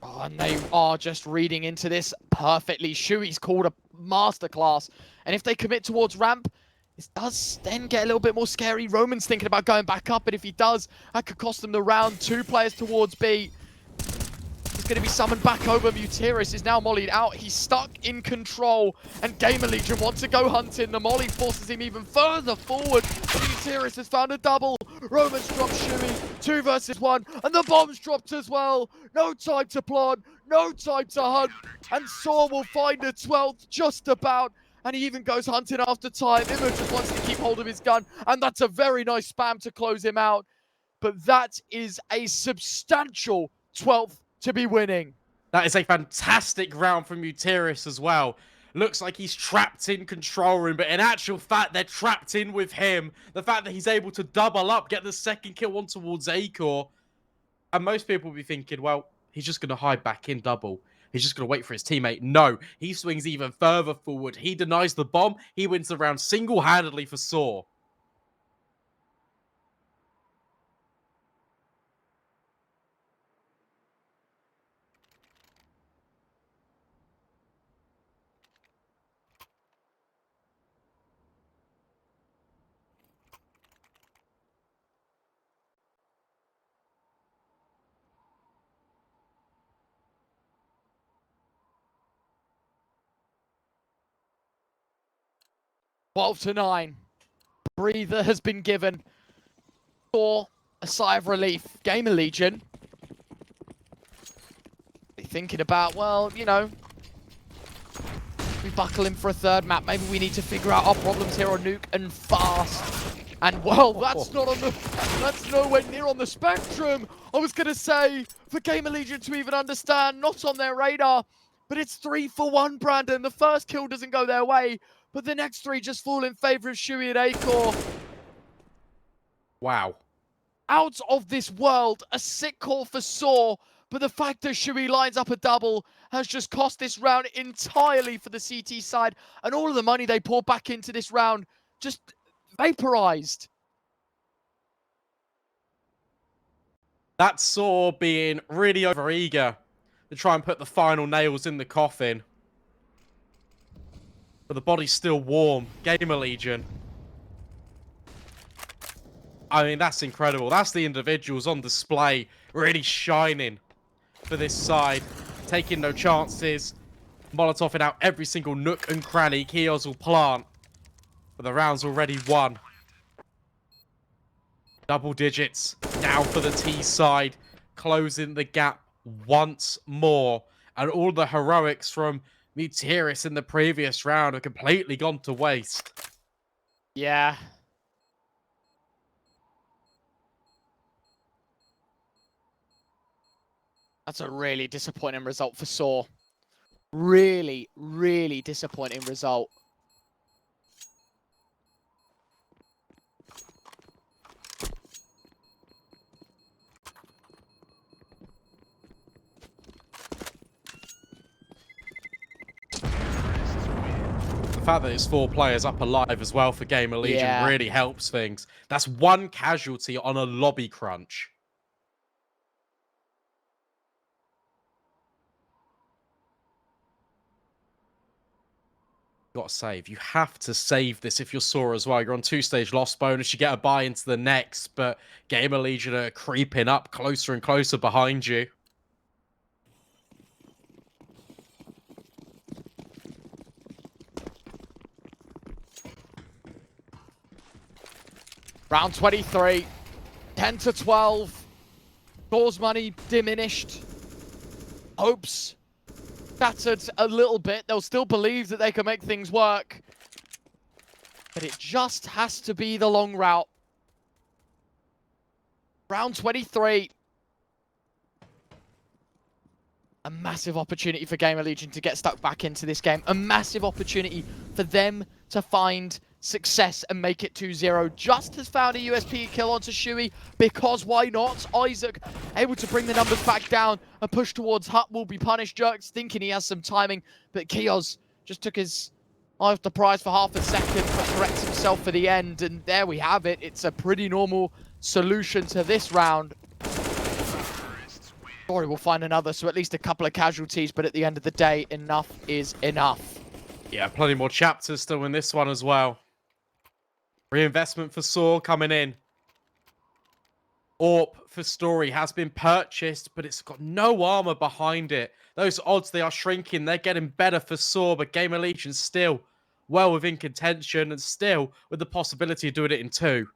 Oh, and they are just reading into this perfectly. Shui's called a masterclass. And if they commit towards ramp, it does then get a little bit more scary. Roman's thinking about going back up, and if he does, that could cost them the round. 2 players towards B. He's going to be summoned back over. Utiris is now mollied out. He's stuck in control, and Gamerlegion wants to go hunting. The molly forces him even further forward. Utiris has found a double. Roman's dropped Shui. 2 versus 1, and the bomb's dropped as well. No time to plant, no time to hunt, and Saw will find a 12th just about. And he even goes hunting after time. Immo just wants to keep hold of his gun. And that's a very nice spam to close him out. But that is a substantial 12th to be winning. That is a fantastic round from Utiris as well. Looks like he's trapped in control room, but in actual fact, they're trapped in with him. The fact that he's able to double up, get the 2nd kill on towards Acor. And most people will be thinking, well, he's just going to hide back in double. He's just going to wait for his teammate. No, he swings even further forward. He denies the bomb. He wins the round single-handedly for Saw. Twelve to 9. Breather has been given. For a sigh of relief. Gamerlegion. Thinking about, well, you know, we buckle in for a 3rd map. Maybe we need to figure out our problems here on Nuke and fast. And well, that's nowhere near on the spectrum. I was gonna say for Gamerlegion to even understand, not on their radar. But it's 3 for 1, Brandon. The first kill doesn't go their way, but the next 3 just fall in favor of Shui and Acor. Wow. Out of this world, a sick call for Saw, but the fact that Shui lines up a double has just cost this round entirely for the CT side, and all of the money they pour back into this round just vaporized. That Saw being really overeager to try and put the final nails in the coffin. But the body's still warm. Gamerlegion. I mean, that's incredible. That's the individuals on display, really shining for this side. Taking no chances. Molotoving out every single nook and cranny Kios will plant. But the round's already won. Double digits now for the T side. Closing the gap once more. And all the heroics from Muteris in the previous round have completely gone to waste. Yeah. That's a really disappointing result for Saw. Really, really disappointing result. The fact that it's 4 players up alive as well for Gamerlegion really helps things. That's 1 casualty on a lobby crunch. Got to save. You have to save this if you're Saw as well. You're on 2-stage loss bonus. You get a buy into the next, but Gamerlegion are creeping up closer and closer behind you. Round 23, 10 to 12. Saw's money diminished. Hopes shattered a little bit. They'll still believe that they can make things work. But it just has to be the long route. Round 23. A massive opportunity for Gamerlegion to get stuck back into this game. A massive opportunity for them to find success and make it 2-0. Just has found a USP kill onto Shui, because why not? Isaac able to bring the numbers back down and push towards Hut will be punished. Jerks thinking he has some timing, but Kios just took his eye off the prize for half a second, but corrects himself for the end, and there we have it. It's a pretty normal solution to this round. Sorry, we'll find another, so at least a couple of casualties, but at the end of the day, enough is enough. Yeah, plenty more chapters still in this one as well. Reinvestment for Saw coming in. AWP for Story has been purchased, but it's got no armor behind it. Those odds, they are shrinking. They're getting better for Saw, but Gamerlegion still well within contention and still with the possibility of doing it in 2.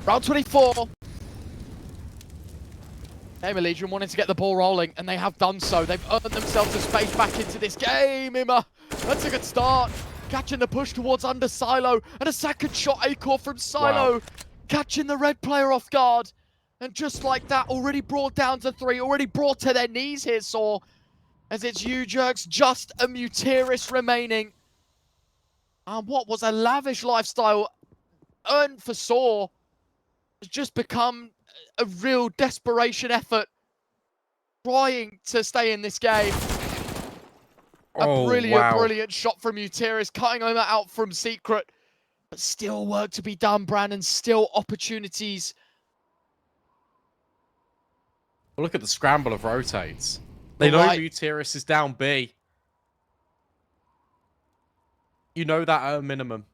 Round 24. Gamerlegion wanting to get the ball rolling, and they have done so. They've earned themselves a space back into this game. Imma, that's a good start. Catching the push towards under Silo, and a second shot Acor from Silo. Wow. Catching the red player off guard. And just like that, already brought down to 3, already brought to their knees here, Saw. As it's you, Jerks, just a Muteris remaining. And what was a lavish lifestyle earned for Saw has just become a real desperation effort trying to stay in this game. A brilliant shot from Muteris, cutting him out from Secret. But still work to be done, Brandon. Still opportunities. Look at the scramble of rotates. They know Muteris is down B. You know that at a minimum.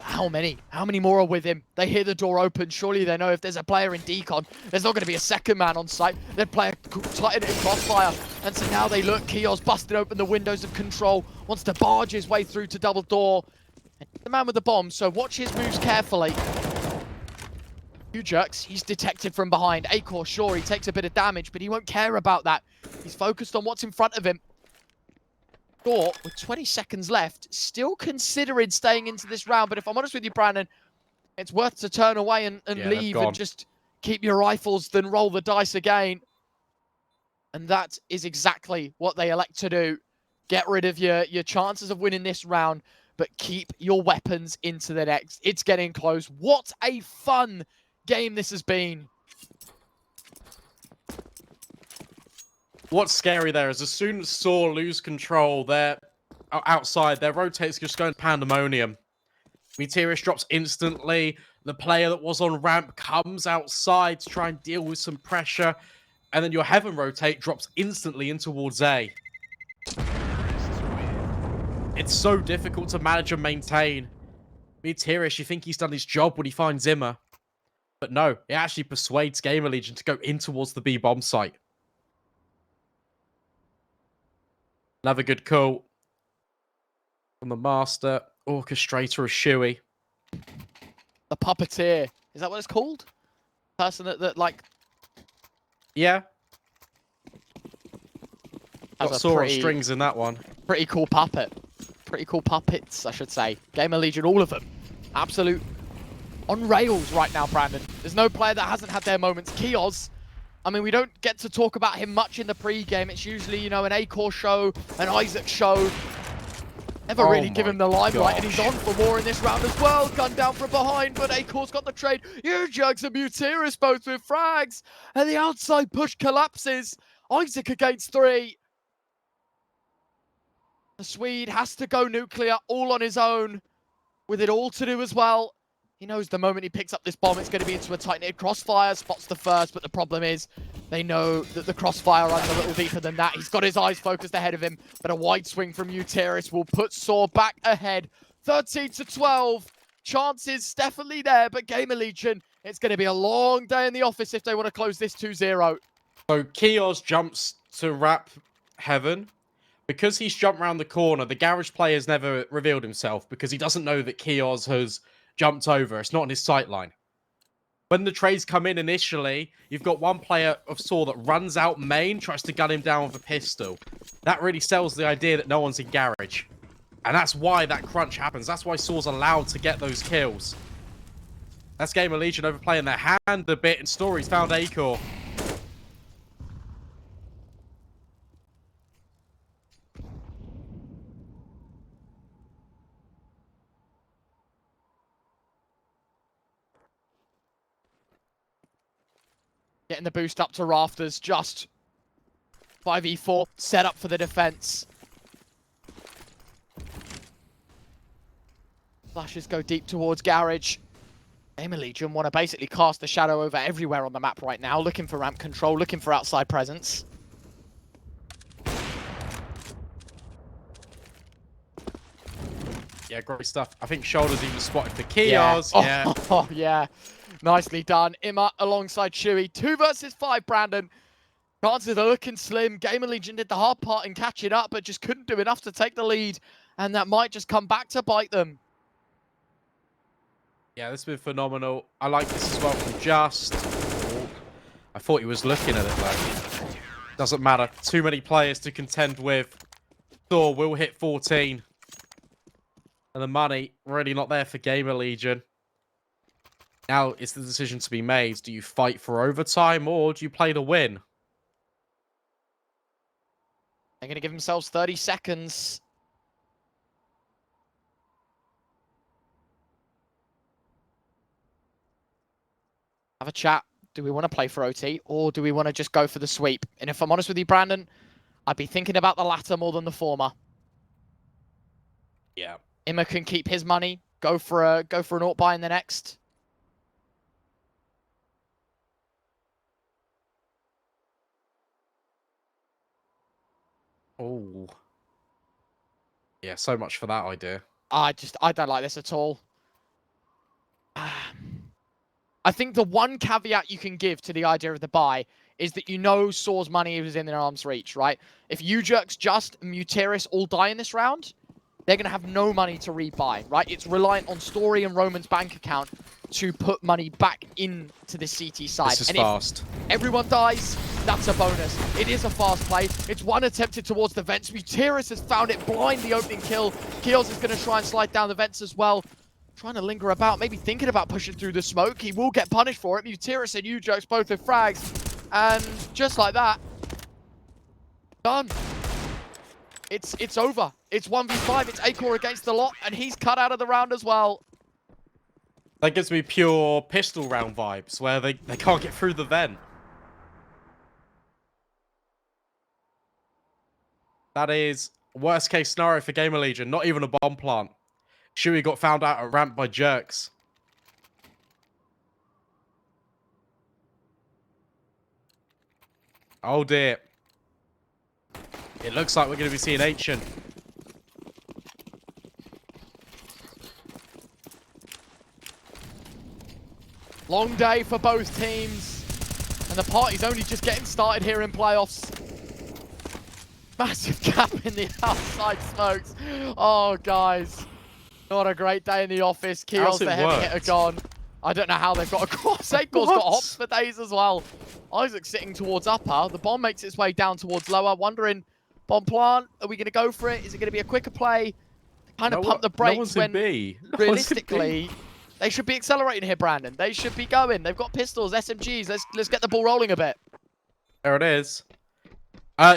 How many? How many more are with him? They hear the door open. Surely they know if there's a player in decon, there's not going to be a second man on site. They play a tight crossfire. And so now they look. Kios busted open the windows of control. Wants to barge his way through to double door. And the man with the bomb, so watch his moves carefully. You Jerks, he's detected from behind. Acor, sure, he takes a bit of damage, but he won't care about that. He's focused on what's in front of him. Thor, with 20 seconds left, still considering staying into this round. But if I'm honest with you, Brandon, it's worth to turn away and leave and just keep your rifles than roll the dice again. And that is exactly what they elect to do. Get rid of your chances of winning this round, but keep your weapons into the next. It's getting close. What a fun game this has been. What's scary there is as soon as Saw lose control, they're outside. Their rotates just going pandemonium. Muterius drops instantly. The player that was on ramp comes outside to try and deal with some pressure. And then your Heaven Rotate drops instantly in towards A. It's so difficult to manage and maintain. Muterius, you think he's done his job when he finds Zimmer. But no, it actually persuades Gamerlegion to go in towards the B bomb site. Another good call from the Master. Orchestrator of Shuey. The Puppeteer. Is that what it's called? Person that like... Yeah. Got a sore pretty, strings in that one. Pretty cool puppet. Pretty cool puppets, I should say. Gamerlegion, all of them. Absolute on rails right now, Brandon. There's no player that hasn't had their moments. Kios, I mean, we don't get to talk about him much in the pre-game. It's usually, you know, an Acor show, an Isaac show. Never really give him the limelight, and he's on for more in this round as well. Gunned down from behind, but Acor's got the trade. Jugs and Muterius both with frags, and the outside push collapses. Isaac against 3. The Swede has to go nuclear all on his own, with it all to do as well. He knows the moment he picks up this bomb, it's going to be into a tight-knit crossfire. Spots the first, but the problem is they know that the crossfire runs a little deeper than that. He's got his eyes focused ahead of him, but a wide swing from Muterius will put Saw back ahead. 13-12. Chances definitely there, but Gamerlegion, it's going to be a long day in the office if they want to close this 2-0. So Kios jumps to wrap Heaven. Because he's jumped around the corner, the Garage player's never revealed himself because he doesn't know that Kios has jumped over. It's not on his sight line. When the trades come in initially, you've got one player of Saw that runs out main, tries to gun him down with a pistol. That really sells the idea that no one's in Garage. And that's why that crunch happens. That's why Saw's allowed to get those kills. That's Gamerlegion overplaying their hand a bit, and Story's found Acor. Getting the boost up to Rafters, just 5v4, set up for the defense. Flashes go deep towards Garage. Gamerlegion want to basically cast the shadow over everywhere on the map right now, looking for ramp control, looking for outside presence. Yeah, great stuff. I think Shoulders even spotted for Kios. Yeah. Oh, yeah. Nicely done. Imma alongside Shuey. 2 versus 5, Brandon. Chances are looking slim. Gamerlegion did the hard part in catching up, but just couldn't do enough to take the lead. And that might just come back to bite them. Yeah, this has been phenomenal. I like this as well from Just. Oh, I thought he was looking at it, though. Doesn't matter. Too many players to contend with. Thor will hit 14. And the money really not there for Gamerlegion. Now it's the decision to be made. Do you fight for overtime or do you play to win? They're going to give themselves 30 seconds. Have a chat. Do we want to play for OT or do we want to just go for the sweep? And if I'm honest with you, Brandon, I'd be thinking about the latter more than the former. Yeah. Imma can keep his money, go for an AUT buy in the next. Oh. Yeah, so much for that idea. I don't like this at all. I think the one caveat you can give to the idea of the buy is that you know Saw's money was in their arm's reach, right? If Ujurks, Just, and Muterius all die in this round, they're going to have no money to rebuy, right? It's reliant on Story and Roman's bank account to put money back into the CT side. This is and fast. If everyone dies, that's a bonus. It is a fast play. It's one attempted towards the vents. Muterius has found it blind, the opening kill. Keels is going to try and slide down the vents as well. Trying to linger about, maybe thinking about pushing through the smoke. He will get punished for it. Muterius and Ujurks both with frags. And just like that, done. It's over. It's 1v5. It's Acor against the lot, and he's cut out of the round as well. That gives me pure pistol round vibes, where they can't get through the vent. That is worst case scenario for Gamerlegion. Not even a bomb plant. Shuey got found out at ramp by Jerks. Oh dear. It looks like we're going to be seeing Ancient. Long day for both teams. And the party's only just getting started here in playoffs. Massive gap in the outside smokes. Oh, guys. Not a great day in the office. Keel's the heavy hitter gone. I don't know how they've got across. Acor's got hops for days as well. Isaac's sitting towards upper. The bomb makes its way down towards lower. Wondering, bomb plant, are we going to go for it? Is it going to be a quicker play? Kind of pump the brakes when realistically they should be accelerating here, Brandon. They should be going. They've got pistols, SMGs. Let's get the ball rolling a bit. There it is.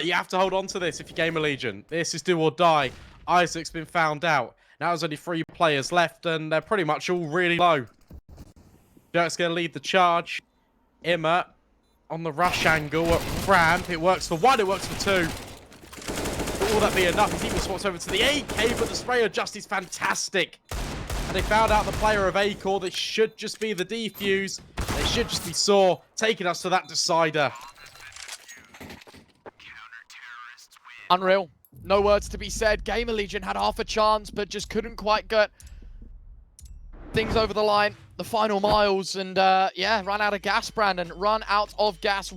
You have to hold on to this if you're Gamerlegion. This is do or die. Isaac's been found out. Now there's only 3 players left, and they're pretty much all really low. Jerk's going to lead the charge. Imma on the rush angle at ramp. It works for 1, it works for 2. But will that be enough? He's even swaps over to the AK, but the spray adjust is fantastic. And they found out the player of Acor. That should just be the defuse. They should just be Saw, taking us to that decider. Unreal. No words to be said. Gamerlegion had half a chance, but just couldn't quite get things over the line. The final miles, and yeah, run out of gas, Brandon. Run out of gas.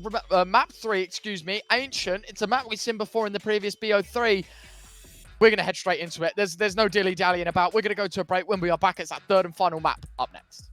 Map 3, excuse me. Ancient. It's a map we've seen before in the previous BO3. We're going to head straight into it. There's no dilly-dallying about. We're going to go to a break. When we are back, it's that 3rd and final map up next.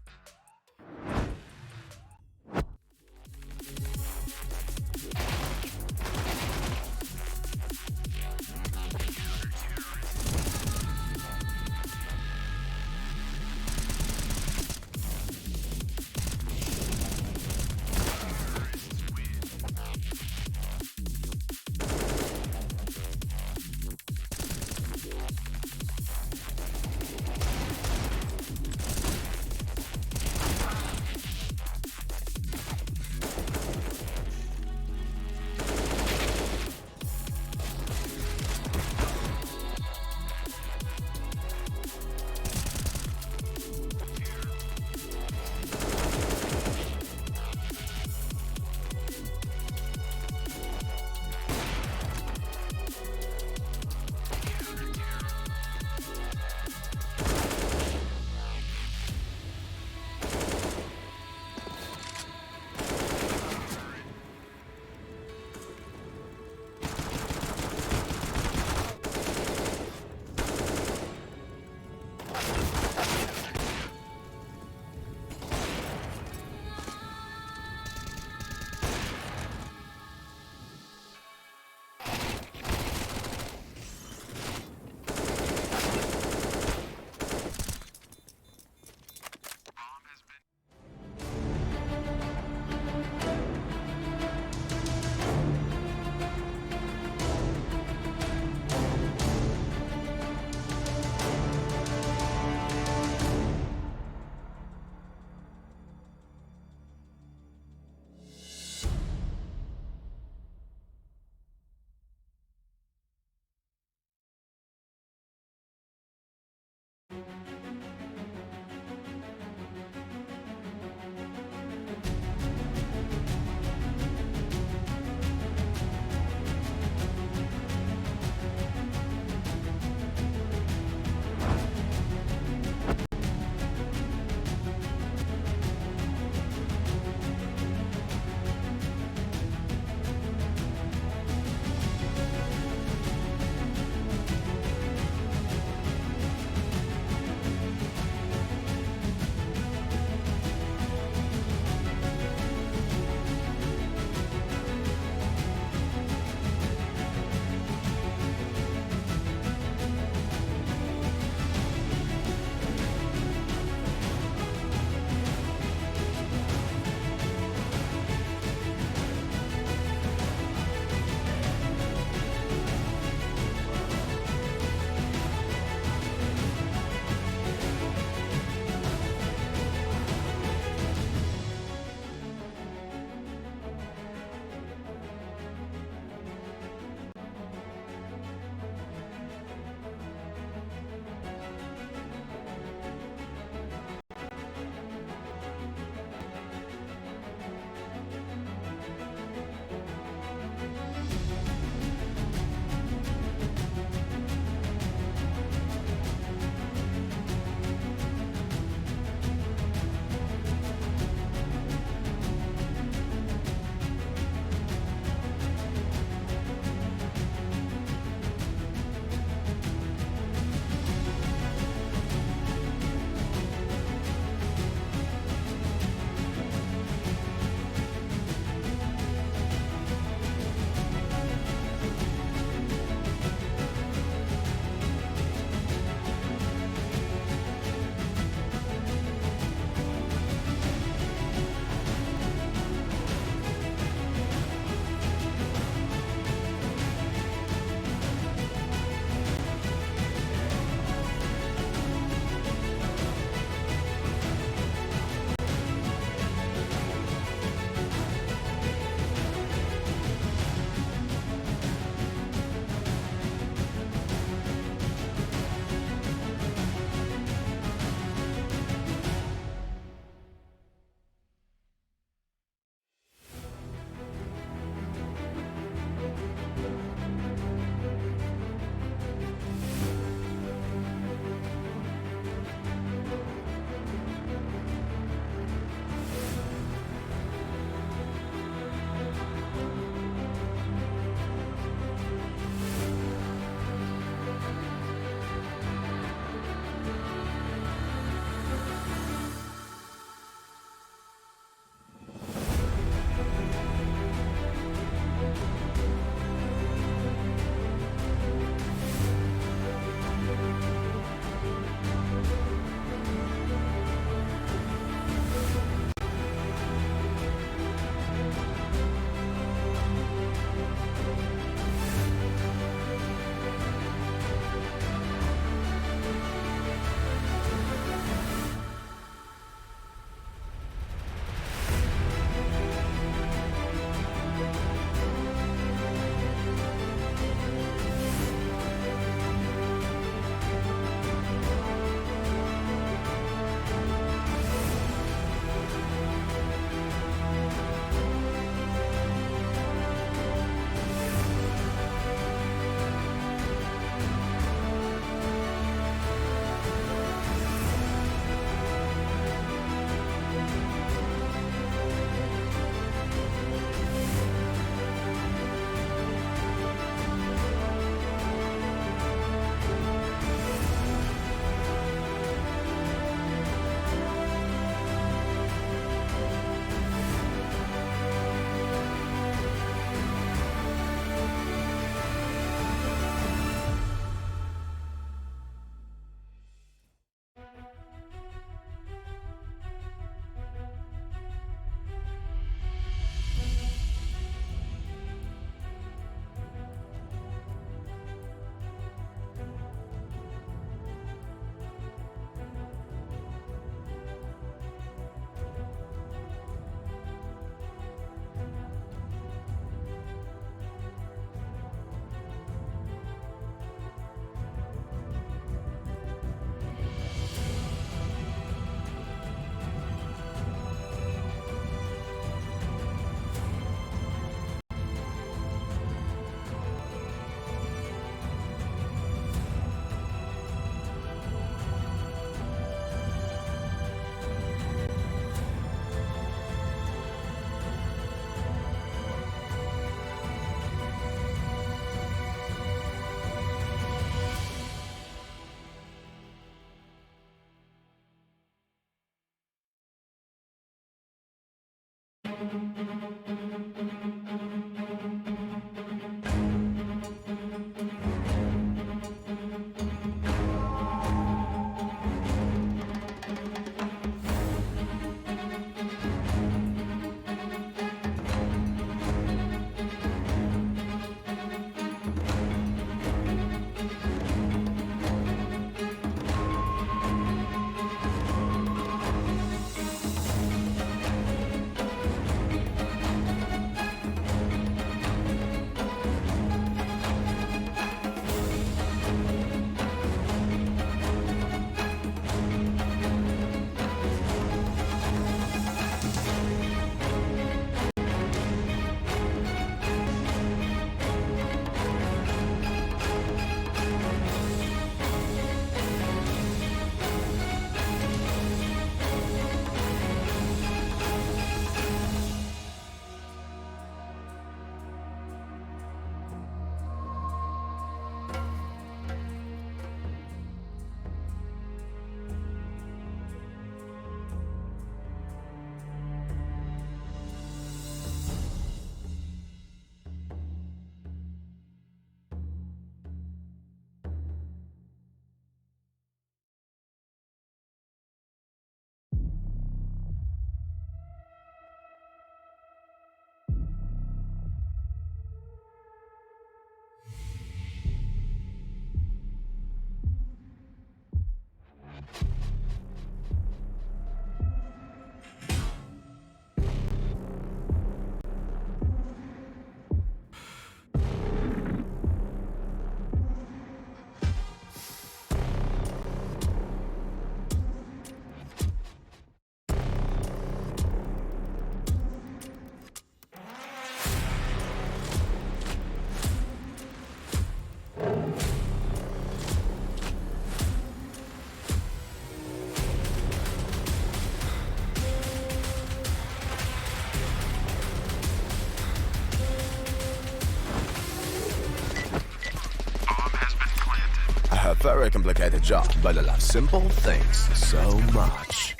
A very complicated job, but I love simple things so much.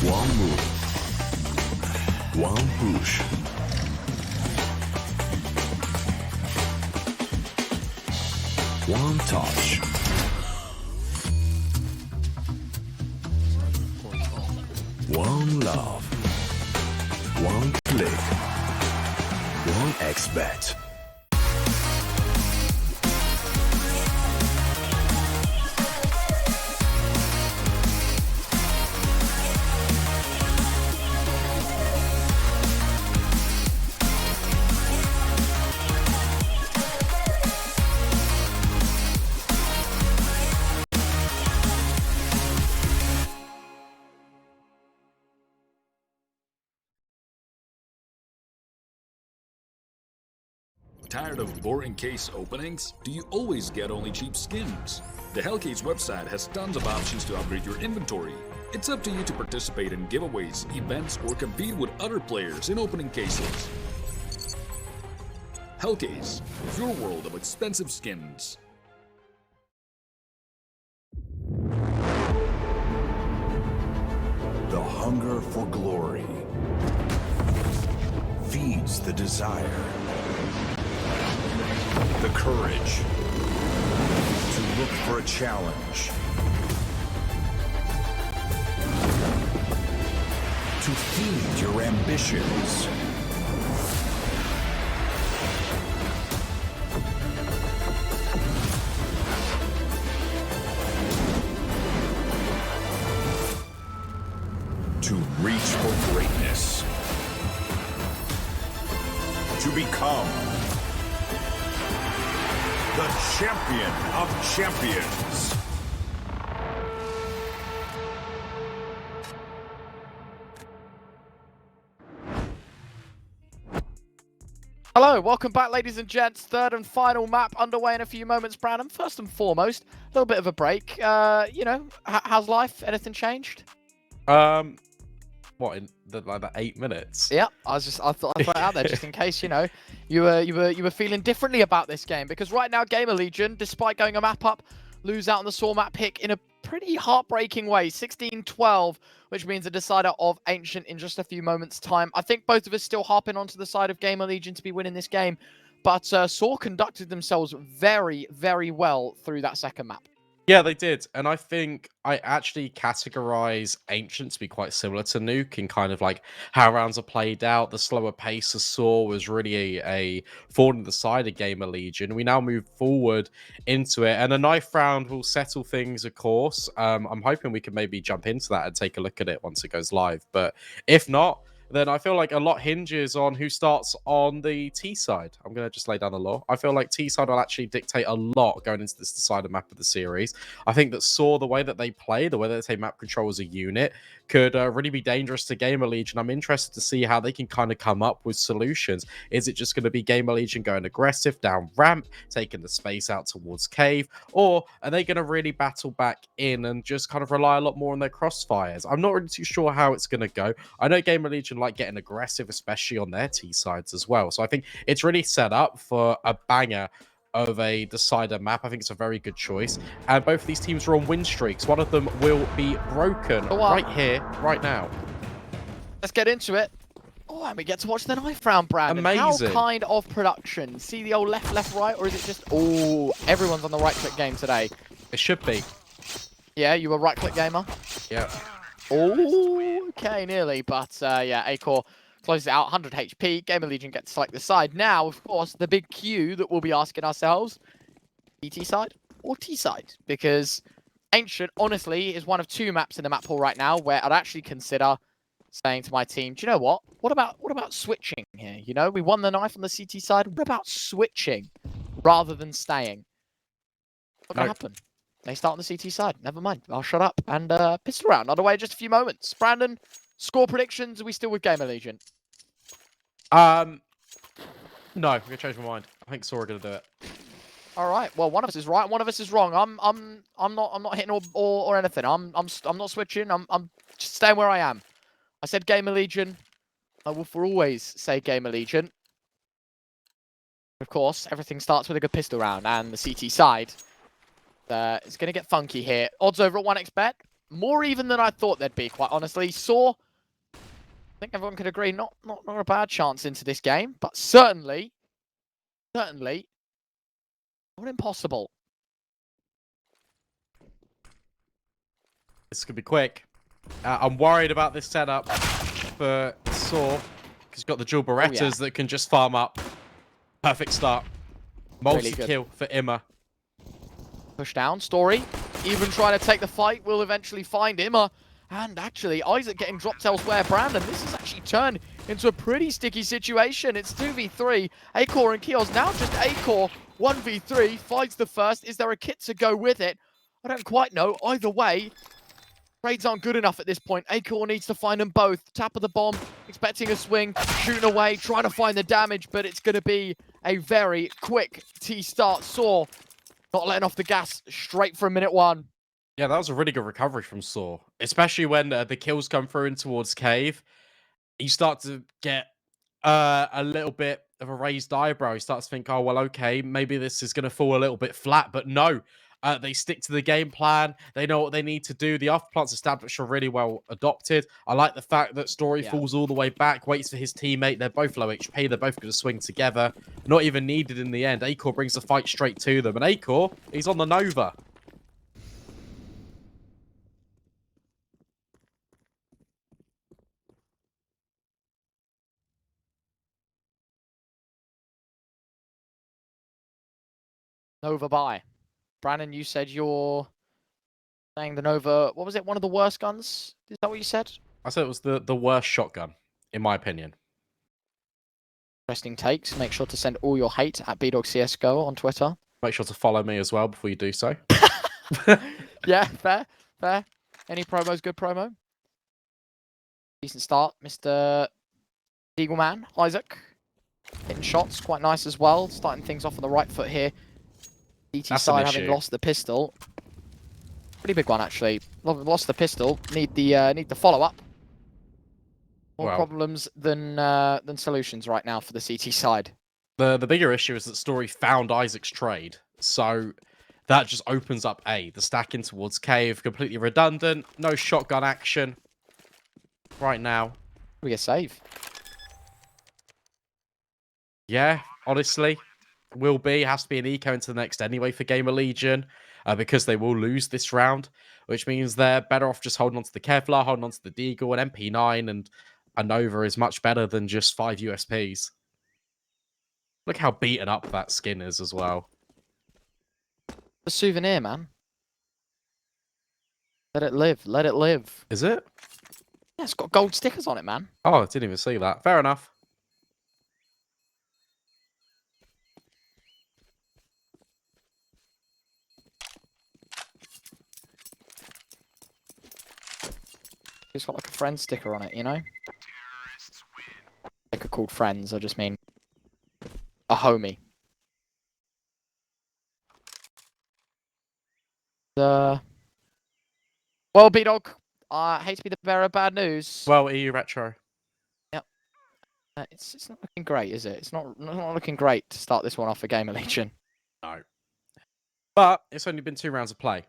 One move. One push. One touch. One love. One click. One X-bet. Tired of boring case openings? Do you always get only cheap skins? The Hellcase website has tons of options to upgrade your inventory. It's up to you to participate in giveaways, events, or compete with other players in opening cases. Hellcase, your world of expensive skins. The hunger for glory feeds the desire, the courage to look for a challenge, to feed your ambitions. To reach for greatness. To become the champion of champions. Hello, welcome back, ladies and gents. Third and final map underway in a few moments, Brandon. First and foremost, a little bit of a break. You know, how's life? Anything changed? What, in the 8 minutes? Yeah, I thought I'd throw it out there just in case, you know, you were feeling differently about this game, because right now Gamerlegion, despite going a map up, lose out on the Saw map pick in a pretty heartbreaking way. 16-12, which means a decider of Ancient in just a few moments' time. I think both of us still harping onto the side of Gamerlegion to be winning this game, but Saw conducted themselves very, very well through that second map. Yeah, they did. And I think I actually categorize Ancient to be quite similar to Nuke in kind of like how rounds are played out. The slower pace of Saw was really a thorn in the side of Gamerlegion. We now move forward into it, and a knife round will settle things, of course. I'm hoping we can maybe jump into that and take a look at it once it goes live. But if not, then I feel like a lot hinges on who starts on the T side. I'm going to just lay down the law. I feel like T side will actually dictate a lot going into this decided map of the series. I think that Saw, the way that they play, the way that they take map control as a unit, could really be dangerous to Gamerlegion. I'm interested to see how they can kind of come up with solutions. Is it just going to be Gamerlegion going aggressive down ramp, taking the space out towards cave, or are they going to really battle back in and just kind of rely a lot more on their crossfires? I'm not really too sure how it's going to go. I know Gamerlegion like getting aggressive, especially on their T sides as well. So I think it's really set up for a banger of a decider map. I think it's a very good choice. And both of these teams are on win streaks. One of them will be broken right here, right now. Let's get into it. Oh, and we get to watch the knife round, Brandon. Amazing. How kind of production? See the old left, left, right, or is it just... Oh, everyone's on the right-click game today. It should be. Yeah, you a right-click gamer? Yeah. Oh, okay, nearly. But, yeah, Acor closes it out, 100 HP. Gamerlegion gets to select the side. Now, of course, the big Q that we'll be asking ourselves, BT side or T side? Because Ancient, honestly, is one of two maps in the map pool right now where I'd actually consider saying to my team, do you know what? What about switching here? You know, we won the knife on the CT side. What about switching rather than staying? What's going to happen? They start on the CT side. Never mind. I'll shut up and pistol round. Underway in just a few moments. Brandon, score predictions. Are we still with Gamerlegion? No, I'm gonna change my mind. I think Saw are gonna do it. All right. Well, one of us is right. One of us is wrong. I'm not hitting or anything. I'm not switching. I'm just staying where I am. I said Gamerlegion. I will for always say Gamerlegion. Of course, everything starts with a good pistol round, and the CT side. It's going to get funky here. Odds over at 1x bet. More even than I thought they'd be, quite honestly. Saw, I think everyone could agree, not a bad chance into this game, but certainly, not impossible. This could be quick. I'm worried about this setup for Saw, because he's got the dual Berettas that can just farm up. Perfect start. Multi-kill for Imma. Push down, Story. Even trying to take the fight, will eventually find Imma. And actually, Isaac getting dropped elsewhere. Brandon, this has actually turned into a pretty sticky situation. It's 2v3. Acor and Kios now just Acor. 1v3, finds the first. Is there a kit to go with it? I don't quite know. Either way, trades aren't good enough at this point. Acor needs to find them both. Tap of the bomb, expecting a swing, shooting away, trying to find the damage, but it's going to be a very quick T-start. Saw not letting off the gas straight from minute one. Yeah, that was a really good recovery from Saw, especially when the kills come through in towards cave. You start to get a little bit of a raised eyebrow. You start to think, oh, well, okay, maybe this is going to fall a little bit flat, but no. They stick to the game plan. They know what they need to do. The afterplants established are really well adopted. I like the fact that Story falls all the way back, waits for his teammate. They're both low HP. They're both going to swing together. Not even needed in the end. Acor brings the fight straight to them. And Acor, he's on the Nova. Nova buy. Brandon, you said you're saying the Nova, what was it, one of the worst guns? Is that what you said? I said it was the worst shotgun, in my opinion. Interesting takes. Make sure to send all your hate at BDogCSGO on Twitter. Make sure to follow me as well before you do so. Yeah, fair. Any promo's good promo. Decent start, Mr. Eagleman, Isaac. Hitting shots, quite nice as well. Starting things off on the right foot here. DT side having lost the pistol. Pretty big one, actually. Lost the pistol. Need the follow-up. More problems than solutions right now for the CT side. The bigger issue is that Story found Isaac's trade. So that just opens up A. The stacking towards cave, completely redundant. No shotgun action right now. We get save. Yeah, honestly, will be. Has to be an eco into the next anyway for Gamerlegion, because they will lose this round, which means they're better off just holding on to the Kevlar, holding on to the Deagle, and MP9 and a Nova is much better than just 5 USPs. Look how beaten up that skin is as well. The souvenir, man. Let it live. Let it live. Is it? Yeah, it's got gold stickers on it, man. Oh, I didn't even see that. Fair enough. It's got like a friend sticker on it, you know? Sticker called friends, I just mean a homie. Well, B-Dog, I hate to be the bearer of bad news. Well, EU Retro. Yep. It's not looking great, is it? It's not looking great to start this one off for Gamerlegion. No. But it's only been 2 rounds of play.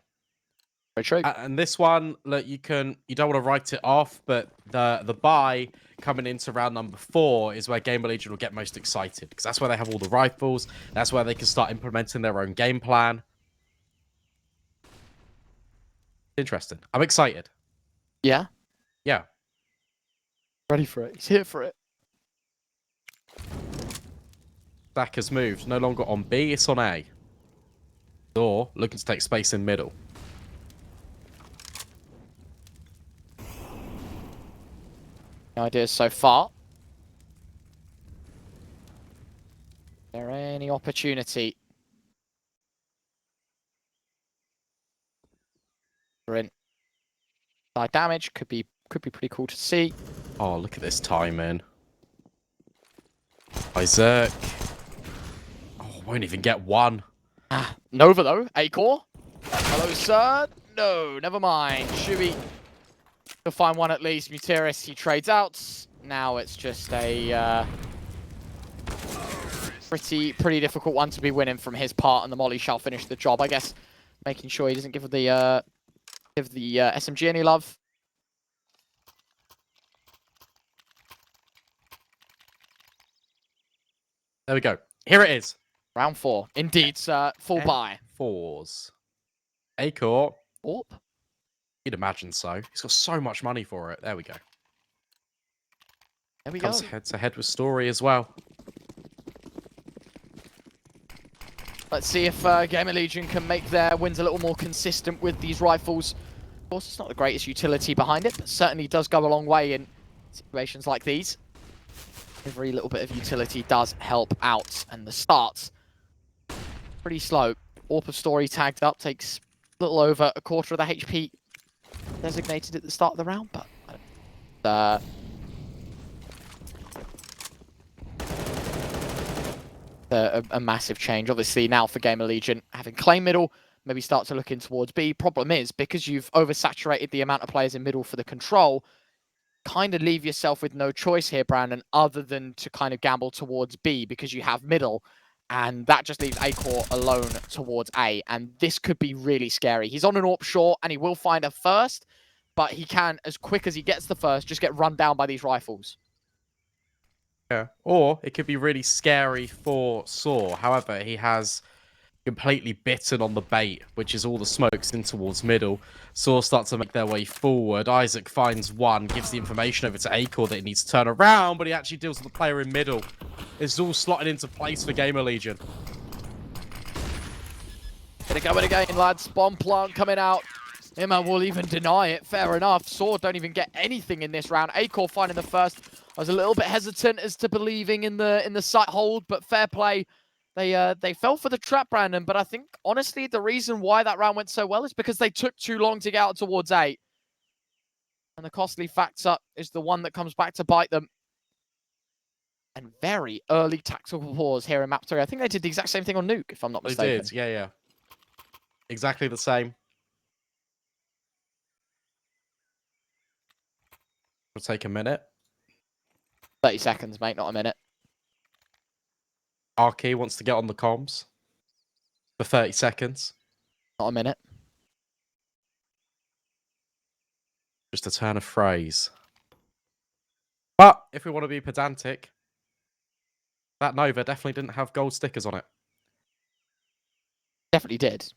Very true. And this one, look, you don't want to write it off, but the buy coming into round number 4 is where Gamerlegion will get most excited, because that's where they have all the rifles. That's where they can start implementing their own game plan. Interesting. I'm excited. Yeah? Yeah. Ready for it. He's here for it. Stack has moved. No longer on B, it's on A. Or looking to take space in middle. No ideas so far. Is there any opportunity? We're in. Side damage could be pretty cool to see. Oh, look at this timing. Isaac. Oh, won't even get one. Ah, Nova though. A-core. Hello, sir. No, never mind. Shuey. He'll find one at least. Mutiris, he trades out. Now it's just a pretty difficult one to be winning from his part, and the Molly shall finish the job. I guess making sure he doesn't give the SMG any love. There we go. Here it is. Round 4. Indeed, sir. Full buy. 4s. A-core. Orp. You'd imagine so. He's got so much money for it. There we go. There we go. Comes head to head with Story as well. Let's see if Gamerlegion can make their wins a little more consistent with these rifles. Of course, it's not the greatest utility behind it, but certainly does go a long way in situations like these. Every little bit of utility does help out, and the start's pretty slow. Orp of Story tagged up, takes a little over a quarter of the HP designated at the start of the round, but a massive change. Obviously, now for Gamerlegion, having claimed middle, maybe start to look in towards B. Problem is, because you've oversaturated the amount of players in middle for the control, kind of leave yourself with no choice here, Brandon, other than to kind of gamble towards B because you have middle, and that just leaves A-core alone towards A, and this could be really scary. He's on an AWP short, and he will find a first, but he can, as quick as he gets the first, just get run down by these rifles. Yeah. Or it could be really scary for Saw. However, he has completely bitten on the bait, which is all the smokes in towards middle. Saw starts to make their way forward. Isaac finds one, gives the information over to A-core that he needs to turn around, but he actually deals with the player in middle. It's all slotted into place for Gamerlegion. Gonna go in again, lads. Bomb plant coming out. Emma will even deny it. Fair enough. Sword don't even get anything in this round. A-core finding the first. I was a little bit hesitant as to believing in the sight hold, but fair play. They fell for the trap, Brandon, but I think, honestly, the reason why that round went so well is because they took too long to get out towards A. And the costly factor is the one that comes back to bite them. And very early tactical pause here in map 3. I think they did the exact same thing on Nuke, if I'm not mistaken. They did, yeah. Exactly the same. It'll take a minute. 30 seconds, mate, not a minute. Arky wants to get on the comms for 30 seconds. Not a minute. Just a turn of phrase. But if we want to be pedantic, that Nova definitely didn't have gold stickers on it. Definitely did.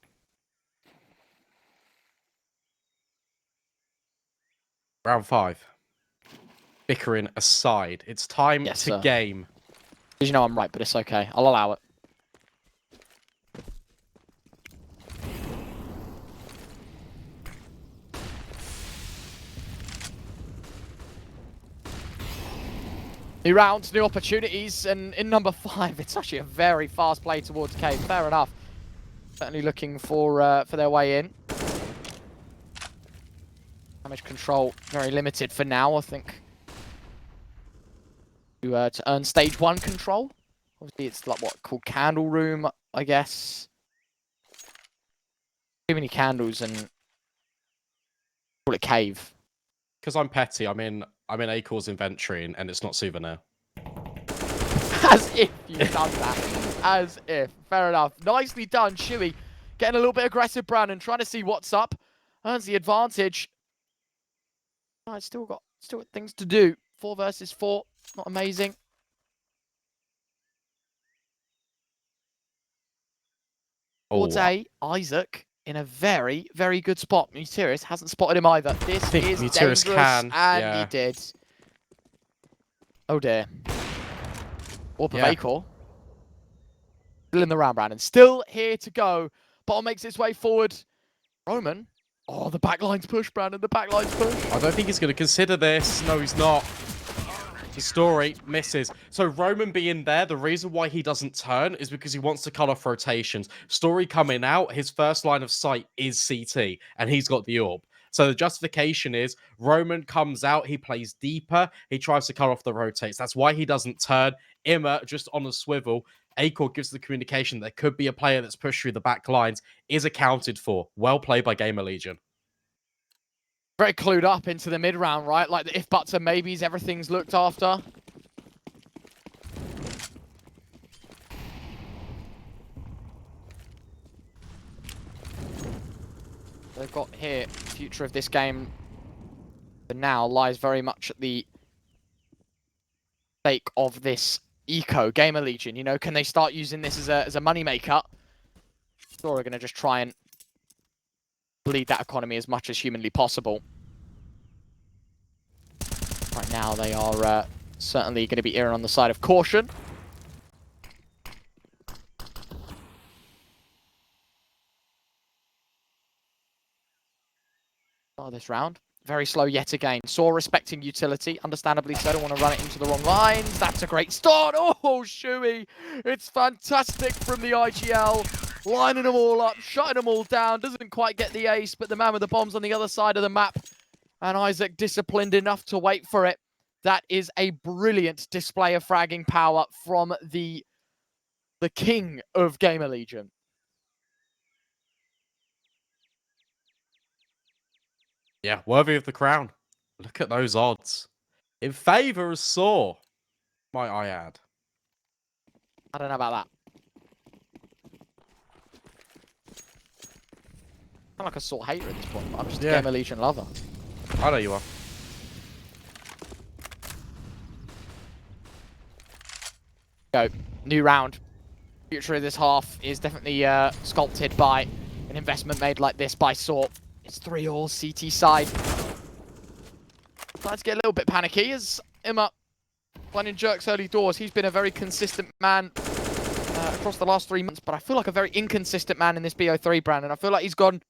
Round 5. Bickering aside, it's time Yes, to sir. game. Because you know I'm right, but it's okay. I'll allow it. New rounds, new opportunities, and in number 5, it's actually a very fast play towards Cave. Fair enough. Certainly looking for their way in. Damage control very limited for now, I think. To earn stage 1 control. Obviously, it's like what called Candle Room, I guess. Too many candles and call it Cave. Because I'm petty, I'm in Acor's inventory and it's not souvenir. As if you've done that. As if. Fair enough. Nicely done, Shuey. Getting a little bit aggressive, Brandon, trying to see what's up. Earns the advantage. Oh, it's still got things to do. 4 versus 4. Not amazing. Towards A, Isaac in a very, very good spot. Muterius hasn't spotted him either. This is Muterius dangerous, and he did. Oh dear. Warp of Acor. Still in the round, Brandon. Still here to go. Bottom makes its way forward. Roman. Oh, the backline's push, Brandon. The backline's push. I don't think he's going to consider this. No, he's not. The story misses. So Roman being there, the reason why he doesn't turn is because he wants to cut off rotations. Story coming out, his first line of sight is CT, and he's got the orb. So the justification is Roman comes out, he plays deeper, he tries to cut off the rotates. That's why he doesn't turn. Imma just on a swivel. Acor gives the communication there could be a player that's pushed through the back lines, is accounted for. Well played by Gamerlegion. Very clued up into the mid-round, right? Like the if, buts, and maybes, everything's looked after. They've got here, the future of this game for now lies very much at the stake of this eco Gamerlegion. You know, can they start using this as a moneymaker? Or are going to just try and bleed that economy as much as humanly possible. Right now, they are certainly going to be erring on the side of caution. Oh, this round. Very slow yet again. Saw respecting utility, understandably so. Don't want to run it into the wrong lines. That's a great start. Oh, Shuey. It's fantastic from the IGL. Lining them all up, shutting them all down. Doesn't quite get the ace, but the man with the bombs on the other side of the map. And Isaac disciplined enough to wait for it. That is a brilliant display of fragging power from the king of Gamerlegion. Yeah, worthy of the crown. Look at those odds. In favour of Saw, might I add. I don't know about that. I'm like a Saw hater at this point, but I'm just a Gamerlegion lover. I know you are. Go. New round. Future of this half is definitely sculpted by an investment made like this by Saw. It's 3-all CT side. Trying to get a little bit panicky as Imma playing Jerks early doors. He's been a very consistent man across the last 3 months, but I feel like a very inconsistent man in this BO3 brand, and I feel like he's gone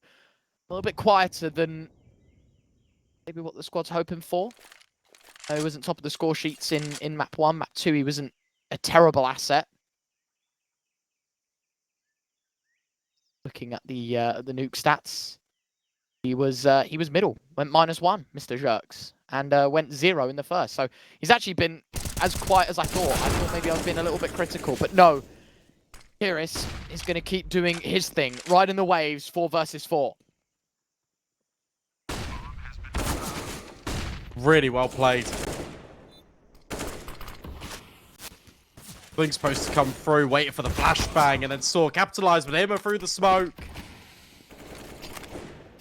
a little bit quieter than maybe what the squad's hoping for. He wasn't top of the score sheets in map 1. Map 2, he wasn't a terrible asset. Looking at the nuke stats, he was middle, went -1, Mr. Jerks, and went 0 in the first. So he's actually been as quiet as I thought. I thought maybe I was being a little bit critical, but no. Kiris is going to keep doing his thing, riding the waves, 4 versus 4. Really well played. Thing's supposed to come through, waiting for the flashbang, and then Saw capitalised with Imma through the smoke.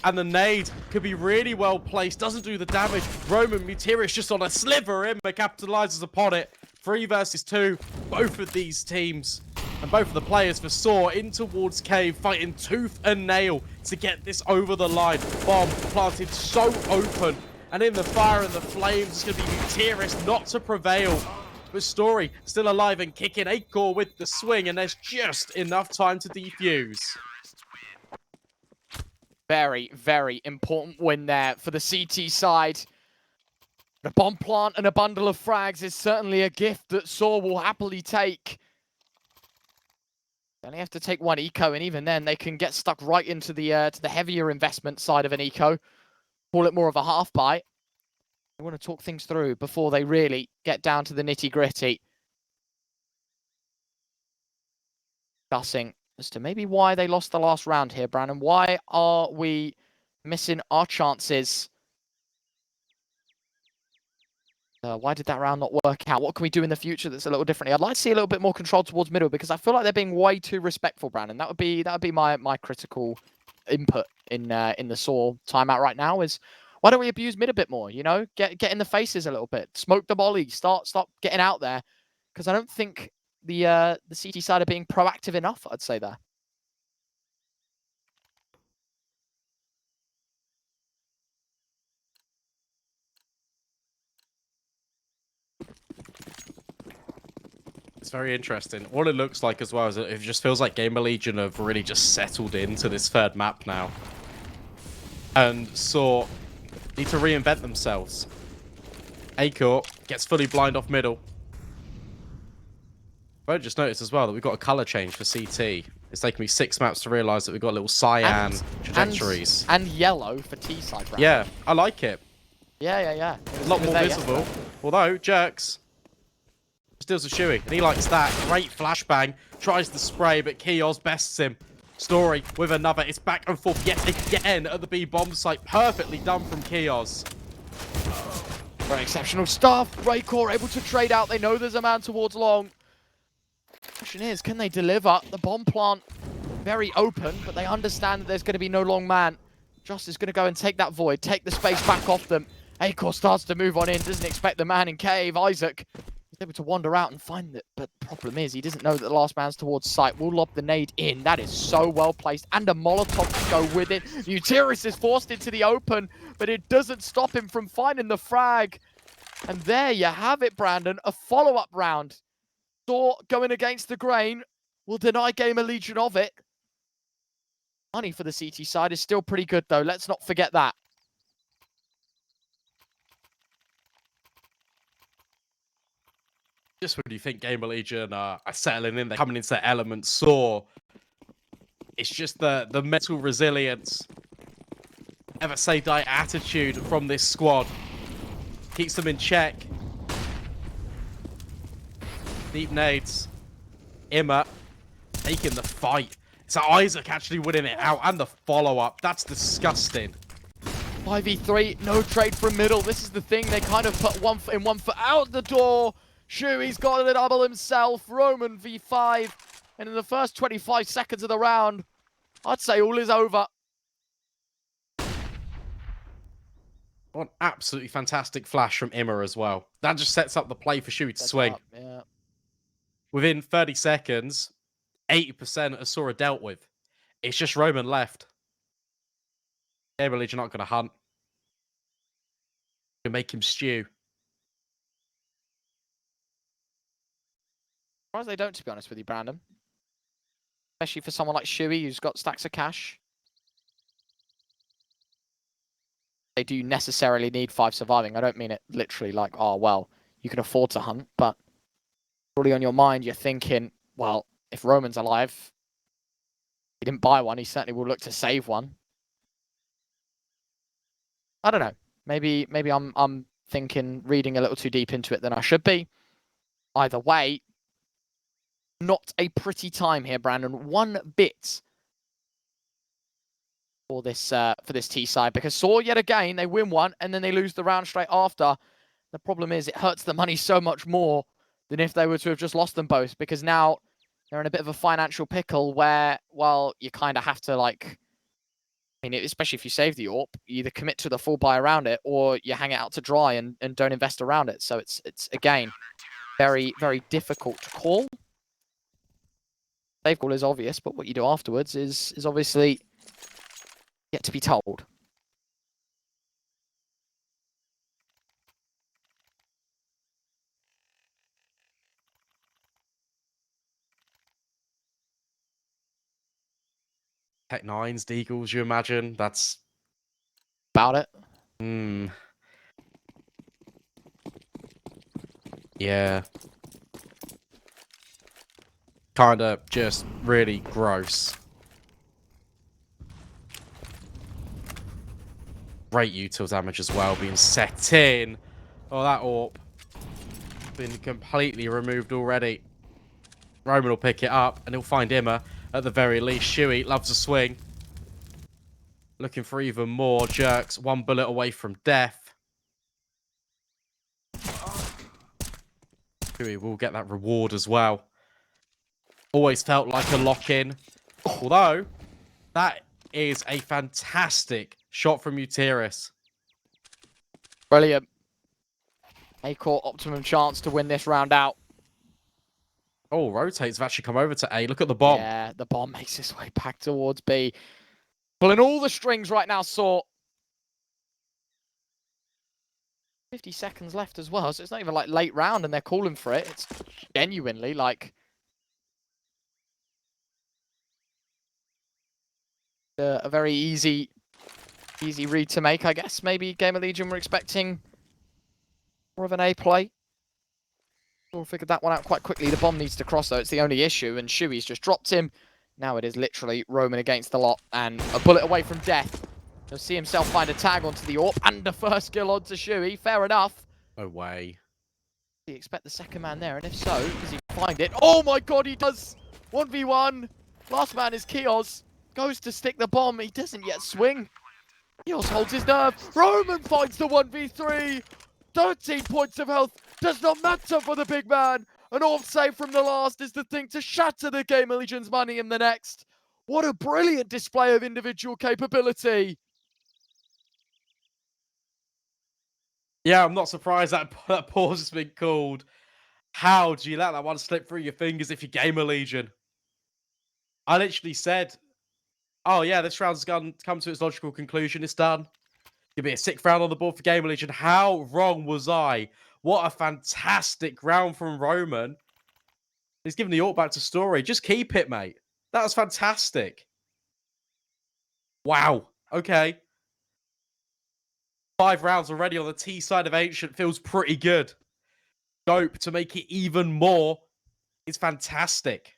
And the nade could be really well placed. Doesn't do the damage. Roman Mutiris just on a sliver. Imma capitalizes upon it. 3 versus 2. Both of these teams and both of the players for Saw in towards Cave, fighting tooth and nail to get this over the line. Bomb planted so open. And in the fire and the flames, it's going to be Mutiris not to prevail. But Story still alive and kicking. Acor with the swing. And there's just enough time to defuse. Very, very important win there for the CT side. The bomb plant and a bundle of frags is certainly a gift that Saw will happily take. They only have to take 1 eco, and even then they can get stuck right into the heavier investment side of an eco. Call it more of a half bite. I want to talk things through before they really get down to the nitty-gritty. Discussing as to maybe why they lost the last round here, Brandon. Why are we missing our chances? Why did that round not work out? What can we do in the future that's a little differently? I'd like to see a little bit more control towards middle because I feel like they're being way too respectful, Brandon. That would be my critical input in the Saw timeout right now. Is why don't we abuse mid a bit more? You know, get in the faces a little bit, smoke the molly, stop getting out there, because I don't think the CT side are being proactive enough, I'd say there. It's very interesting. What it looks like as well is it just feels like Gamerlegion have really just settled into this third map now. And Saw need to reinvent themselves. Acor gets fully blind off middle. I just noticed as well that we've got a colour change for CT. It's taken me 6 maps to realise that we've got little cyan trajectories. And yellow for T side. Brandon. Yeah, I like it. Yeah. A lot more visible. Although, Jerks steals a shoey, and he likes that. Great flashbang. Tries the spray, but Kios bests him. Story with another. It's back and forth yet again at the B bomb site. Perfectly done from Kios. Very exceptional stuff. Raycore able to trade out. They know there's a man towards long. Question is, can they deliver? The bomb plant very open, but they understand that there's going to be no long man. Just is going to go and take that void, take the space back off them. Acor starts to move on in, doesn't expect the man in cave. Isaac is able to wander out and find it, but the problem is he doesn't know that the last man's towards site. Will lob the nade in. That is so well placed, and a Molotov to go with it. Mutiris is forced into the open, but it doesn't stop him from finding the frag. And there you have it, Brandon. A follow-up round. Saw going against the grain will deny Gamerlegion of it. Money for the CT side is still pretty good, though. Let's not forget that. Just when you think Gamerlegion are settling in, they're coming into their element. Saw, it's just the mental resilience, never say die attitude from this squad. Keeps them in check. Deep nades. Imma taking the fight. So Isaac actually winning it out, and the follow-up. That's disgusting. 5v3, no trade from middle. This is the thing. They kind of put 1 foot in, 1 foot out the door. Shui's got a double himself. Roman v5. And in the first 25 seconds of the round, I'd say all is over. What an absolutely fantastic flash from Imma as well. That just sets up the play for Shui to swing. Yeah. Within 30 seconds, 80% of Sora dealt with. It's just Roman left. Gamerlegion not going to hunt. Can make him stew. As far as they don't, to be honest with you, Brandon. Especially for someone like Shui, who's got stacks of cash. They do necessarily need 5 surviving. I don't mean it literally like, oh, well, you can afford to hunt, but probably on your mind, you're thinking, well, if Roman's alive, he didn't buy one, he certainly will look to save one. I don't know. Maybe I'm thinking, reading a little too deep into it than I should be. Either way, not a pretty time here, Brandon. 1 bit for this T side, because Saw yet again, they win 1 and then they lose the round straight after. The problem is it hurts the money so much more than if they were to have just lost them both, because now they're in a bit of a financial pickle where, well, you kind of have to, like, I mean, especially if you save the AWP, you either commit to the full buy around it, or you hang it out to dry and don't invest around it. So it's again, very, very difficult to call. Save call is obvious, but what you do afterwards is obviously yet to be told. Tech 9s, Deagles, you imagine? That's... About it. Yeah. Kinda just really gross. Great util damage as well being set in. Oh, that AWP been completely removed already. Roman will pick it up and he'll find Imma at the very least. Shuey loves a swing. Looking for even more. Jerks one bullet away from death. Shuey will get that reward as well. Always felt like a lock-in. Although, that is a fantastic shot from Utiris. Brilliant. A-Core optimum chance to win this round out. Oh, rotates have actually come over to A. Look at the bomb. Yeah, the bomb makes its way back towards B. Pulling all the strings right now, Saw. 50 seconds left as well, so it's not even like late round and they're calling for it. It's genuinely like a very easy read to make, I guess. Maybe Gamerlegion were expecting more of an A play. We'll figure that one out quite quickly. The bomb needs to cross, though. It's the only issue, and Shuey's just dropped him. Now it is literally Roman against the lot, and a bullet away from death. He'll see himself find a tag onto the AWP, and the first kill onto Shuey. Fair enough. No way. Do you expect the second man there? And if so, does he find it? Oh my god, he does! 1v1. Last man is Kios. Goes to stick the bomb. He doesn't yet swing. Kios holds his nerve. Roman finds the 1v3. 13 points of health. Does not matter for the big man. An off save from the last is the thing to shatter the Gamerlegion's money in the next. What a brilliant display of individual capability. Yeah, I'm not surprised that pause has been called. How do you let that one slip through your fingers if you're Gamerlegion? I literally said, oh yeah, this round's come to its logical conclusion. It's done. Give me a 6th round on the board for Gamerlegion. How wrong was I? What a fantastic round from Roman. He's giving the AWP back to Story. Just keep it, mate. That was fantastic. Wow. Okay. 5 rounds already on the T side of Ancient feels pretty good. Scope to make it even more is fantastic.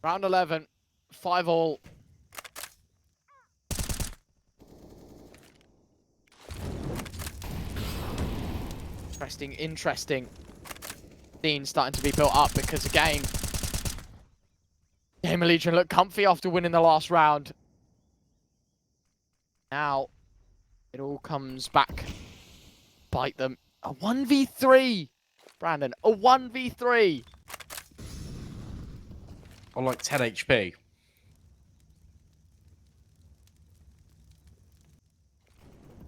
Round 11. 5-all. Interesting scene starting to be built up because, again, Gamerlegion look comfy after winning the last round. Now, it all comes back. Bite them. A 1v3! Brandon, a 1v3! On like 10 HP.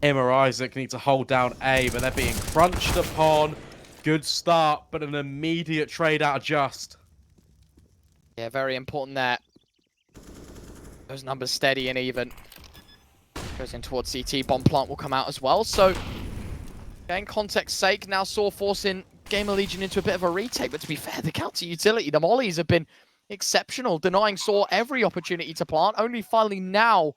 Emma Isaac need to hold down A, but they're being crunched upon. Good start, but an immediate trade out of Just. Yeah, very important there. Those numbers steady and even. Goes in towards CT. Bomb plant will come out as well. So, again, context's sake, now Saw forcing Gamerlegion into a bit of a retake. But to be fair, the counter utility, the mollies have been exceptional, denying Saw every opportunity to plant. Only finally now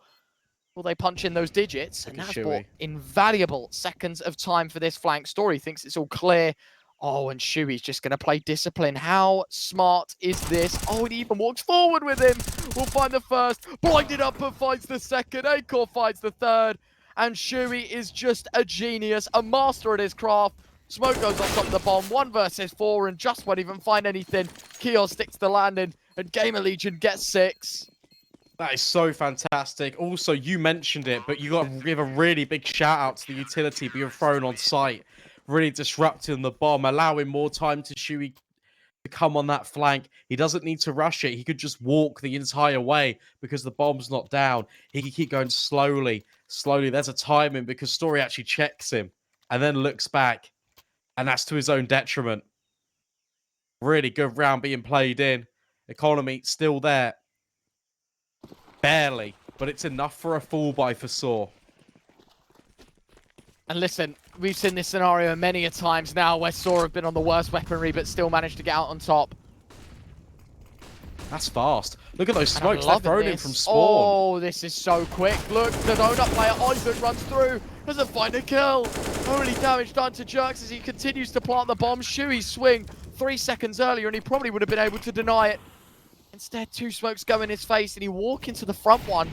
will they punch in those digits. And that's brought invaluable seconds of time for this flank. Story thinks it's all clear. Oh, and Shuey's just going to play discipline. How smart is this? Oh, he even walks forward with him. We'll find the first. Blinded up and finds the second. A-Core finds the third. and Shuey is just a genius, a master at his craft. Smoke goes on top of the bomb, 1 versus 4, and just won't even find anything. Kios sticks the landing, and Gamerlegion gets 6. That is so fantastic. Also, you mentioned it, but you got to give a really big shout out to the utility being thrown on site, really disrupting the bomb, allowing more time to Shuey to come on that flank. He doesn't need to rush it. He could just walk the entire way because the bomb's not down. He can keep going slowly. There's a timing because Story actually checks him and then looks back, and that's to his own detriment. Really good round being played in. Economy still there. Barely, but it's enough for a full buy for Saw. And listen, we've seen this scenario many a times now where Saw have been on the worst weaponry but still managed to get out on top. That's fast. Look at those smokes they're throwing in from spawn. Oh, this is so quick. Look, the donut player, Isaac, runs through. Doesn't find a kill. Only damage done to Jerks as he continues to plant the bomb. Shuey's swing 3 seconds earlier and he probably would have been able to deny it. Instead, 2 smokes go in his face and he walks into the front one.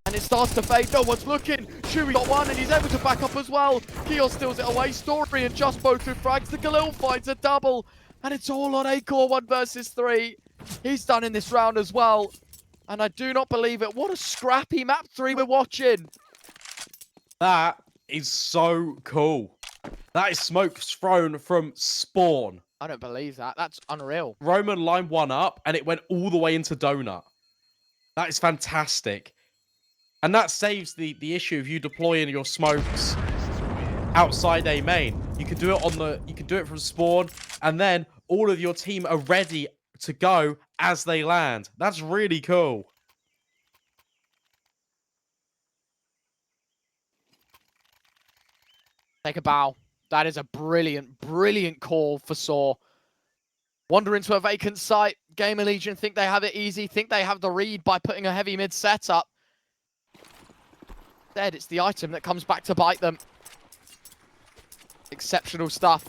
And it starts to fade. No one's looking. Shuey got one and he's able to back up as well. Kios steals it away. Story and just both with frags. The Galil finds a double. And it's all on Acor 1 versus 3. He's done in this round as well. And I do not believe it. What a scrappy map 3 we're watching. That is so cool. That is smoke thrown from spawn. I don't believe that. That's unreal. Roman lined 1 up and it went all the way into donut. That is fantastic. And that saves the issue of you deploying your smokes outside A main. You can do it from spawn, and then all of your team are ready to go as they land. That's really cool. Take a bow. That is a brilliant, brilliant call for Saw. Wander into a vacant site. Gamerlegion think they have it easy, think they have the read by putting a heavy mid setup. Instead, it's the item that comes back to bite them. Exceptional stuff.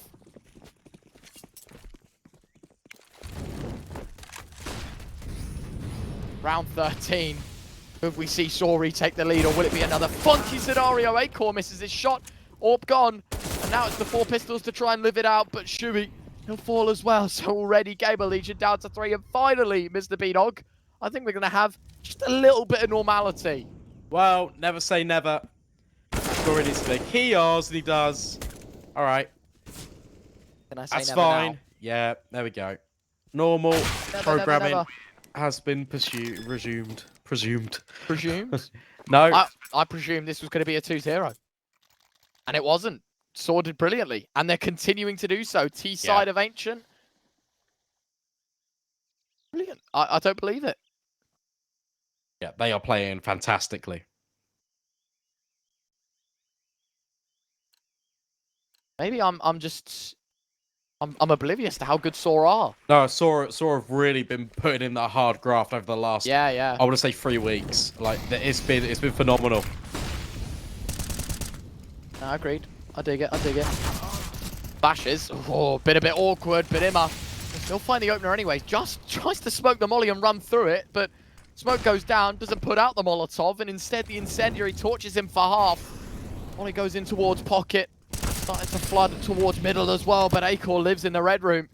Round 13. Could we see Saw retake the lead, or will it be another funky scenario? Acor misses his shot. Orb gone. And now it's the 4 pistols to try and live it out, but Shuey, he'll fall as well. So already Gamerlegion down to 3, and finally, Mr. B-Dog, I think we're going to have just a little bit of normality. Well, never say never. Scoring is the Kios, and he does. All right. Can I say That's never fine. now? Yeah, there we go. Normal Never, programming never. has been resumed. Presumed. Presumed? No. I presumed this was going to be a 2-0. And it wasn't. Sorted brilliantly. And they're continuing to do so. T-side of Ancient. Brilliant. I don't believe it. Yeah, they are playing fantastically. Maybe I'm oblivious to how good Saw are. No, Saw have really been putting in that hard graft over the last, Yeah. I want to say 3 weeks. Like, it's been phenomenal. No, agreed. I dig it. Bashes. Oh, a bit awkward, but Imma will still find the opener anyway. Just tries to smoke the molly and run through it, but smoke goes down, doesn't put out the Molotov, and instead the incendiary torches him for half. Molly goes in towards pocket. Starting to flood towards middle as well, but Acor lives in the red room.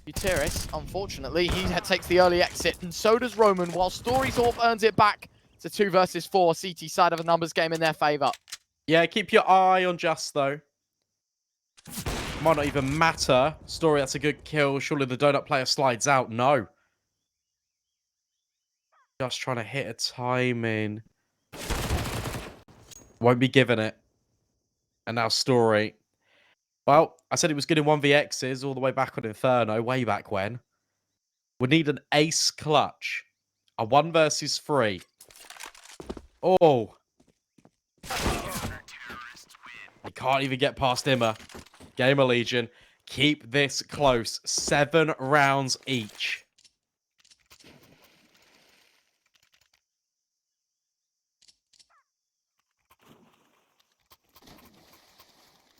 Utiris, unfortunately, he takes the early exit, and so does Roman, while Story's Orb earns it back to 2 versus 4. CT side of a numbers game in their favor. Yeah, keep your eye on Just, though. Might not even matter. Story, that's a good kill. Surely the donut player slides out. No. Just trying to hit a timing. Won't be giving it. And now Story. Well, I said it was good in 1vx's all the way back on Inferno, way back when. We need an ace clutch. A 1 versus 3. Oh. I can't even get past Imma. Gamerlegion, keep this close. 7 rounds each.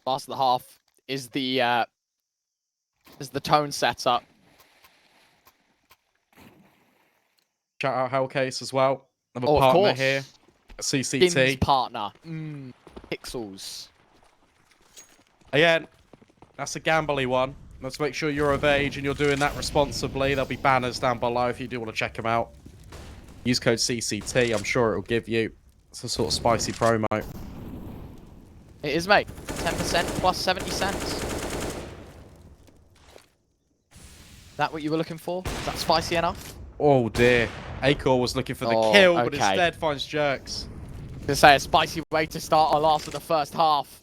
Last of the half is the tone setup. Shout out Hellcase as well. I'm a Of partner course. here. CCT. Skins partner. Pixels. Again, that's a gambly one. Let's make sure you're of age and you're doing that responsibly. There'll be banners down below if you do want to check them out. Use code CCT. I'm sure it'll give you. It's a sort of spicy promo. It is, mate. 10% plus 70 cents. That what you were looking for? Is that spicy enough? Oh dear. Acor was looking for the kill, but instead finds Jerks. To say a spicy way to start our last of the first half.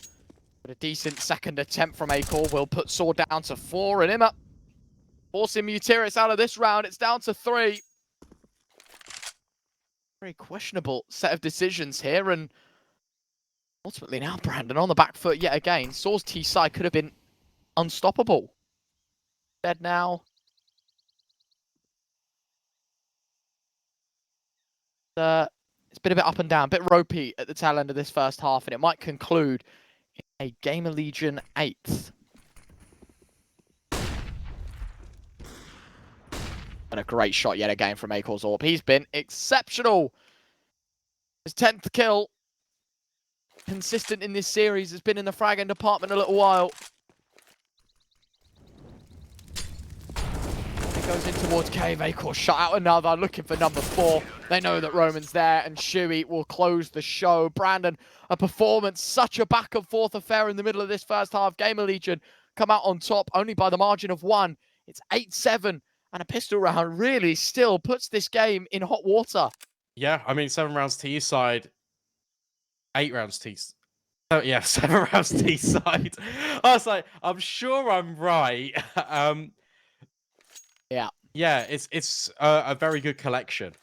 But a decent second attempt from Acor will put Sword down to 4 and him up. Forcing Mutiris out of this round. It's down to 3. Very questionable set of decisions here, and ultimately now Brandon on the back foot yet again. Sword's T side could have been unstoppable. Dead now. It's been a bit up and down, a bit ropey at the tail end of this first half, and it might conclude in a Gamerlegion 8th. And a great shot yet again from Acor's Orb. He's been exceptional. His 10th kill. Consistent in this series. Has been in the fragging department a little while. He goes in towards cave. Acor shut out another. Looking for number 4. They know that Roman's there, and Shuey will close the show. Brandon, a performance. Such a back and forth affair in the middle of this first half. Gamerlegion come out on top only by the margin of 1. It's 8-7. And a pistol round really still puts this game in hot water. Yeah, I mean, 7 rounds T side, 8 rounds T. Oh yeah, 7 rounds T side. I was like, I'm sure I'm right. Yeah, it's a very good collection.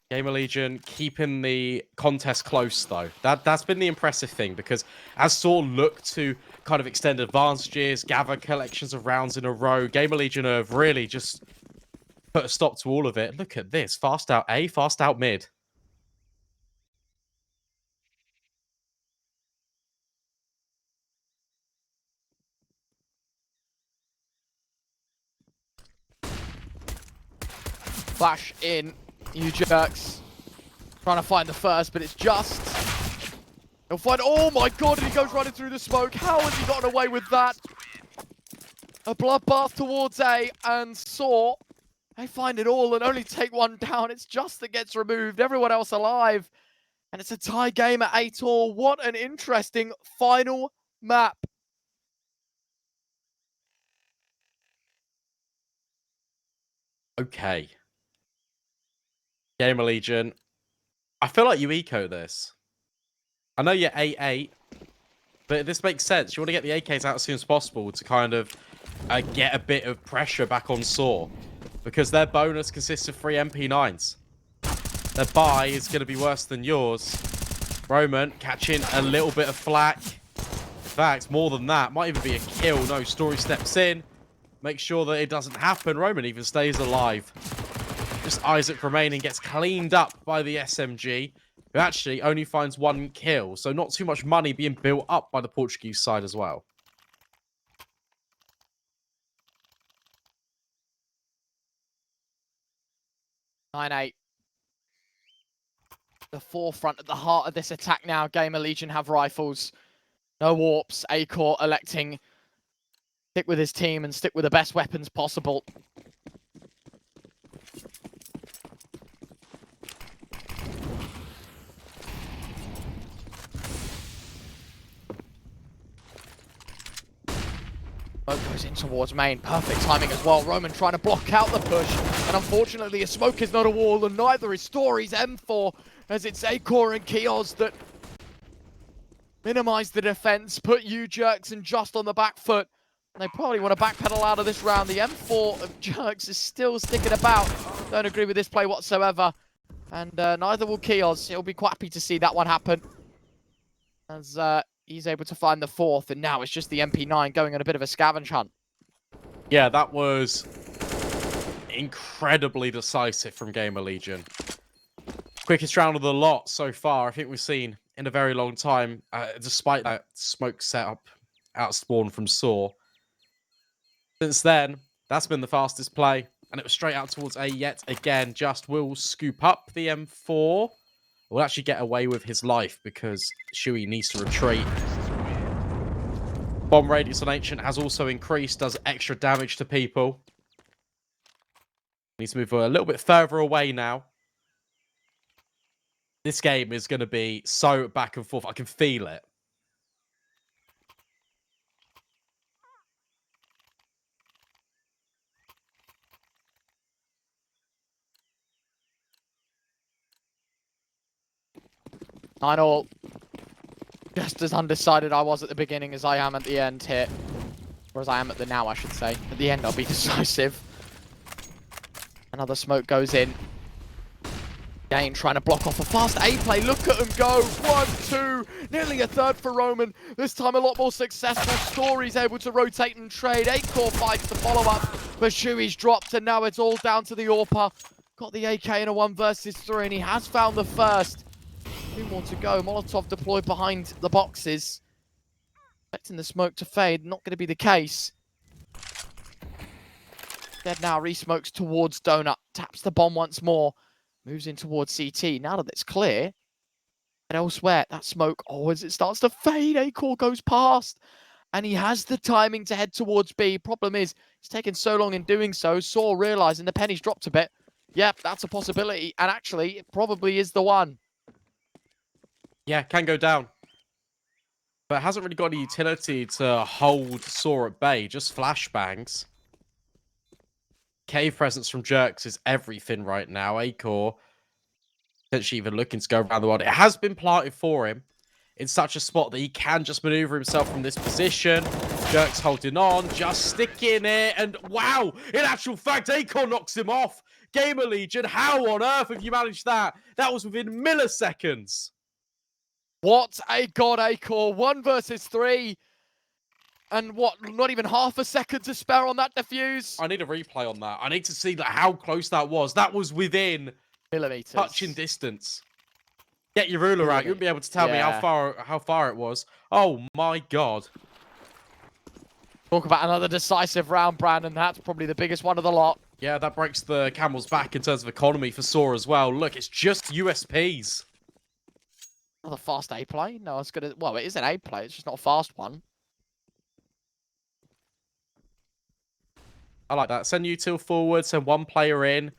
Gamerlegion keeping the contest close though. That's been the impressive thing, because as Saw look to kind of extend advantages, gather collections of rounds in a row, Gamerlegion have really just put a stop to all of it. Look at this. Fast out A, fast out mid. flash in. You jerks. Trying to find the first, but it's just. He'll find. Oh my god, and he goes running through the smoke. How has he gotten away with that? A bloodbath towards A, and Saw. They find it all and only take one down. It's just that gets removed. Everyone else alive. And it's a tie game at 8-all. What an interesting final map. Okay. Gamerlegion. I feel like you eco this. I know you're 8-8, but this makes sense. You want to get the AKs out as soon as possible to kind of get a bit of pressure back on Saw, because their bonus consists of 3 MP9s. Their buy is going to be worse than yours. Roman catching a little bit of flack. In fact, more than that. Might even be a kill. No, Story steps in. Make sure that it doesn't happen. Roman even stays alive. Just Isaac remaining gets cleaned up by the SMG, who actually only finds 1 kill. So not too much money being built up by the Portuguese side as well. (9-8). The forefront at the heart of this attack now. Gamerlegion have rifles. No warps. Acor electing stick with his team and stick with the best weapons possible. Smoke goes in towards main. Perfect timing as well. Roman trying to block out the push. And unfortunately, a smoke is not a wall, and neither is Story's M4, as it's Acor and Kios that minimize the defense, put you Jerks and just on the back foot. And they probably want to backpedal out of this round. The M4 of Jerks is still sticking about. Don't agree with this play whatsoever. And neither will Kios. He'll be quite happy to see that one happen, as he's able to find the 4th, and now it's just the MP9 going on a bit of a scavenge hunt. Yeah, that was incredibly decisive from Gamerlegion. Quickest round of the lot so far, I think we've seen in a very long time, despite that smoke setup out spawn from Saw. Since then, that's been the fastest play. And it was straight out towards A yet again. Just will scoop up the M4. Will actually get away with his life because Shuey needs to retreat. Bomb radius on Ancient has also increased, does extra damage to people. Needs to move a little bit further away now. This game is going to be so back and forth. I can feel it. I know. Just as undecided I was at the beginning as I am at the end here. Or as I am at the now, I should say. At the end, I'll be decisive. Another smoke goes in. Dane trying to block off a fast A play. Look at him go. 1, 2. Nearly a third for Roman. This time a lot more successful. Story's able to rotate and trade. 8-core fights to follow up. But Shuey's dropped and now it's all down to the AWPer. Got the AK in a 1 versus 3 and he has found the first. 2 more to go. Molotov deployed behind the boxes. Expecting the smoke to fade. Not going to be the case. Dead now. Re-smokes towards Donut. Taps the bomb once more. Moves in towards CT. Now that it's clear. But elsewhere, that smoke, as it starts to fade, A-core goes past. And he has the timing to head towards B. Problem is, it's taken so long in doing so. Saw realizing the penny's dropped a bit. Yep, that's a possibility. And actually, it probably is the one. Yeah, can go down. But hasn't really got any utility to hold Saw at bay. Just flashbangs. Cave presence from Jerks is everything right now. A-core potentially even looking to go around the world. It has been planted for him in such a spot that he can just maneuver himself from this position. Jerks holding on, just sticking it, and wow! In actual fact, A-core knocks him off. Gamerlegion, how on earth have you managed that? That was within milliseconds. What a god, A-core. 1 versus 3. And what, not even half a second to spare on that defuse? I need a replay on that. I need to see how close that was. That was within millimeters. Touching distance. Get your ruler out. You wouldn't be able to tell me how far it was. Oh my god. Talk about another decisive round, Brandon. That's probably the biggest one of the lot. Yeah, that breaks the camel's back in terms of economy for Saw as well. Look, it's just USPs. Another fast A play? No, it's gonna. Well, it is an A play. It's just not a fast one. I like that. Send util forward. Send one player in.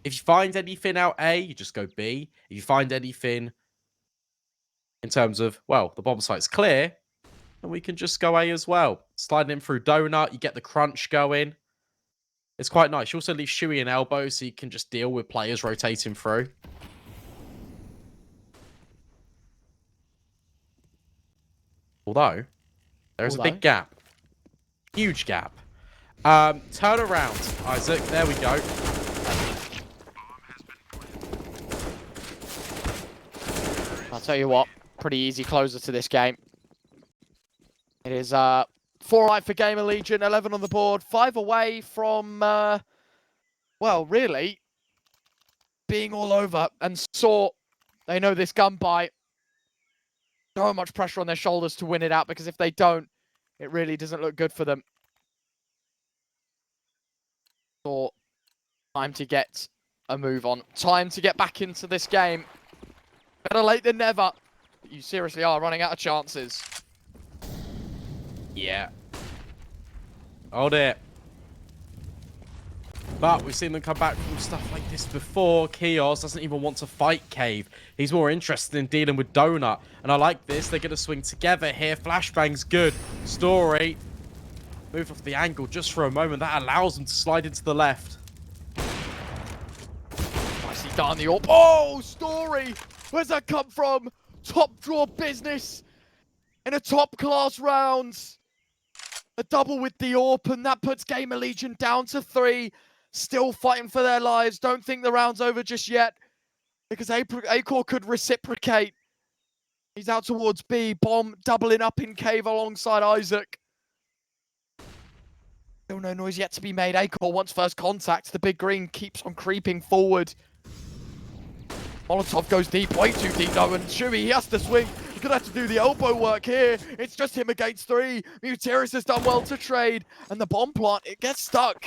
If you find anything out A, you just go B. If you find anything in terms of, well, the bomb site's clear, then we can just go A as well. Sliding in through Donut, you get the crunch going. It's quite nice. You also leave Shuey and Elbow so you can just deal with players rotating through. Although, there is a big gap. Huge gap. Turn around, Isaac. There we go. I'll tell you what, pretty easy closer to this game. It is 4-8 for Gamerlegion, 11 on the board, 5 away from, well, really, being all over. And Saw, they know this gunfight. So much pressure on their shoulders to win it out, because if they don't, it really doesn't look good for them. Saw, time to get a move on. Time to get back into this game. Better late than never. You seriously are running out of chances. Yeah. Hold it. But we've seen them come back from stuff like this before. Kios doesn't even want to fight Cave. He's more interested in dealing with Donut. And I like this. They're going to swing together here. Flashbang's good. Story. Move off the angle just for a moment. That allows them to slide into the left. Nicely done, the AWP. Oh, Story! Where's that come from? Top draw business in a top class round. A double with the AWP, and that puts Gamerlegion down to 3. Still fighting for their lives. Don't think the round's over just yet, because A-core could reciprocate. He's out towards B. Bomb doubling up in Cave alongside Isaac. Still no noise yet to be made. A-core wants first contact. The big green keeps on creeping forward. Molotov goes deep, way too deep though, and Shuey, he has to swing. He's gonna have to do the elbow work here. It's just him against 3. Muteris has done well to trade, and the bomb plant, it gets stuck.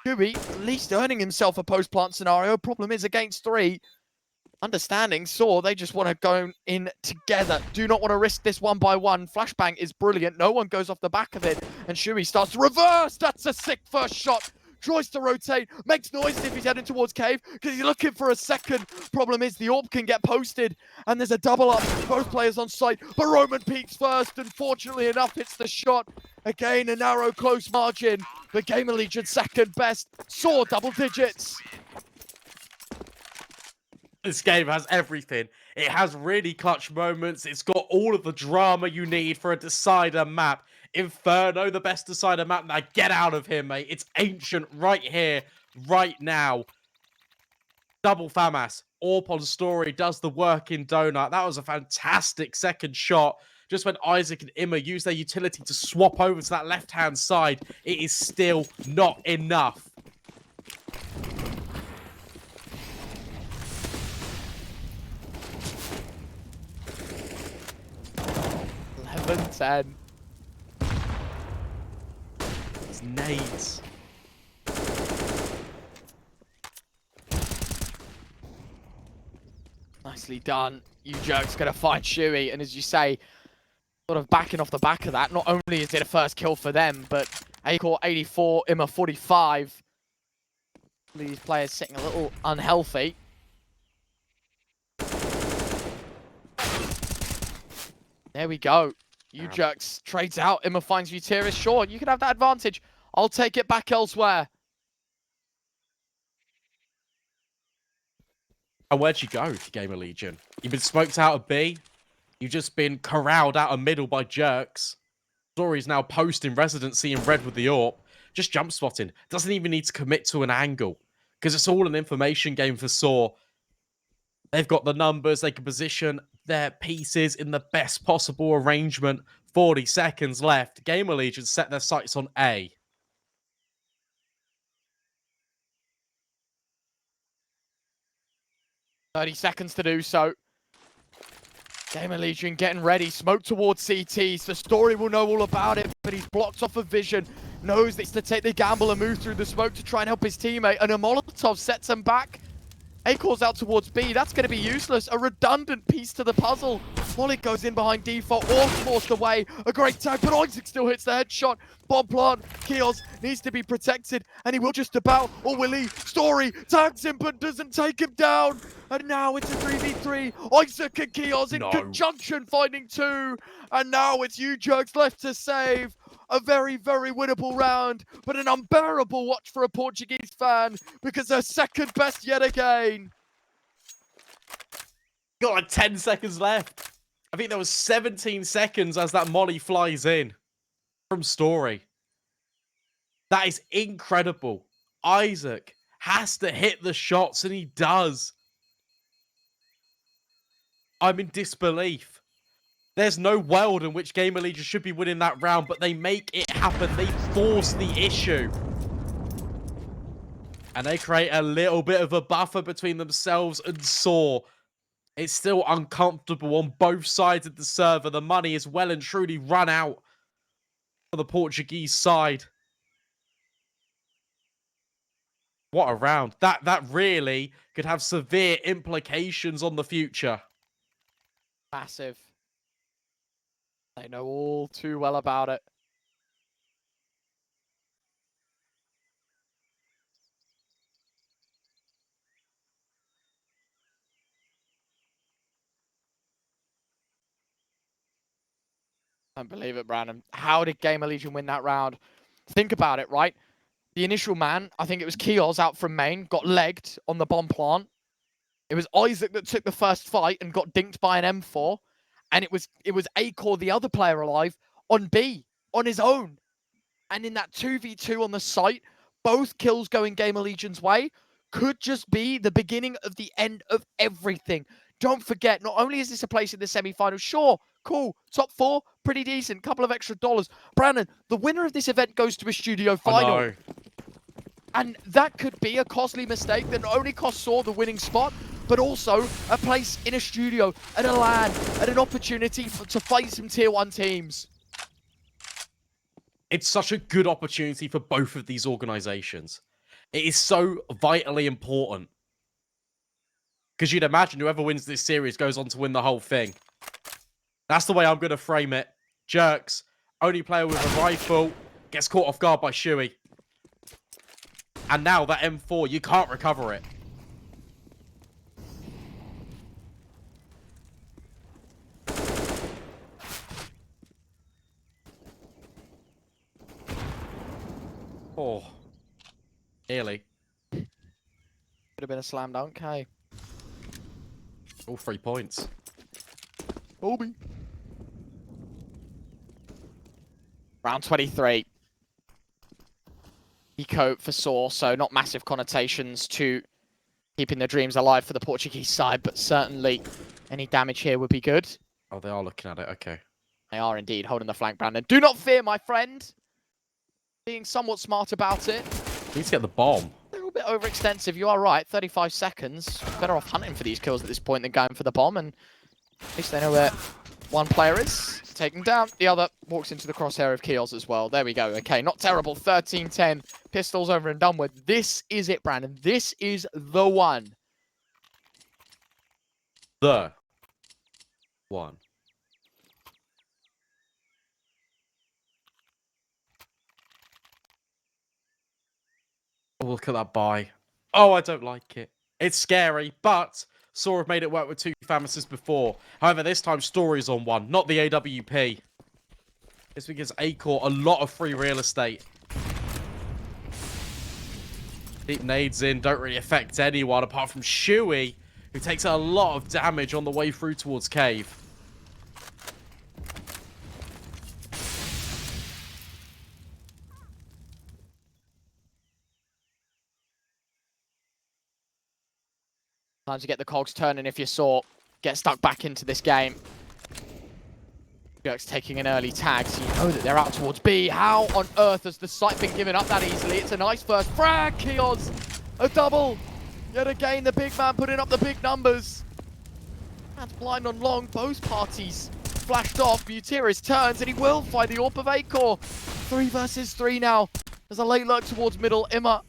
Shuey at least earning himself a post-plant scenario. Problem is, against 3, understanding Saw, they just want to go in together. Do not want to risk this 1-by-1. Flashbang is brilliant. No one goes off the back of it. And Shuey starts to reverse. That's a sick first shot. Tries to rotate. Makes noise if he's heading towards Cave because he's looking for a second. Problem is the AWP can get posted. And there's a double up. Both players on site. But Roman peaks first. And fortunately enough, hits the shot. Again, a narrow, close margin. But Gamerlegion second best. Saw double digits. This game has everything. It has really clutch moments. It's got all of the drama you need for a decider map. Inferno, the best decider map. Now get out of here, mate. It's ancient right here, right now. Double FAMAS. AWP on Story does the work in Donut. That was a fantastic second shot. Just when Isaac and Imma use their utility to swap over to that left-hand side, it is still not enough. Ten. It's nades. Nicely done. You Jerk's gonna find Shuey, and as you say, sort of backing off the back of that, not only is it a first kill for them, but Acor 84, Imma 45. These players sitting a little unhealthy. There we go. You Jerks trades out. Imma finds Vutiris. Sure, you can have that advantage. I'll take it back elsewhere. And where'd you go, Gamerlegion? You've been smoked out of B. You've just been corralled out of middle by Jerks. Story's now posting residency in red with the AWP. Just jump spotting. Doesn't even need to commit to an angle. Because it's all an information game for Saw. They've got the numbers. They can position their pieces in the best possible arrangement. 40 seconds left. Gamerlegion set their sights on A. .30 seconds to do so. Gamerlegion getting ready. Smoke towards CTs. The Story will know all about it, but he's blocked off of vision. Knows it's to take the gamble and move through the smoke to try and help his teammate. And a Molotov sets him back. A calls out towards B. That's going to be useless. A redundant piece to the puzzle. Molly goes in behind default, all forced away. A great tag, but Isaac still hits the headshot. Bomb plant. Kios needs to be protected, and he will just about, or will he? Story tags him, but doesn't take him down. And now it's a 3v3. Isaac and Kios in conjunction finding 2. And now it's you Jerks left to save. A very, very winnable round, but an unbearable watch for a Portuguese fan because they're second best yet again. Got like 10 seconds left. I think there was 17 seconds as that molly flies in from Story. That is incredible. Isaac has to hit the shots, and he does. I'm in disbelief. There's no world in which Gamerlegion should be winning that round, but they make it happen. They force the issue. And they create a little bit of a buffer between themselves and Saw. It's still uncomfortable on both sides of the server. The money is well and truly run out for the Portuguese side. What a round. That really could have severe implications on the future. Massive. They know all too well about it. I don't believe it, Brandon. How did Gamerlegion win that round? Think about it, right? The initial man, I think it was Kios out from main, got legged on the bomb plant. It was Isaac that took the first fight and got dinked by an M4. And it was Acor, the other player alive, on B, on his own. And in that 2v2 on the site, both kills going Gamerlegion's way could just be the beginning of the end of everything. Don't forget, not only is this a place in the semi-final, sure, cool, top 4, pretty decent, couple of extra dollars. Brandon, the winner of this event goes to a studio final. And that could be a costly mistake that not only costs Saw the winning spot, but also a place in a studio, at a LAN, and an opportunity to fight some tier 1 teams. It's such a good opportunity for both of these organizations. It is so vitally important. Because you'd imagine whoever wins this series goes on to win the whole thing. That's the way I'm going to frame it. Jerks, only player with a rifle, gets caught off guard by Shuey. And now that M4, you can't recover it. Oh. Nearly. Could have been a slam dunk, hey. All 3 points. Obi. Round 23. Eco for Saw, so not massive connotations to keeping the dreams alive for the Portuguese side, but certainly any damage here would be good. Oh, they are looking at it. Okay. They are indeed holding the flank, Brandon. Do not fear, my friend. Being somewhat smart about it. Need to get the bomb. A little bit overextensive. You are right. 35 seconds. Better off hunting for these kills at this point than going for the bomb. And at least they know where one player is. Taken down. The other walks into the crosshair of Keels as well. There we go. Okay, not terrible. 13-10. Pistols over and done with. This is it, Brandon. This is the one. The one. Oh, look at that buy. Oh, I don't like it. It's scary, but Saw have made it work with 2 Famouses before. However, this time Story's on one, not the AWP. This gives Acor a lot of free real estate. Deep nades in, don't really affect anyone apart from Shuey, who takes a lot of damage on the way through towards Cave. Time to get the cogs turning if you saw. Get stuck back into this game. Jerk's taking an early tag, so you know that they're out towards B. How on earth has the site been given up that easily? It's a nice first frag. Keos, a double. Yet again, the big man putting up the big numbers. That's blind on long. Both parties flashed off. Mutiris turns, and he will find the AWP of Acor. 3 versus 3 now. There's a late lurk towards middle. Imma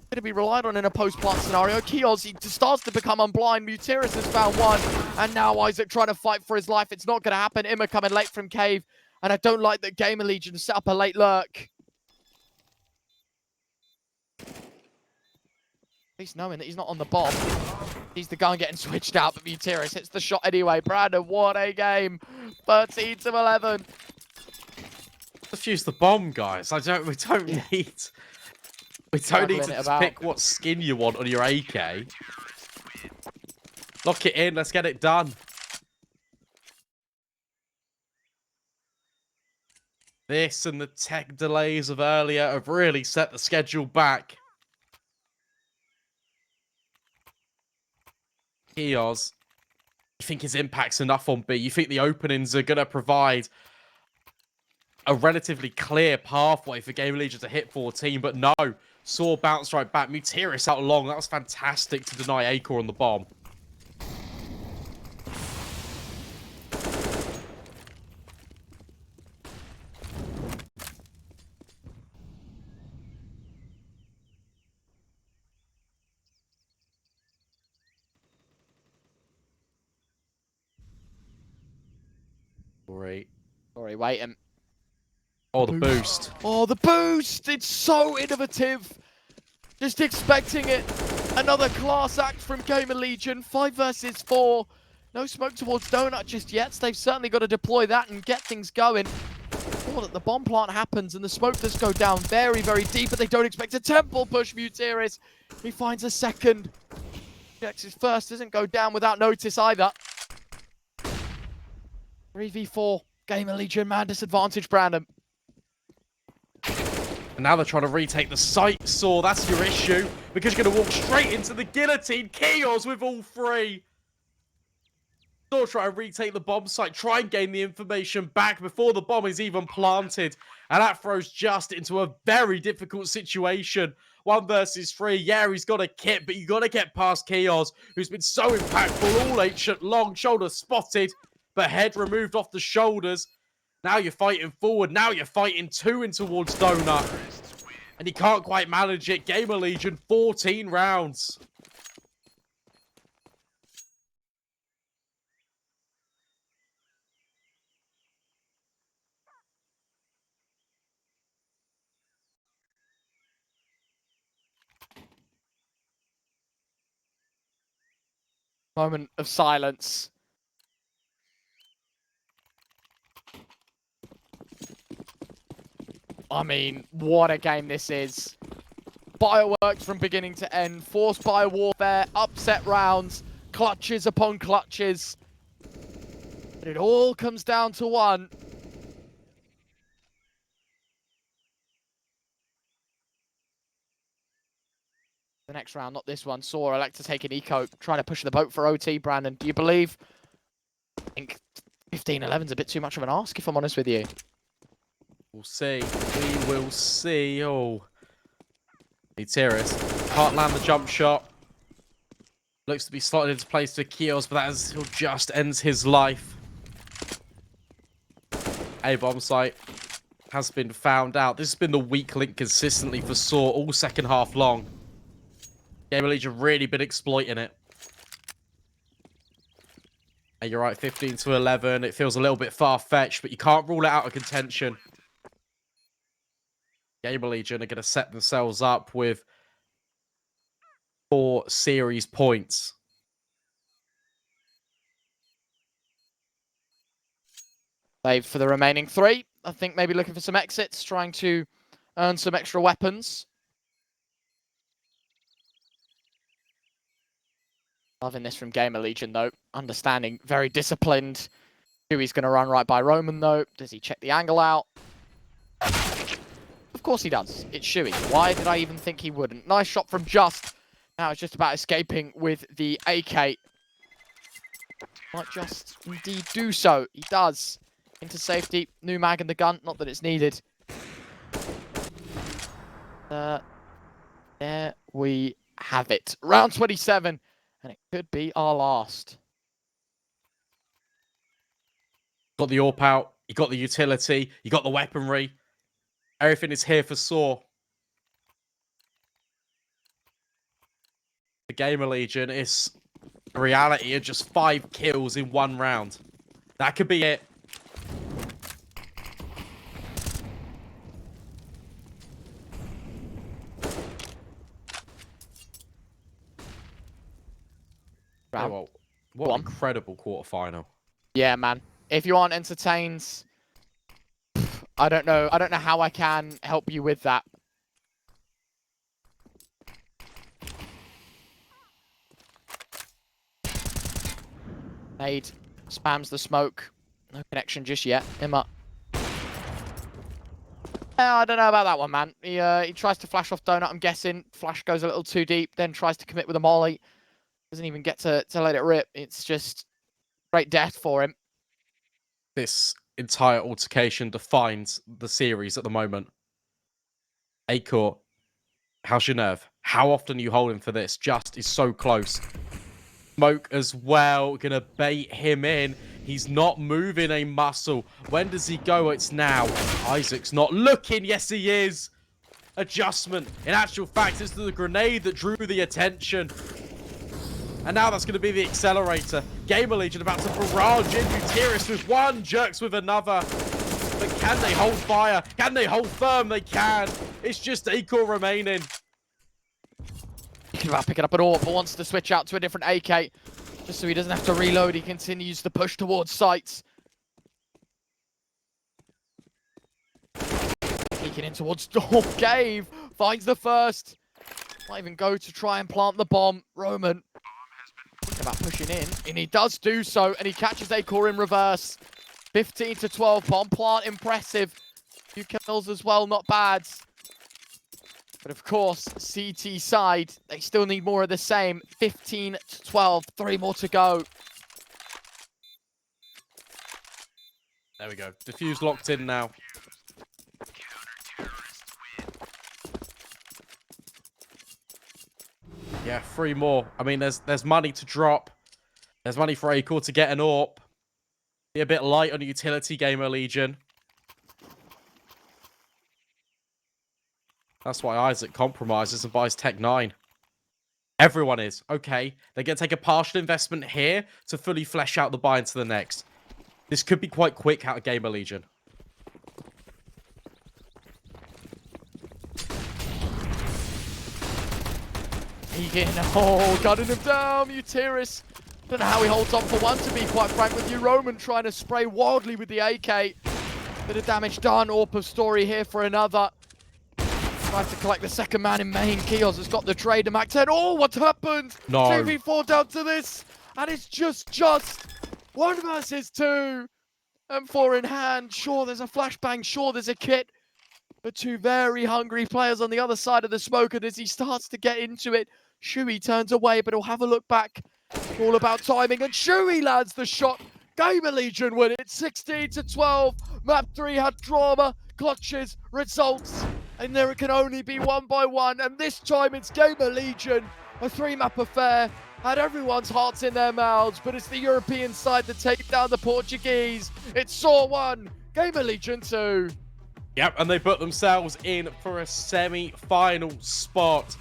going to be relied on in a post-plant scenario. Keos, he starts to become unblind. Mutiris has found one. And now Isaac trying to fight for his life. It's not going to happen. Imma coming late from Cave. And I don't like that Gamerlegion set up a late lurk. At least knowing that he's not on the bomb. He's the gun getting switched out, but Mutiris hits the shot anyway. Brandon, what a game. 13-11. Defuse the bomb, guys. We don't need... We don't need to pick what skin you want on your AK. Lock it in. Let's get it done. This and the tech delays of earlier have really set the schedule back. Keos, you think his impact's enough on B? You think the openings are going to provide a relatively clear pathway for Gamerlegion to hit 14, but no. Saw bounce right back. Mutiris out long. That was fantastic to deny Acor on the bomb. Great. Sorry, wait. Oh, the boost. Oh, the boost! It's so innovative. Just expecting it. Another class act from Gamerlegion. 5 versus 4. No smoke towards Donut just yet. So they've certainly got to deploy that and get things going. Before that the bomb plant happens and the smoke does go down very, very deep, but they don't expect a temple push. Mutiris, he finds a second. Checks his first, doesn't go down without notice either. 3v4. Gamerlegion, man disadvantage, Brandon. And now they're trying to retake the site. Saw, that's your issue. Because you're going to walk straight into the guillotine. Keos with all 3. Saw try to retake the bomb site. Try and gain the information back before the bomb is even planted. And that throws Just into a very difficult situation. 1 versus 3. Yeah, he's got a kit, but you got to get past Keos, who's been so impactful all 8 shot long. Shoulder spotted, but head removed off the shoulders. Now you're fighting forward. Now you're fighting 2 in towards Donut. and he can't quite manage it. Gamerlegion, 14 rounds. Moment of silence. I mean, what a game this is. Fireworks from beginning to end. Forced by warfare. Upset rounds. Clutches upon clutches. But it all comes down to one. The next round, not this one. Saw elect to take an eco. Trying to push the boat for OT, Brandon. Do you believe? I think 15-11's a bit too much of an ask, if I'm honest with you. We'll see. We will see. Oh. Tiris can't land the jump shot. Looks to be slotted into place to Kios, but that is, he'll just ends his life. A bomb site has been found out. This has been the weak link consistently for Saw all second half long. Gamerlegion really been exploiting it. And you're right, 15-11. It feels a little bit far-fetched, but you can't rule it out of contention. Gamerlegion are going to set themselves up with 4 series points. Save for the remaining 3. I think maybe looking for some exits, trying to earn some extra weapons. Loving this from Gamerlegion, though. Understanding, very disciplined. Shui's going to run right by Roman, though. Does he check the angle out? Of course he does. It's Shui. Why did I even think he wouldn't? Nice shot from Just. Now it's just about escaping with the AK. Might Just indeed do so. He does. Into safety. New mag in the gun. Not that it's needed. There we have it. Round 27. And it could be our last. Got the AWP out. You got the utility. You got the weaponry. Everything is here for Saw. The Gamerlegion is a reality of just 5 kills in 1 round. That could be it. Oh, what an incredible quarterfinal. Yeah, man. If you aren't entertained, I don't know how I can help you with that. Nade spams the smoke. No connection just yet. Imma. I don't know about that one, man. He tries to flash off Donut, I'm guessing. Flash goes a little too deep, then tries to commit with a molly. Doesn't even get to let it rip. It's just great death for him. This entire altercation defines the series at the moment. Acor, how's your nerve? How often are you holding for this? Just is so close. Smoke as well, gonna bait him in. He's not moving a muscle. When does he go? It's now. Isaac's not looking. Yes, he is. Adjustment. In actual fact, it's the grenade that drew the attention. And now that's going to be the accelerator. Gamerlegion about to barrage in. Utiris with one, Jerks with another. But can they hold fire? Can they hold firm? They can. It's just Acor remaining. Thinking about picking up an AWP, but wants to switch out to a different AK. Just so he doesn't have to reload. He continues to push towards sites. Peeking in towards Cave. Finds the first. Might even go to try and plant the bomb. Roman. About pushing in, and he does do so, and he catches Acor in reverse. 15-12, bomb plant, impressive. Few kills as well, not bad. But of course, CT side, they still need more of the same. 15-12, 3 more to go. There we go. Diffuse locked in now. Yeah, 3 more. I mean, there's money to drop. There's money for Acor to get an AWP. Be a bit light on the utility, Gamerlegion. That's why Isaac compromises and buys Tech 9. Everyone is. Okay, they're going to take a partial investment here to fully flesh out the buy into the next. This could be quite quick out of Gamerlegion. Egan, oh, gunning him down, Mutiris. Don't know how he holds on for one, to be quite frank with you. Roman trying to spray wildly with the AK. Bit of damage done. Orpa's story here for another. Tries to collect the second man in main. Kios has got the trade to Mac 10. Oh, what happened? No. 2v4 down to this. And it's just 1 versus 2. M4 in hand. Sure, there's a flashbang. Sure, there's a kit. But 2 very hungry players on the other side of the smoke. And as he starts to get into it, Shui turns away, but he'll have a look back. All about timing. And Shui lands the shot. Gamerlegion win it 16-12. Map 3 had drama, clutches, results, and there can only be 1 by 1. And this time it's Gamerlegion, a 3-map affair. Had everyone's hearts in their mouths, but it's the European side that take down the Portuguese. It's Saw 1, Gamerlegion 2. Yep, and they put themselves in for a semi-final spot.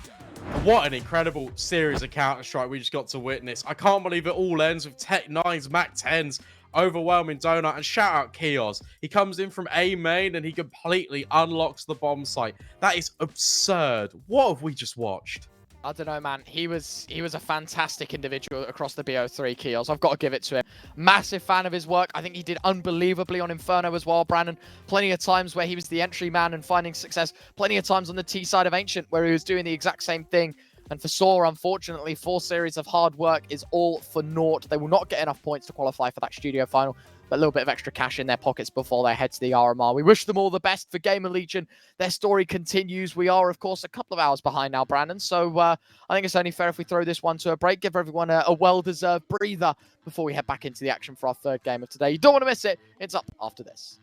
What an incredible series of Counter-Strike we just got to witness. I can't believe it all ends with Tech 9's, Mac 10's, overwhelming donut. And shout out Kios. He comes in from A main and he completely unlocks the bomb site. That is absurd. What have we just watched? I don't know, man. He was a fantastic individual across the BO3, Kios. I've got to give it to him. Massive fan of his work. I think he did unbelievably on Inferno as well, Brandon. Plenty of times where he was the entry man and finding success. Plenty of times on the T side of Ancient where he was doing the exact same thing. And for Saw, unfortunately, 4 series of hard work is all for naught. They will not get enough points to qualify for that studio final. But a little bit of extra cash in their pockets before they head to the RMR. We wish them all the best for Gamerlegion. Their story continues. We are, of course, a couple of hours behind now, Brandon. So I think it's only fair if we throw this one to a break, give everyone a well-deserved breather before we head back into the action for our 3rd game of today. You don't want to miss it. It's up after this.